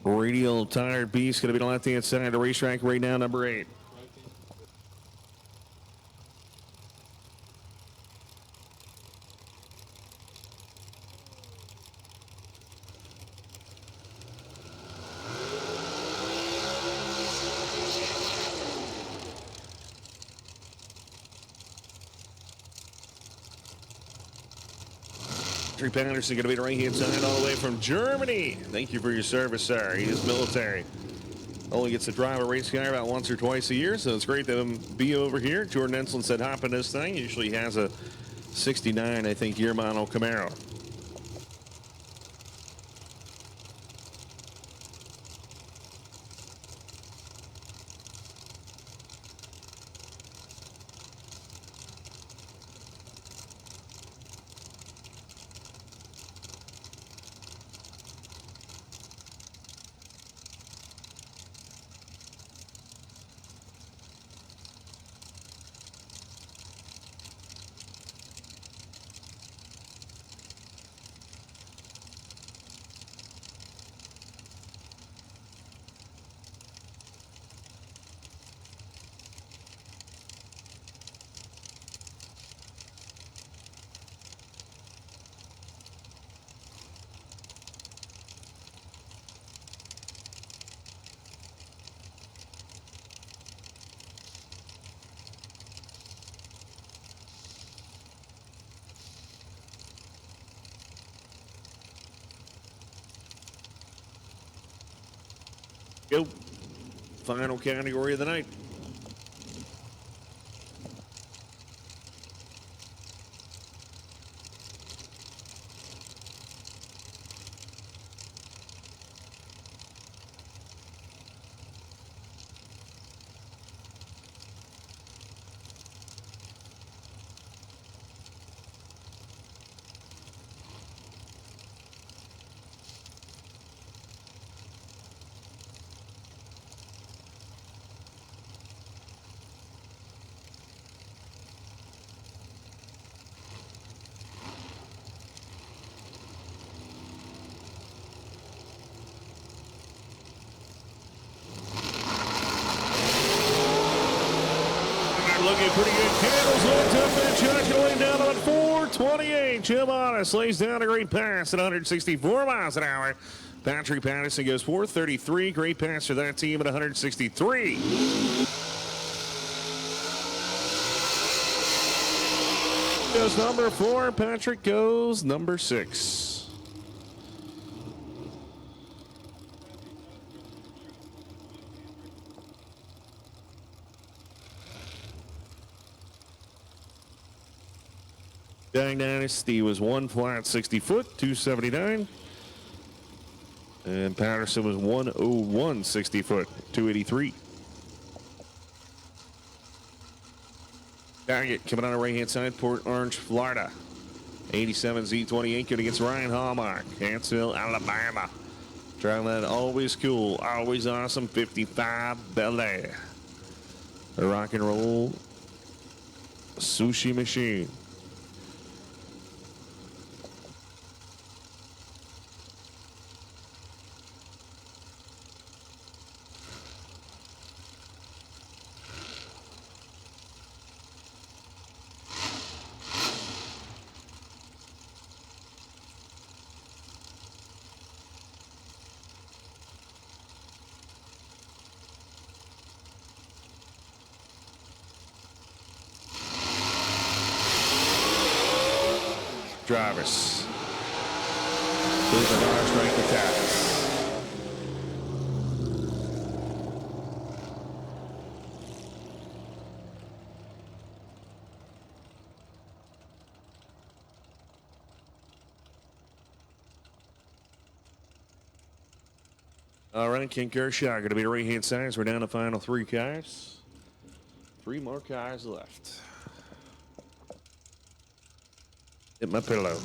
Radial Tired Beast going to be the left-hand side of the racetrack right now, number 8. Patterson going to be the right-hand side all the way from Germany. Thank you for your service, sir. He is military. Only gets to drive a race car about once or twice a year, so it's great to have him be over here. Jordan Enslin said hop in this thing. Usually has a 69, I think, year model Camaro. Go. Final category of the night. Looking pretty good. Candles looked up and charging away down on 428. Jim Otis lays down a great pass at 164 miles an hour. Patrick Patterson goes 433. Great pass for that team at 163. Goes number 4. Patrick goes number 6. Dynasty was 1 flat 60 foot, 279. And Patterson was 101 60 foot, 283. Target coming on the right hand side, Port Orange, Florida. 87 Z28 good against Ryan Hallmark, Huntsville, Alabama. Driving that always cool, always awesome 55 Bel Air. The rock and roll sushi machine. Drivers. Here's the large strike attacks. All right, King Kershaw going to be the right-hand side as we're down to final 3 cars. 3 more cars left. Hit my pillow.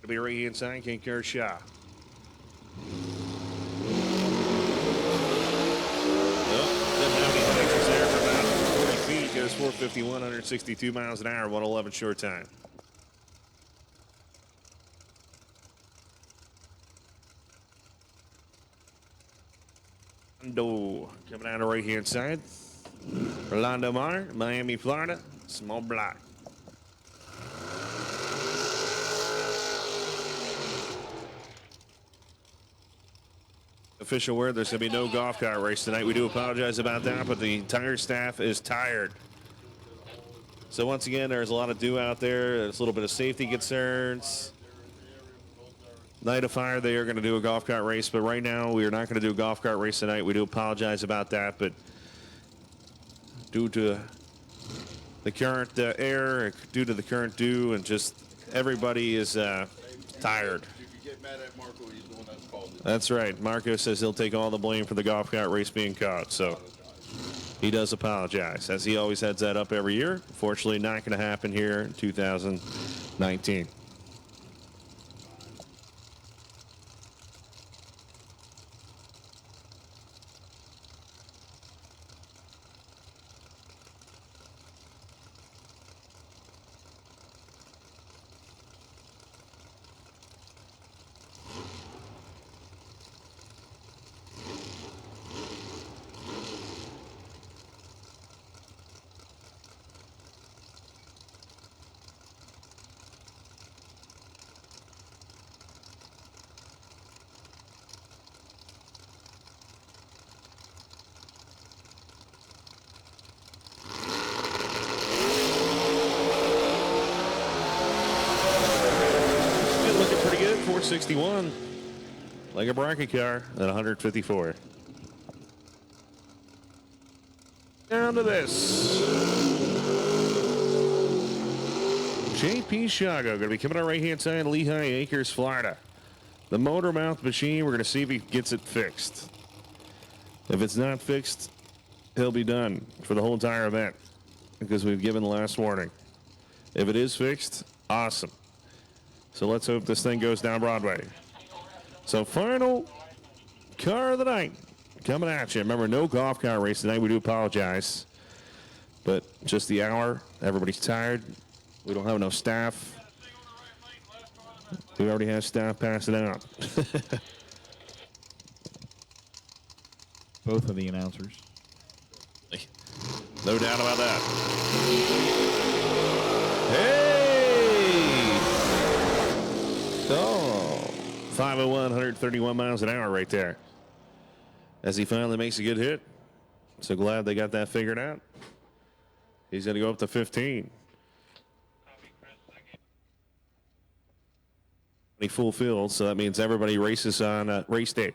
To be right inside, King Kershaw. Didn't have any connections there for about 40 feet. Goes 451, 162 miles an hour, 111 short time. Orlando coming out of the right hand side. Orlando Mar, Miami, Florida, small block. Official word, there's going to be no golf cart race tonight. We do apologize about that, but the entire staff is tired. So once again, there's a lot of dew out there. There's a little bit of safety concerns. Night of Fire, they are going to do a golf cart race, but right now we are not going to do a golf cart race tonight. We do apologize about that, but due to the current air, due to the current dew, and just everybody is tired. That's right. Marco says he'll take all the blame for the golf cart race being caught, so he does apologize, as he always heads that up every year. Fortunately, not going to happen here in 2019. Looking pretty good, 461. Like a bracket car at 154. Down to this. JP Shago going to be coming on right hand side, Lehigh Acres, Florida. The motor mouth machine, we're going to see if he gets it fixed. If it's not fixed, he'll be done for the whole entire event because we've given the last warning. If it is fixed, awesome. So let's hope this thing goes down Broadway. So final car of the night coming at you. Remember, no golf car race tonight. We do apologize. But just the hour. Everybody's tired. We don't have enough staff. We already have staff passing out. Both of the announcers. No doubt about that. Hey! Oh, 501, 131 miles an hour right there. As he finally makes a good hit. So glad they got that figured out. He's going to go up to 15. full field, so that means everybody races on race day.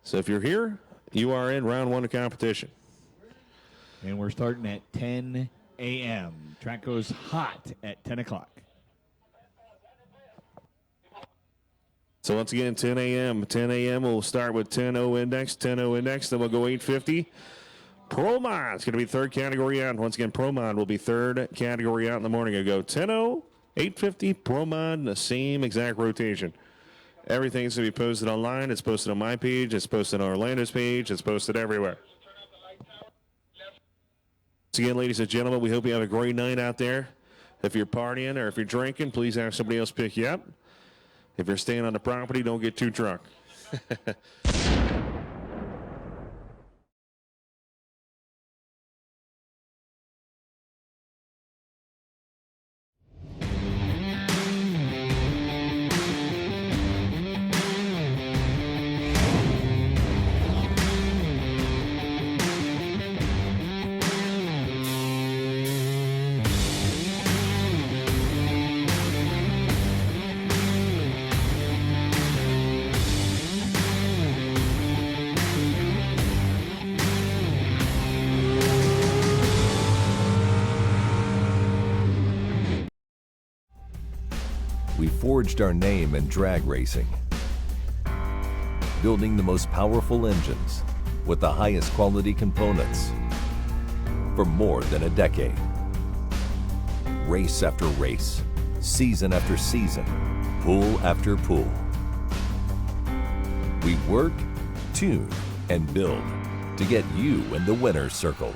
So if you're here, you are in round 1 of competition. And we're starting at 10 a.m. Track goes hot at 10 o'clock. So once again, 10 a.m. 10 a.m. We'll start with 10-0 index, 10-0 index. Then we'll go 850. Promon is going to be third category out. Once again, Promon will be third category out in the morning. It'll go 10-0, 850, Promon, the same exact rotation. Everything's going to be posted online. It's posted on my page. It's posted on Orlando's page. It's posted everywhere. Once again, ladies and gentlemen, we hope you have a great night out there. If you're partying or if you're drinking, please have somebody else pick you up. If you're staying on the property, don't get too drunk. We forged our name in drag racing, building the most powerful engines with the highest quality components for more than a decade. Race after race, season after season, pool after pool. We work, tune, and build to get you in the winner's circle.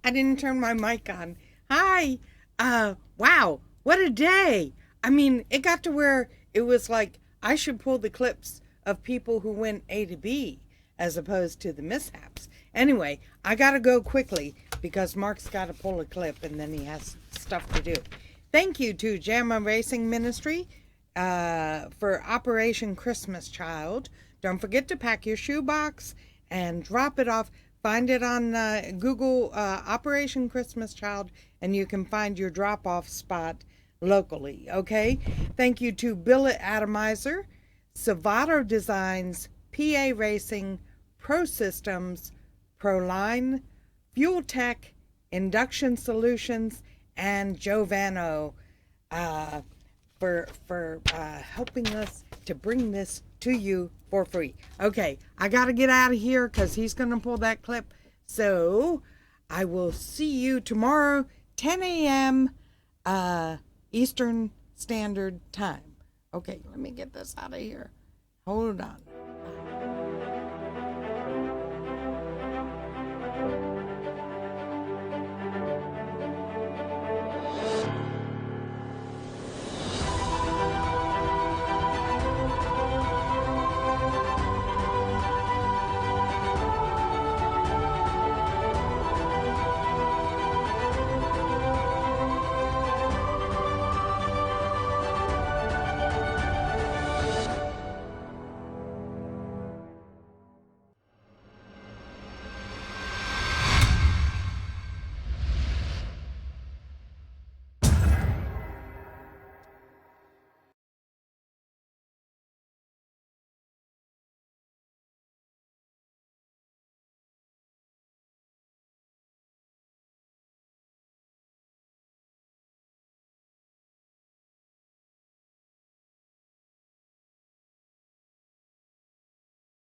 I didn't turn my mic on. Hi. Wow. What a day. I mean, it got to where it was like I should pull the clips of people who went A to B as opposed to the mishaps. Anyway, I got to go quickly because Mark's got to pull a clip and then he has stuff to do. Thank you to JAMA Racing Ministry for Operation Christmas Child. Don't forget to pack your shoebox and drop it off. Find it on Google Operation Christmas Child, and you can find your drop-off spot locally, okay? Thank you to Billet Atomizer, Savato Designs, PA Racing, Pro Systems, Proline, Fuel Tech, Induction Solutions, and Giovano for helping us to bring this to you for free. Okay, I got to get out of here because he's going to pull that clip. So I will see you tomorrow, 10 a.m. Eastern Standard Time. Okay, let me get this out of here. Hold on.